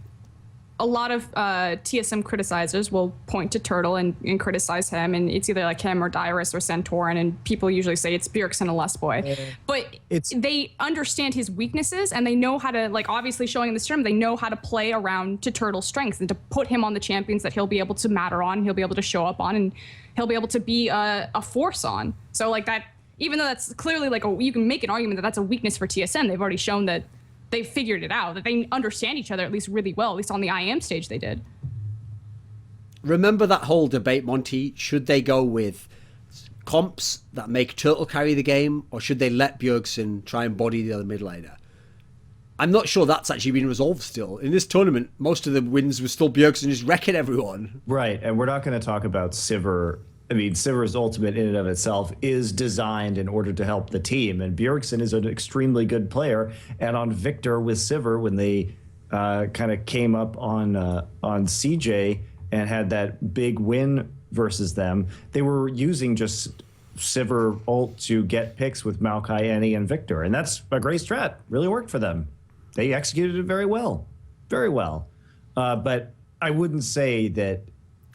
A lot of TSM criticizers will point to Turtle and criticize him, and it's either like him or Dyrus or Santorin, and people usually say it's Bjergsen and Lustboy. But they understand his weaknesses, and they know how to, like, obviously showing in this term, they know how to play around to Turtle's strengths and to put him on the champions that he'll be able to matter on, he'll be able to show up on, and he'll be able to be a force on. So, like, that, even though that's clearly, like, you can make an argument that that's a weakness for TSM, they've already shown that they've figured it out, that they understand each other at least really well, at least on the IM stage they did. Remember that whole debate, Monty? Should they go with comps that make Turtle carry the game, or should they let Bjergsen try and body the other mid laner? I'm not sure that's actually been resolved still. In this tournament, most of the wins were still Bjergsen just wrecking everyone. Right, and we're not going to talk about Sivir. I mean, Sivir's ultimate in and of itself is designed in order to help the team. And Bjergsen is an extremely good player. And on Victor with Sivir, when they kind of came up on CJ and had that big win versus them, they were using just Sivir ult to get picks with Maokai, Annie, and Victor. And that's a great strat. Really worked for them. They executed it very well. Very well. But I wouldn't say that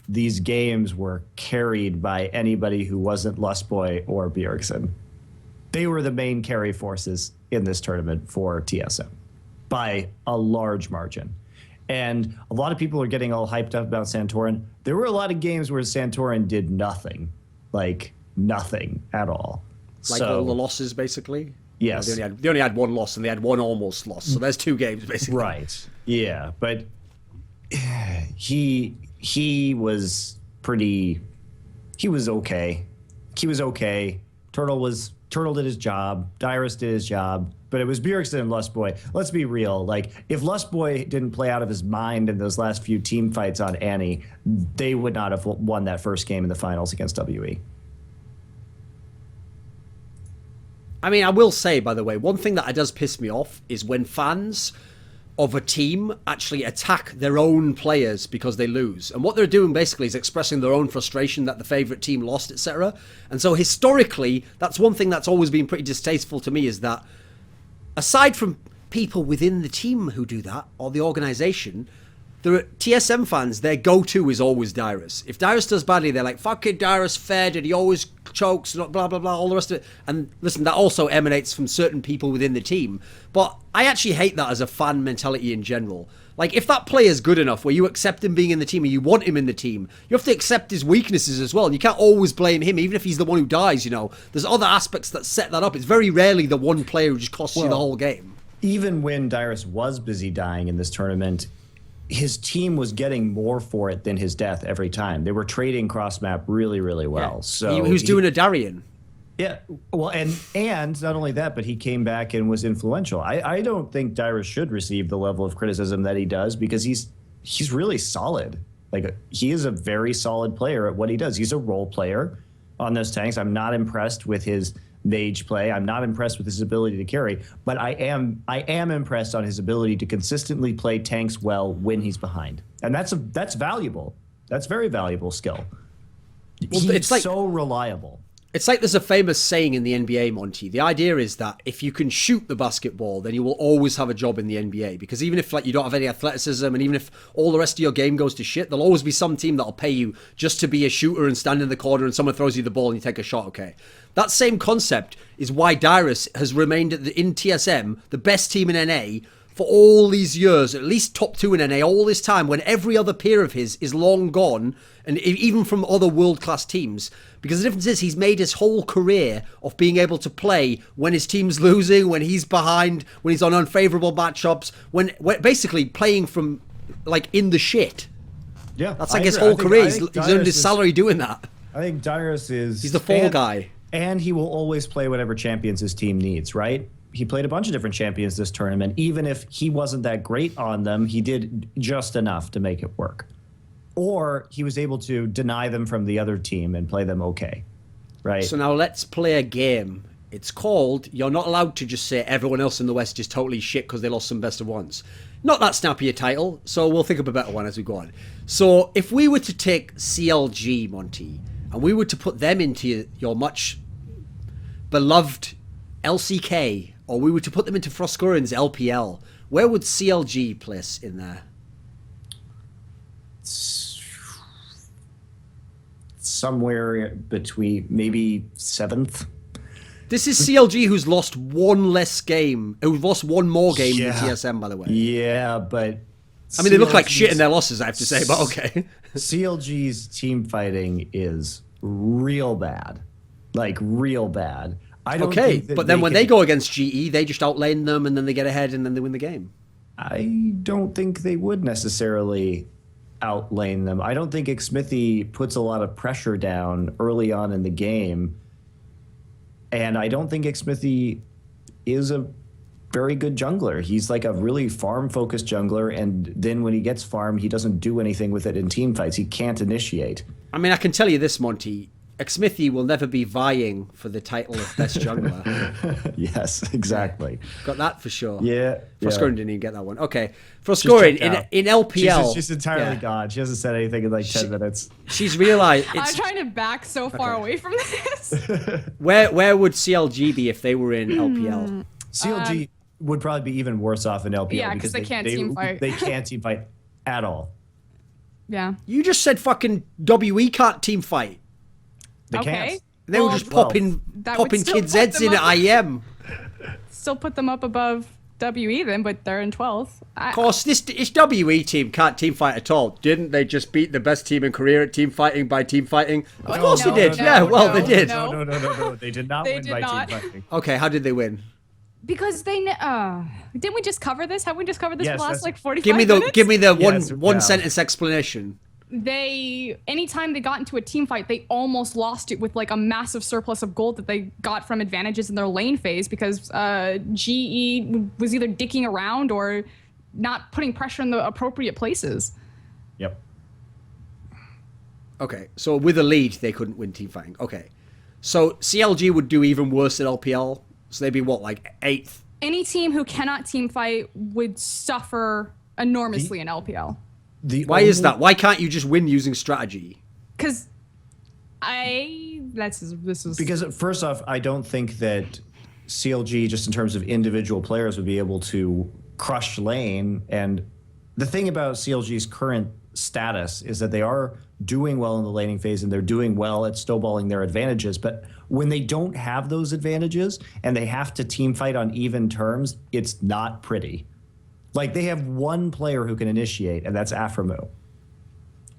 these games were carried by anybody who wasn't Lustboy or Bjergsen. They were the main carry forces in this tournament for TSM by a large margin. And a lot of people are getting all hyped up about Santorin. There were a lot of games where Santorin did nothing, like nothing at all. Like all the losses, basically? Yes. They only had one loss, and they had one almost loss. So there's 2 games, basically. Right. Yeah, but he was pretty... He was okay. Turtle did his job. Dyrus did his job. But it was Bjergsen and Lustboy. Let's be real. Like, if Lustboy didn't play out of his mind in those last few team fights on Annie, they would not have won that first game in the finals against WE. I mean, I will say, by the way, one thing that does piss me off is when fans of a team actually attack their own players because they lose. And what they're doing basically is expressing their own frustration that the favourite team lost, etc. And so historically, that's one thing that's always been pretty distasteful to me, is that aside from people within the team who do that, or the organisation, there are TSM fans, their go-to is always Dyrus. If Dyrus does badly, they're like, fucking Dyrus fed and he always chokes, and blah, blah, blah, all the rest of it. And listen, that also emanates from certain people within the team. But I actually hate that as a fan mentality in general. Like, if that player's good enough where you accept him being in the team and you want him in the team, you have to accept his weaknesses as well. And you can't always blame him, even if he's the one who dies, you know. There's other aspects that set that up. It's very rarely the one player who just costs you the whole game. Even when Dyrus was busy dying in this tournament, his team was getting more for it than his death every time. They were trading cross map really, really well. Yeah. So he was doing a Darien. Yeah, well, and not only that, but he came back and was influential. I don't think Dyrus should receive the level of criticism that he does, because he's really solid. Like, he is a very solid player at what he does. He's a role player on those tanks. I'm not impressed with his mage play. I'm not impressed with his ability to carry, but I am impressed on his ability to consistently play tanks well when he's behind, and that's valuable. That's very valuable skill. Well, He's so reliable. It's like there's a famous saying in the NBA, Monty. The idea is that if you can shoot the basketball, then you will always have a job in the NBA. Because even if you don't have any athleticism, and even if all the rest of your game goes to shit, there'll always be some team that'll pay you just to be a shooter and stand in the corner and someone throws you the ball and you take a shot, okay? That same concept is why Dyrus has remained in TSM, the best team in NA, for all these years, at least top 2 in NA, all this time, when every other peer of his is long gone, and even from other world-class teams. Because the difference is he's made his whole career of being able to play when his team's losing, when he's behind, when he's on unfavorable matchups, when basically playing from, like, in the shit. Yeah, that's like his whole career. He's earned his salary doing that. I think Dyrus is... He's the fall guy. And he will always play whatever champions his team needs, right? He played a bunch of different champions this tournament. Even if he wasn't that great on them, he did just enough to make it work. Or he was able to deny them from the other team and play them okay, right? So now let's play a game. It's called, you're not allowed to just say everyone else in the West is totally shit because they lost some best of ones. Not that snappy a title, so we'll think of a better one as we go on. So if we were to take CLG, Monty, and we were to put them into your much beloved LCK, or we were to put them into Froskurinn's LPL, where would CLG place in there? Somewhere between maybe 7th. This is CLG who's lost one less game, who's lost one more game than TSM, by the way. Yeah, but... I mean, they look like shit in their losses, I have to say, but okay. CLG's team fighting is real bad. Like, real bad. I don't think that but then when they go against GE, they just outlane them, and then they get ahead, and then they win the game. I don't think they would necessarily outlane them. I don't think Xmithy puts a lot of pressure down early on in the game. And I don't think Xmithy is a very good jungler. He's like a really farm-focused jungler, and then when he gets farm, he doesn't do anything with it in team fights. He can't initiate. I mean, I can tell you this, Monty. Xmithy will never be vying for the title of best jungler. Yes, exactly. Got that for sure. Yeah. Froskurinn didn't even get that one. Okay. Froskurinn in LPL. She's entirely gone. She hasn't said anything in like 10 minutes. She's realized. I'm trying to back so far away from this. Where would CLG be if they were in LPL? CLG would probably be even worse off in LPL. Yeah, because they can't team fight. They can't team fight at all. Yeah. You just said fucking WE can't team fight. They can't. They were just popping kids' heads in at IM. Still put them up above WE then, but they're in 12th. Of course, this WE team can't team fight at all. Didn't they just beat the best team in Korea at team fighting by team fighting? Of course they did. They did. No. They did not win by team fighting. Okay, how did they win? Because they didn't we just cover this? Haven't we just covered this for the last like 45 minutes? Give me the one sentence explanation. Anytime they got into a team fight, they almost lost it with like a massive surplus of gold that they got from advantages in their lane phase because GE was either dicking around or not putting pressure in the appropriate places. Yep. Okay, so with a lead, they couldn't win team fighting. Okay, so CLG would do even worse at LPL. So they'd be what, like 8th? Any team who cannot team fight would suffer enormously in LPL. Why is that? Why can't you just win using strategy? Because this is because first off, I don't think that CLG, just in terms of individual players, would be able to crush lane. And the thing about CLG's current status is that they are doing well in the laning phase and they're doing well at snowballing their advantages. But when they don't have those advantages and they have to team fight on even terms, it's not pretty. Like, they have one player who can initiate, and that's Aframu.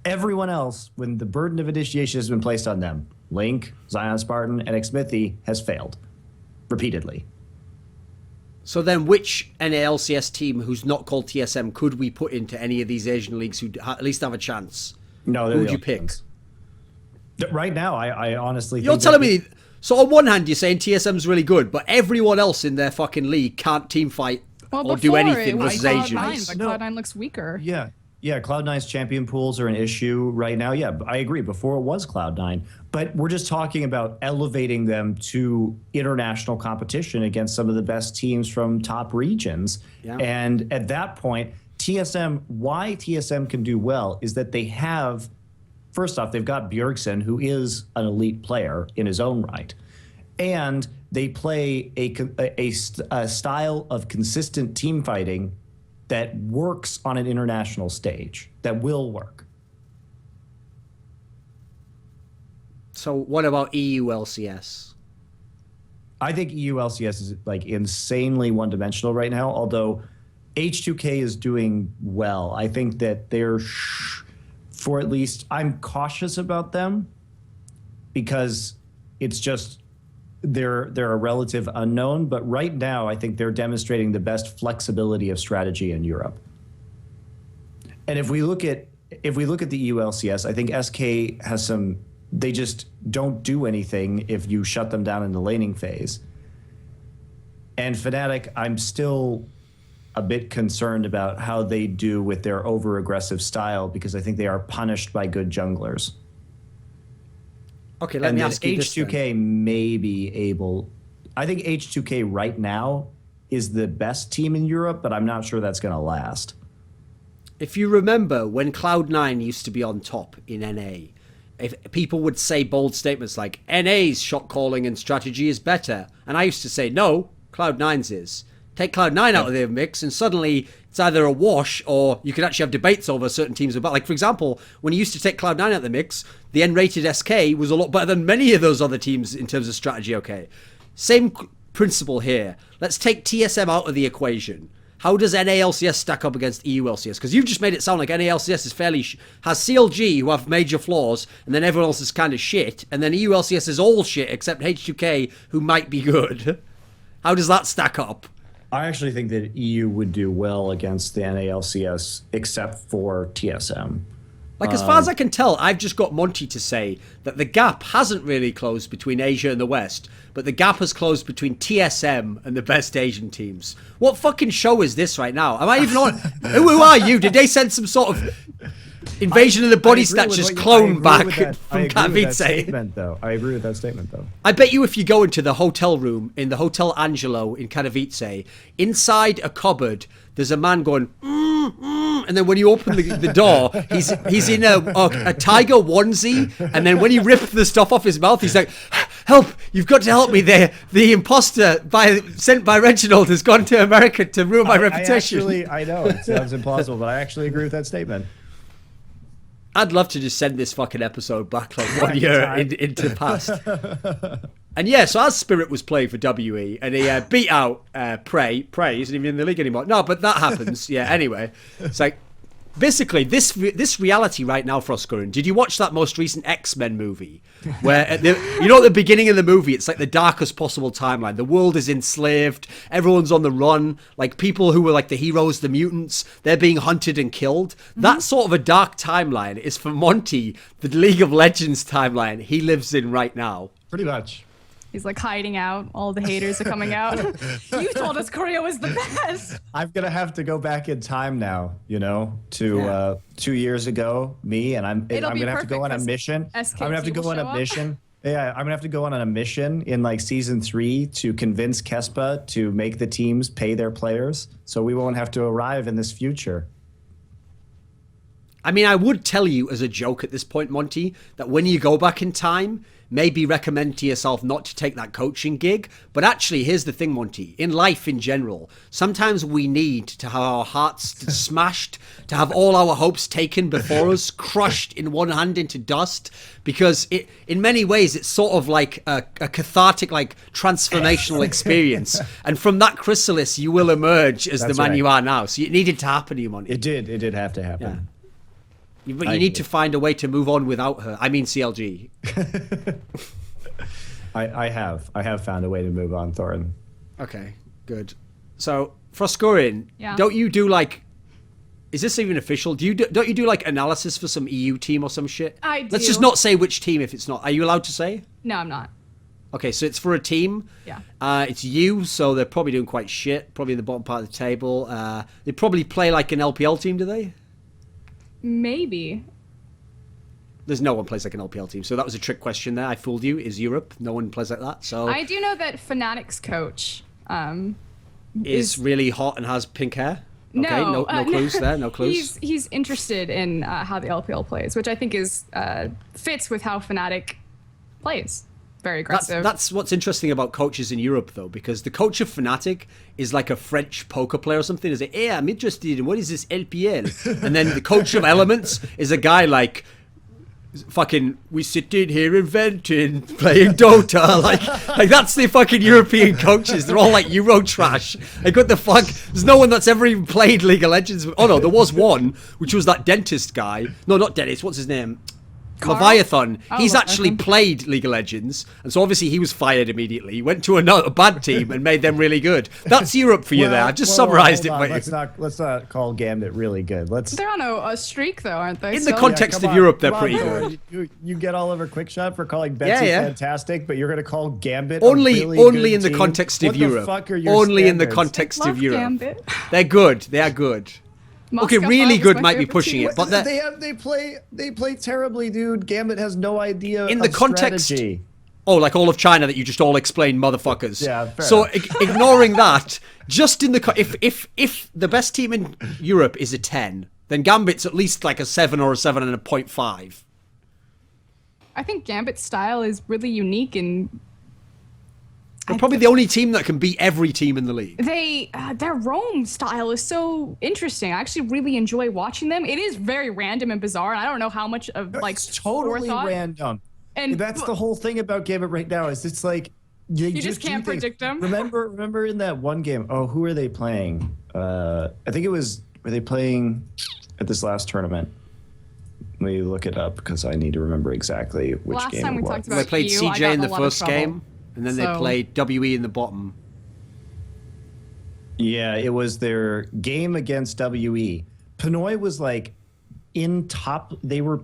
Everyone else, when the burden of initiation has been placed on them, Link, Zion Spartan, and Xmithy, has failed repeatedly. So then which NALCS team who's not called TSM could we put into any of these Asian leagues who at least have a chance? No, who would you pick? Ones. Right now, I honestly You're think telling me... So on one hand, you're saying TSM's really good, but everyone else in their fucking league can't team fight or do anything versus Asians. But Cloud9 looks weaker. Yeah. Yeah, Cloud9's champion pools are an issue right now. Yeah, I agree. Before it was Cloud9. But we're just talking about elevating them to international competition against some of the best teams from top regions. Yeah. And at that point, why TSM can do well is that they have, first off, they've got Bjergsen, who is an elite player in his own right. And they play a style of consistent team fighting that works on an international stage, that will work. So what about EU LCS? I think EU LCS is like insanely one-dimensional right now, although H2K is doing well. I think that they're, for at least, I'm cautious about them because it's just, they're a relative unknown, but right now I think they're demonstrating the best flexibility of strategy in Europe. And if we look at the EU LCS, I think SK has some, they just don't do anything if you shut them down in the laning phase. And Fnatic, I'm still a bit concerned about how they do with their over-aggressive style because I think they are punished by good junglers. Okay, let me ask you H2K this may be able... I think H2K right now is the best team in Europe, but I'm not sure that's going to last. If you remember when Cloud9 used to be on top in NA, if people would say bold statements like, NA's shot calling and strategy is better. And I used to say, no, Cloud9's is. Take Cloud9 out of the mix and suddenly it's either a wash or you can actually have debates over certain teams. About, like, for example, when you used to take Cloud9 out of the mix, the N-rated SK was a lot better than many of those other teams in terms of strategy, okay? Same principle here. Let's take TSM out of the equation. How does NALCS stack up against EU LCS? Because you've just made it sound like NALCS is fairly... has CLG, who have major flaws, and then everyone else is kind of shit, and then EU LCS is all shit, except H2K, who might be good. How does that stack up? I actually think that EU would do well against the NALCS, except for TSM. Like, as far as I can tell, I've just got Monte to say that the gap hasn't really closed between Asia and the West, but the gap has closed between TSM and the best Asian teams. What fucking show is this right now? Am I even on? Who are you? Did they send some sort of Invasion of the Body Snatchers clone back from Katowice? I agree with that statement, though. I bet you if you go into the hotel room in the Hotel Angelo in Katowice, inside a cupboard, there's a man going, and then when you open the door, he's in a tiger onesie, and then when you rip the stuff off his mouth, he's like, help, you've got to help me there. The imposter sent by Reginald has gone to America to ruin my reputation. I know, it sounds implausible, but I actually agree with that statement. I'd love to just send this fucking episode back like 1 year into the past. And yeah, so as Spirit was playing for WE, and he beat out Prey. Prey isn't even in the league anymore. No, but that happens. Yeah, anyway. It's like, basically, this reality right now, Froskurinn, did you watch that most recent X-Men movie? Where, at the beginning of the movie, it's like the darkest possible timeline. The world is enslaved. Everyone's on the run. Like, people who were like the heroes, the mutants, they're being hunted and killed. That sort of a dark timeline is for Monte, the League of Legends timeline he lives in right now. Pretty much. He's like hiding out. All the haters are coming out. You told us Korea was the best. I'm going to have to go back in time now, to 2 years ago, I'm going to have to go on a mission. I'm going to have to go on a mission. Yeah, I'm going to have to go on a mission in like season 3 to convince Kespa to make the teams pay their players so we won't have to arrive in this future. I mean, I would tell you as a joke at this point, Monte, that when you go back in time, maybe recommend to yourself not to take that coaching gig. But actually, here's the thing, Monte. In life in general, sometimes we need to have our hearts smashed, to have all our hopes taken before us, crushed in one hand into dust. Because in many ways, it's sort of like a cathartic, like transformational experience. And from that chrysalis, you will emerge as the man you are now. So it needed to happen to you, Monte. It did have to happen. Yeah. But you need to find a way to move on without her. I mean CLG. I have found a way to move on, Thorin. Okay, good. So, Froskurinn, Yeah. don't you do like... Is this even official? Don't you do like analysis for some EU team or some shit? I do. Let's just not say which team if it's not. Are you allowed to say? No, I'm not. Okay, so it's for a team. Yeah. It's you, so they're probably doing quite shit. Probably in the bottom part of the table. They probably play like an LPL team, do they? Maybe. There's no one plays like an LPL team, so that was a trick question there. I fooled you. Is Europe? No one plays like that. So I do know that Fnatic's coach is really hot and has pink hair. Okay, no clues there. No clues. He's interested in how the LPL plays, which I think is fits with how Fnatic plays. Very aggressive. That's what's interesting about coaches in Europe, though, because the coach of Fnatic is like a French poker player or something. Is like, hey, I'm interested in what is this LPL? And then the coach of Elements is a guy like, fucking, we sit in here inventing, playing Dota. Like that's the fucking European coaches. They're all like Euro trash. Like, what the fuck? There's no one that's ever even played League of Legends. Oh no, there was one, which was that dentist guy. No, not dentist. What's his name? Carl? Leviathan. Oh, He's Leviathan. actually played League of Legends, and so obviously he was fired immediately. He went to a bad team and made them really good. That's Europe for you there. I've just summarized it. Hold on. But Let's not call Gambit really good. Let's. They're on a streak though, aren't they? in the still? context come of on, Europe, they're come pretty on, good. You get all over Quickshot for calling Betsy Yeah. fantastic, but you're going to call Gambit Only a really in the good context team? of What Europe. The fuck are your Only in the standards? context Love of Europe. Gambit. They're good. They are good. Okay, Moscow really Five was good my might be favorite pushing team. it, but They play terribly, dude. Gambit has no idea in the of context. strategy. Oh, like all of China that you just all explained, motherfuckers. Yeah, fair so enough. ignoring that, just in the if the best team in Europe is a 10, then Gambit's at least like a 7 or a 7.5. I think Gambit's style is really unique, and They're probably the only team that can beat every team in the league. their roam style is so interesting. I actually really enjoy watching them. It is very random and bizarre, and I don't know how much of like It's totally forethought. random. And That's the whole thing about Gambit right now. Is it's like you just do can't things. predict them. Remember in that one game? Oh, who are they playing? I think it was. Were they playing at this last tournament? Let me look it up because I need to remember exactly which Last game time it we was. talked about They played EU, I CJ got in a the lot of first trouble. game, and then they So- played WE in the bottom. Yeah, it was their game against WE. Pinoy was like in top. They were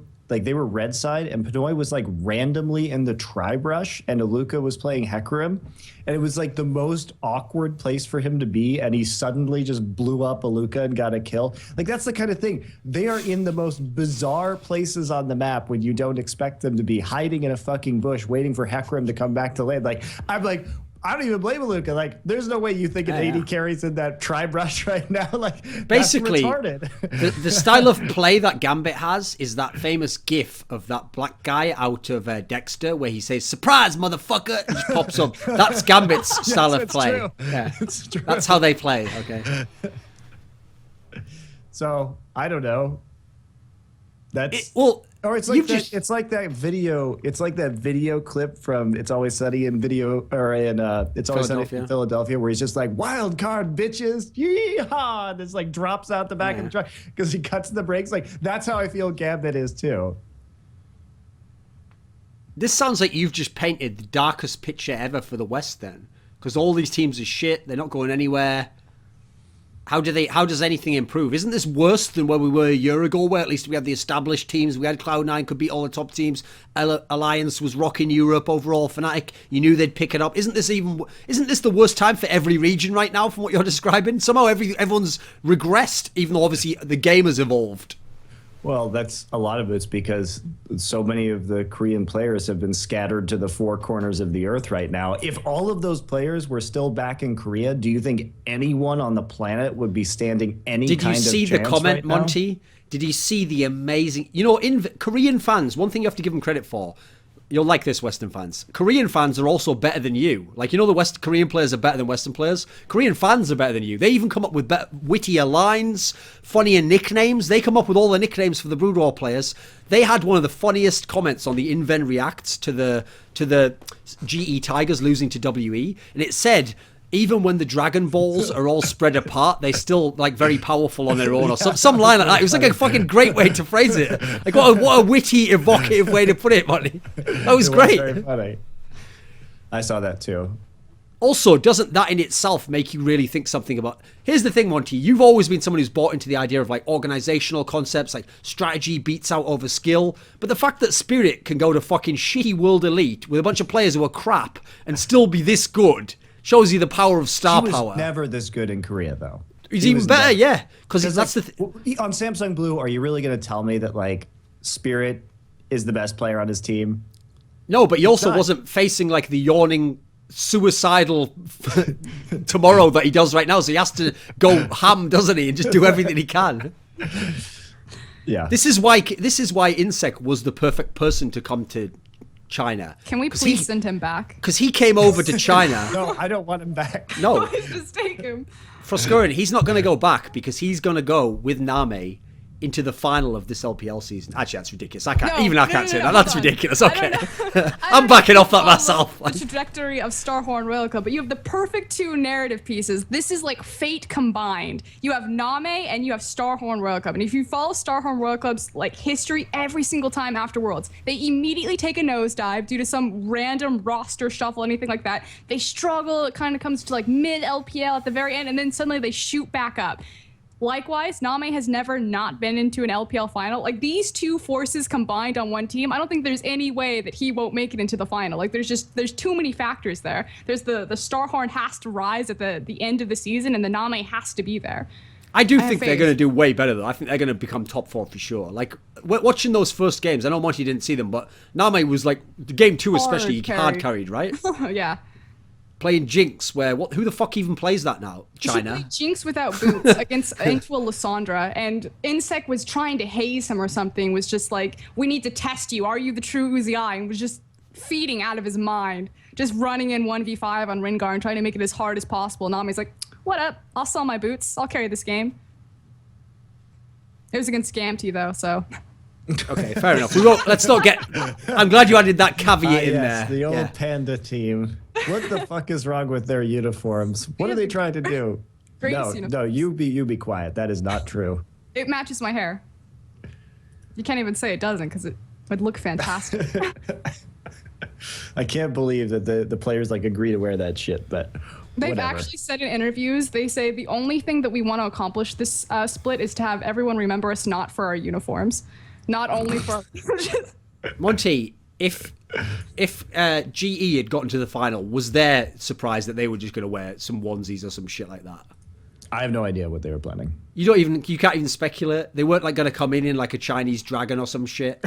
red side, and Pinoy was like randomly in the tri-brush, and Aluka was playing Hecarim, and it was like the most awkward place for him to be, and he suddenly just blew up Aluka and got a kill. Like, that's the kind of thing. They are in the most bizarre places on the map when you don't expect them to be, hiding in a fucking bush waiting for Hecarim to come back to lane. Like, I'm like, I don't even blame Aluka. Like, there's no way you think an 80 carries in that tri-brush right now. Like, Basically, that's retarded. the style of play that Gambit has is that famous gif of that black guy out of Dexter where he says, "Surprise, motherfucker!" and just pops up. That's Gambit's style of it's play. true. Yeah. It's true. That's how they play. Okay. So I don't know. That's it's like you've that, just- it's like that video. It's like that video clip from It's Always Sunny in It's Always Sunny in Philadelphia, where he's just like, "Wild card, bitches, yeehaw!" And it's like drops out the back of the truck because he cuts the brakes. Like, that's how I feel Gambit is too. This sounds like you've just painted the darkest picture ever for the West then. Because all these teams are shit. They're not going anywhere. How does anything improve? Isn't this worse than where we were a year ago, where at least we had the established teams? We had Cloud9 could beat all the top teams. Alliance was rocking Europe overall. Fnatic, you knew they'd pick it up. Isn't this the worst time for every region right now from what you're describing? Somehow everyone's regressed, even though obviously the game has evolved. Well, that's a lot of it's because so many of the Korean players have been scattered to the four corners of the earth right now. If all of those players were still back in Korea, do you think anyone on the planet would be standing any kind of chance? Did you see the comment, right now? Monty? Did you see the amazing... You know, in Korean fans, one thing you have to give them credit for, you'll like this, Western fans. Korean fans are also better than you. Like, you know, the Korean players are better than Western players. Korean fans are better than you. They even come up with wittier lines, funnier nicknames. They come up with all the nicknames for the Brood War players. They had one of the funniest comments on the Inven Reacts to the GE Tigers losing to WE, and it said, even when the Dragon Balls are all spread apart, they still like very powerful on their own, or some line like that. It was like a fucking great way to phrase it. Like what a witty, evocative way to put it, Monty. That was great. Very funny. I saw that too. Also, doesn't that in itself make you really think something about... Here's the thing, Monty. You've always been someone who's bought into the idea of like organizational concepts, like strategy beats out over skill. But the fact that Spirit can go to fucking shitty World Elite with a bunch of players who are crap and still be this good shows you the power of star He power. was never this good in Korea, though. He's even better, yeah. Because that's like, the... on Samsung Blue, are you really going to tell me that like Spirit is the best player on his team? No, but he also wasn't facing like the yawning suicidal tomorrow that he does right now, so he has to go ham, doesn't he, and just do everything he can. Yeah. This is why Insec was the perfect person to come to China. Can we please send him back? Because he came over to China. No, I don't want him back. No. Just take him. Froskurinn, he's not going to go back because he's going to go with Name into the final of this LPL season. Actually, that's ridiculous. I can't say that. That's ridiculous. Okay. I'm backing off that myself. The trajectory of Starhorn Royal Club, but you have the perfect two narrative pieces. This is like fate combined. You have Name and you have Starhorn Royal Club. And if you follow Starhorn Royal Club's like history every single time after Worlds, they immediately take a nosedive due to some random roster shuffle, anything like that. They struggle. It kind of comes to like mid LPL at the very end, and then suddenly they shoot back up. Likewise, Name has never not been into an LPL final. Like, these two forces combined on one team, I don't think there's any way that he won't make it into the final. Like, there's too many factors there. There's the Starhorn has to rise at the end of the season, and the Name has to be there. I do think they're going to do way better, though. I think they're going to become top 4 for sure. Like, watching those first games, I know Monty didn't see them, but Name was like, game 2 especially, hard carried, right? Yeah. Playing Jinx, who the fuck even plays that now? China. He played Jinx without boots against Lissandra, and Insec was trying to haze him or something, was just like, we need to test you. Are you the true Uzi? And was just feeding out of his mind, just running in 1v5 on Rengar and trying to make it as hard as possible. Nami's like, what up? I'll sell my boots. I'll carry this game. It was against Scamty, though, so... Okay, fair enough. Let's not get... I'm glad you added that caveat in there. The old Panda team. What the fuck is wrong with their uniforms? What are they trying to do? No, you be quiet. That is not true. It matches my hair. You can't even say it doesn't because it would look fantastic. I can't believe that the players like agree to wear that shit, but they've whatever. actually said in interviews, they say the only thing that we want to accomplish this split is to have everyone remember us not for our uniforms. Not only for... Monty, if GE had gotten to the final, was there surprised that they were just going to wear some onesies or some shit like that? I have no idea what they were planning. You can't even speculate. They weren't like going to come in like a Chinese dragon or some shit.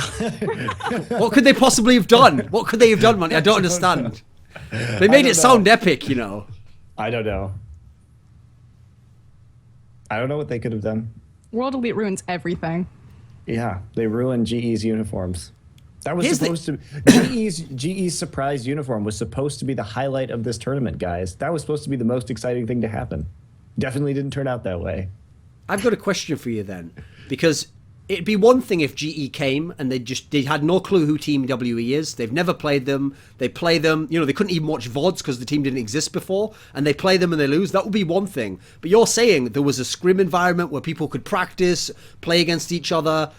What could they possibly have done? What could they have done, Monty? I don't understand. They made it sound epic, you know. I don't know. I don't know what they could have done. World Elite ruins everything. Yeah, they ruined GE's uniforms. That was supposed to... GE's surprise uniform was supposed to be the highlight of this tournament, guys. That was supposed to be the most exciting thing to happen. Definitely didn't turn out that way. I've got a question for you then, because it'd be one thing if GE came and they had no clue who Team WE is. They've never played them. They play them. You know, they couldn't even watch VODs because the team didn't exist before, and they play them and they lose. That would be one thing. But you're saying there was a scrim environment where people could practice, play against each other.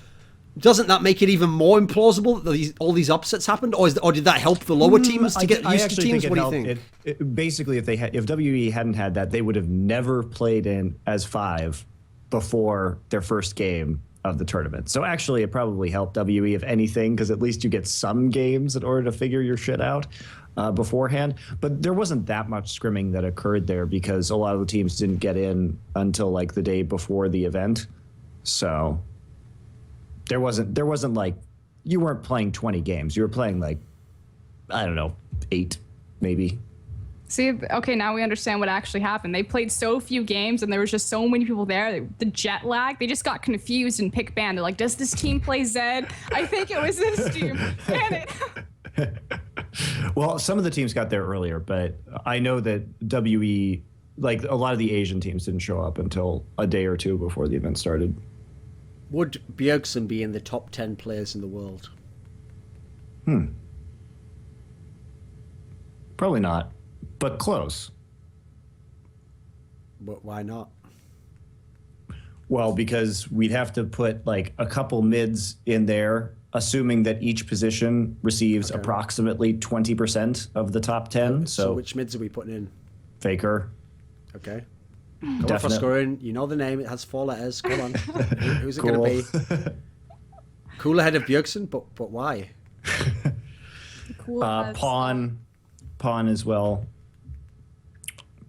Doesn't that make it even more implausible that all these upsets happened, or did that help the lower teams to get used to teams? What do you think? Basically, if WE hadn't had that, they would have never played in as 5 before their first game of the tournament. So actually, it probably helped WE, if anything, because at least you get some games in order to figure your shit out beforehand. But there wasn't that much scrimming that occurred there because a lot of the teams didn't get in until like the day before the event. So there wasn't like, you weren't playing 20 games. You were playing like, I don't know, 8 maybe. See, okay, now we understand what actually happened. They played so few games and there was just so many people there. The jet lag, they just got confused and pick band. They're like, does this team play Zed? I think it was this team. Damn it. Well, some of the teams got there earlier, but I know that WE, like a lot of the Asian teams didn't show up until a day or two before the event started. Would Bjergsen be in the top 10 players in the world? Probably not, but close. But why not? Well, because we'd have to put like a couple mids in there, assuming that each position receives approximately 20% of the top 10. So which mids are we putting in? Faker. Okay. Come on, Froskurinn. You know the name. It has 4 letters. Come on. Who's it Cool. going to be? Cool ahead of Bjergsen, but why? Cool as, Pawn as well.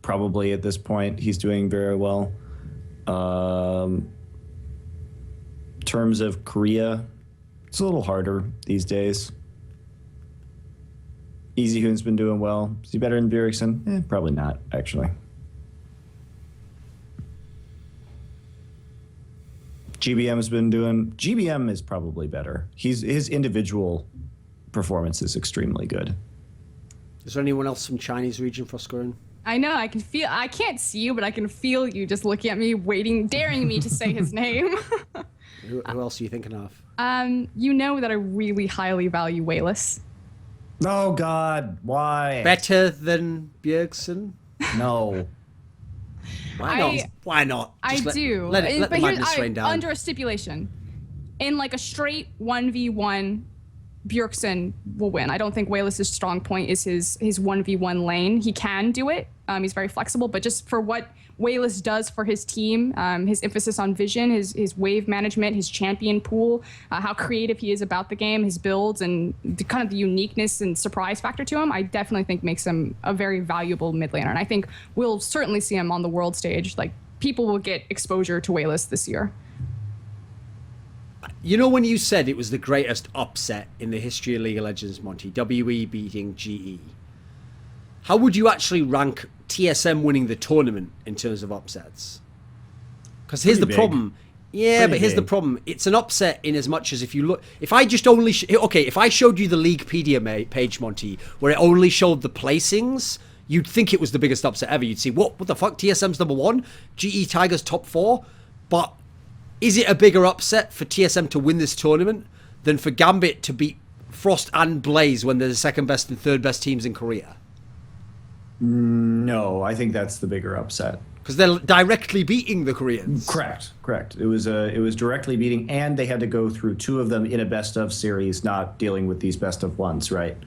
Probably at this point, he's doing very well. Terms of Korea, it's a little harder these days. Easy Hoon's been doing well. Is he better than Bjergsen? Probably not, actually. GBM is probably better. His individual performance is extremely good. Is there anyone else from Chinese region, Froskurinn? I know, I can't see you, but I can feel you just looking at me, daring me to say his name. Who else are you thinking of? You know that I really highly value Wayless. Oh, God. Why? Better than Bjergsen? No. Why not? Why not? I do. Let the madness rain down. Under a stipulation. In like a straight 1v1, Bjergsen will win. I don't think Wayless's strong point is his 1v1 lane. He can do it. He's very flexible, but just for what Wayless does for his team, his emphasis on vision, his wave management, his champion pool, how creative he is about the game, his builds, and kind of the uniqueness and surprise factor to him, I definitely think makes him a very valuable mid laner. And I think we'll certainly see him on the world stage. Like, people will get exposure to Wayless this year. You know when you said it was the greatest upset in the history of League of Legends, Monty, WE beating GE, how would you actually rank TSM winning the tournament in terms of upsets? Because here's the problem. Yeah, but here's the problem. It's an upset in as much as if you look... If I just only... if I showed you the Leaguepedia page, Monty, where it only showed the placings, you'd think it was the biggest upset ever. You'd see, what the fuck? TSM's number 1? GE Tigers top 4? But is it a bigger upset for TSM to win this tournament than for Gambit to beat Frost and Blaze when they're the second best and third best teams in Korea? No, I think that's the bigger upset. Because they're directly beating the Koreans. Correct. It was directly beating, and they had to go through 2 of them in a best of series, not dealing with these best of ones, right?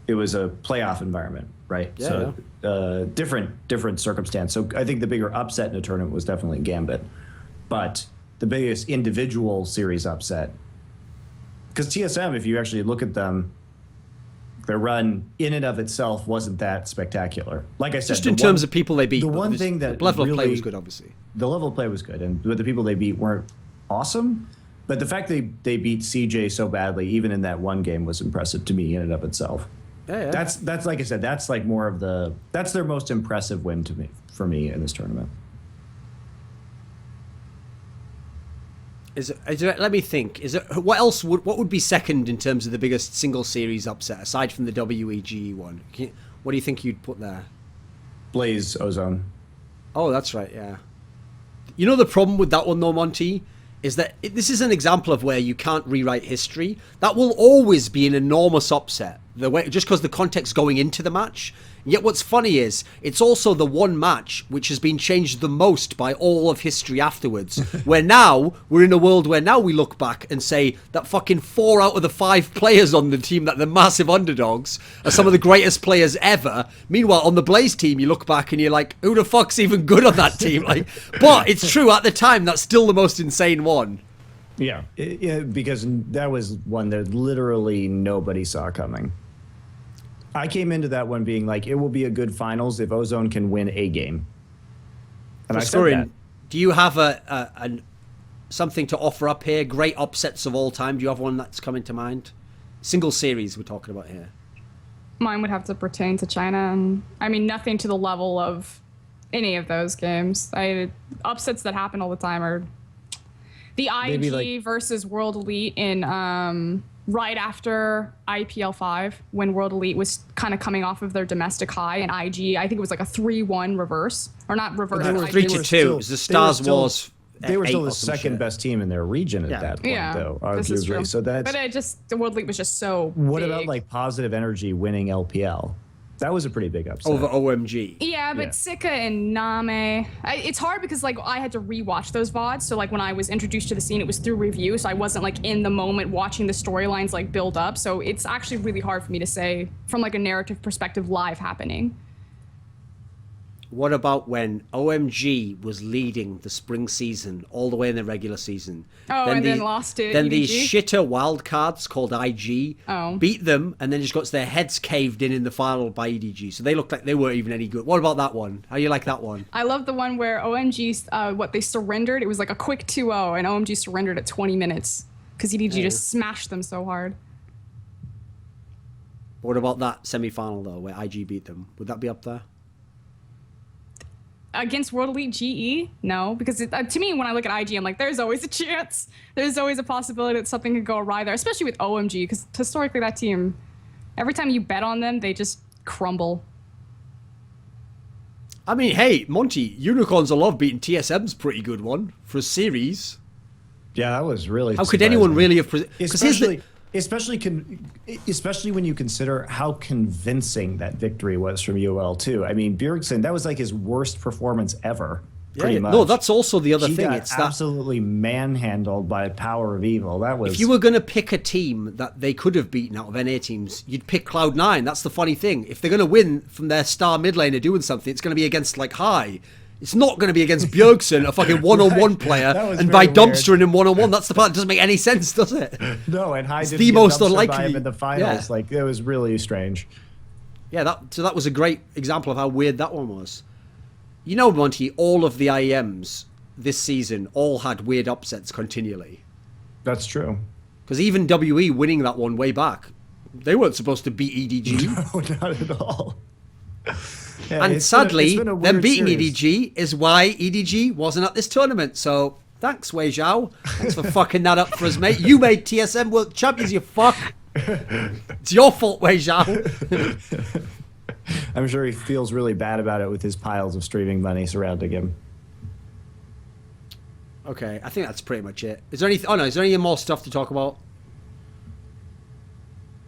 It was a playoff environment, right? Yeah, so different circumstance. So I think the bigger upset in a tournament was definitely Gambit, but the biggest individual series upset, because TSM, if you actually look at them, their run in and of itself wasn't that spectacular. Like I said, just in terms of people they beat. The one thing that the level really, of play was good, obviously. The level of play was good, but the people they beat weren't awesome. But the fact they beat CJ so badly, even in that one game, was impressive to me in and of itself. Yeah. That's like I said, that's like more of that's their most impressive win for me in this tournament. Let me think. What would be second in terms of the biggest single series upset aside from the WEG one? What do you think you'd put there? Blaze Ozone. Oh, that's right. Yeah. You know the problem with that one though, Monty, is that this is an example of where you can't rewrite history. That will always be an enormous upset. Just because the context going into the match. Yet what's funny is it's also the one match which has been changed the most by all of history afterwards. Where now we're in a world where now we look back and say that fucking 4 out of the 5 players on the team, that the massive underdogs, are some of the greatest players ever. Meanwhile, on the Blaze team, you look back and you're like, who the fuck's even good on that team? But it's true at the time that's still the most insane one. Yeah, because that was one that literally nobody saw coming. I came into that one being like, it will be a good finals if Ozone can win a game. And I said that. Do you have something to offer up here? Great upsets of all time. Do you have one that's coming to mind? Single series we're talking about here. Mine would have to pertain to China, and I mean nothing to the level of any of those games. Upsets that happen all the time are the IG versus World Elite in right after IPL 5, when World Elite was kind of coming off of their domestic high, and IG, I think it was like a 3-1 reverse, or not reverse. 3-2. It was the Stars Wars. They were still the second best team in their region at that point, though. This is true. So that's. But the World Elite was just so. What big. about like Positive Energy winning LPL? That was a pretty big upset. Over OMG. Yeah, but Sika and Name, it's hard because like I had to rewatch those VODs. So like when I was introduced to the scene, it was through review. So I wasn't like in the moment watching the storylines like build up. So it's actually really hard for me to say from like a narrative perspective live happening. What about when OMG was leading the spring season all the way in the regular season? Oh, and then lost it. Then EDG? these shitter wildcards called IG beat them, and then just got their heads caved in the final by EDG. So they looked like they weren't even any good. What about that one? How you like that one? I love the one where OMG, they surrendered. It was like a quick 2-0, and OMG surrendered at 20 minutes because EDG just smashed them so hard. What about that semi-final, though, where IG beat them? Would that be up there? Against World Elite GE? No, because to me, when I look at IG, I'm like, there's always a chance. There's always a possibility that something could go awry there, especially with OMG, because historically that team, every time you bet on them, they just crumble. I mean, hey, Monty, Unicorns of Love beating TSM's pretty good one for a series. Yeah, that was really How could anyone really have... Especially when you consider how convincing that victory was from UL too. I mean, Bjergsen, that was like his worst performance ever. Pretty much. No, that's also the other he thing. Got it's absolutely manhandled by Power of Evil. That was. If you were going to pick a team that they could have beaten out of NA teams, you'd pick Cloud9. That's the funny thing. If they're going to win from their star mid laner doing something, it's going to be against like High. It's not going to be against Bjergsen, a fucking one-on-one player, and by Dumpstering him one-on-one. That's the part that doesn't make any sense, does it? No, and High didn't the get most dumpstered unlikely by him in the finals. Yeah. Like, it was really strange. Yeah, so that was a great example of how weird that one was. You know, Monty, all of the IEMs this season all had weird upsets continually. That's true. Because even WE winning that one way back, they weren't supposed to beat EDG. No, not at all. Yeah, and sadly, them beating series. EDG is why EDG wasn't at this tournament. So thanks, Wei Zhao. Thanks for fucking that up for us, mate. You made TSM World Champions, you fuck. It's your fault, Wei Zhao. I'm sure he feels really bad about it with his piles of streaming money surrounding him. Okay, I think that's pretty much it. Is there any more stuff to talk about?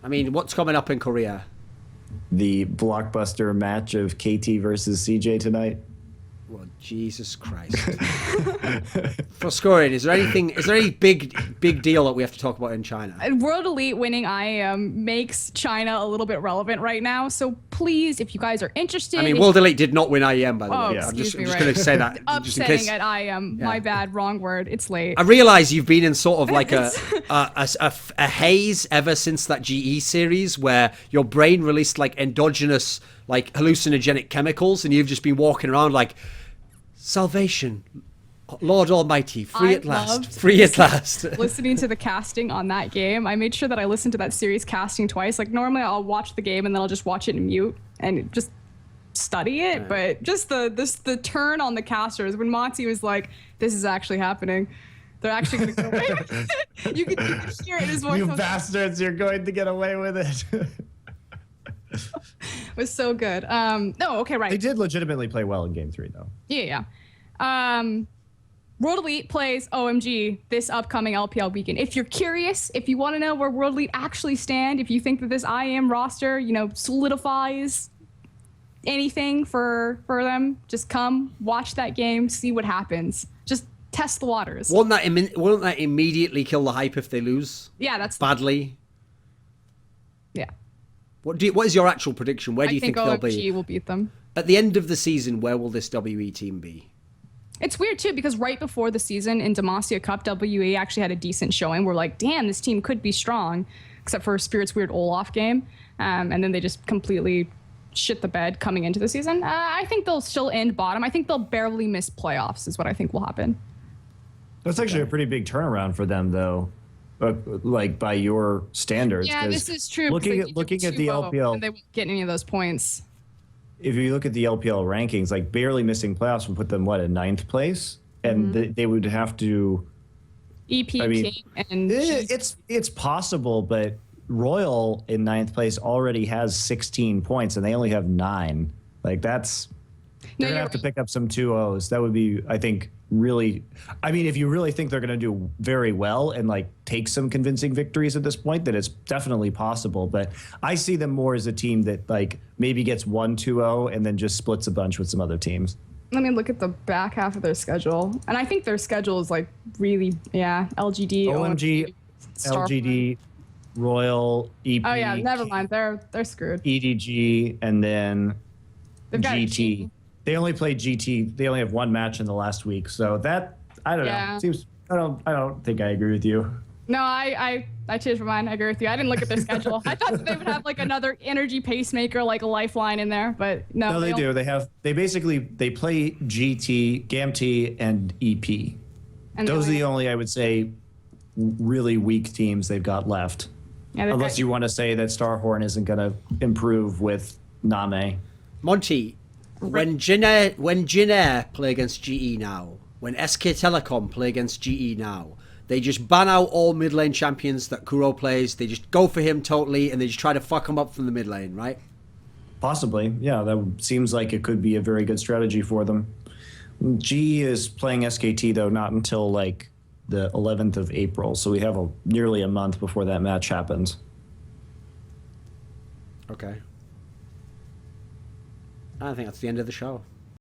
I mean, what's coming up in Korea? The blockbuster match of KT versus CJ tonight. Well, Jesus Christ. Froskurinn, is there any big deal that we have to talk about in China? World Elite winning IAM makes China a little bit relevant right now. So please, if you guys are interested. I mean, World Elite did not win IEM, by the way. yeah. I'm just right. going to say that. Upsetting just in case. at IAM. Yeah. My bad. Wrong word. It's late. I realise you've been in sort of like a haze ever since that GE series where your brain released like endogenous like hallucinogenic chemicals and you've just been walking around like, salvation, Lord Almighty, free at last, free at last. Listening to the casting on that game, I made sure that I listened to that series casting twice. Like normally I'll watch the game and then I'll just watch it in mute and just study it. Yeah. But just the turn on the casters when Monty was like, "This is actually happening. They're actually going to get away with it." You could hear it in his voice. You bastards, you're going to get away with it. It was so good. No, okay, right. They did legitimately play well in Game 3, though. Yeah. World Elite plays OMG this upcoming LPL weekend. If you're curious, if you want to know where World Elite actually stand, if you think that this IAM roster, solidifies anything for them, just come watch that game, see what happens. Just test the waters. Won't that immediately kill the hype if they lose? Yeah, that's badly. Yeah. What is your actual prediction? Where do you think they'll be? I think OMG will beat them. At the end of the season, where will this WE team be? It's weird, too, because right before the season in Demacia Cup, WE actually had a decent showing. We're like, damn, this team could be strong, except for Spirit's weird Olaf game. And then they just completely shit the bed coming into the season. I think they'll still end bottom. I think they'll barely miss playoffs is what I think will happen. That's actually a pretty big turnaround for them, though. Like by your standards. Yeah, this is true. Looking at the LPL, and they won't get any of those points. If you look at the LPL rankings, like barely missing playoffs would put them in 9th place, and they would have to. EP King and it's possible, but Royal in 9th place already has 16 points, and they only have 9. Like that's. They're going to have to pick up some 2-0s. That would be, I think, really... I mean, if you really think they're going to do very well and, like, take some convincing victories at this point, then it's definitely possible. But I see them more as a team that, like, maybe gets 1-2-0 and then just splits a bunch with some other teams. Let me look at the back half of their schedule. And I think their schedule is, like, really... Yeah, LGD, OMG, LGD, Royal, EP... Oh, yeah, never mind. They're screwed. EDG, and then They've got GT. They only played GT. They only have one match in the last week, so that I don't know. Seems I don't think I agree with you. No, I changed my mind. I agree with you. I didn't look at their schedule. I thought that they would have like another energy pacemaker, like a lifeline in there, but no. No, they do. They play GT, GAMT, and EP. And those are the only, I would say, really weak teams they've got left. Yeah, unless you want to say that Starhorn isn't going to improve with Name. Monty, when Jin play against GE now, when SK Telecom play against GE now, they just ban out all mid lane champions that Kuro plays. They just go for him totally, and they just try to fuck him up from the mid lane, right? Possibly, yeah. That seems like it could be a very good strategy for them. GE is playing SKT, though, not until, like, the 11th of April, so we have nearly a month before that match happens. Okay. I think that's the end of the show.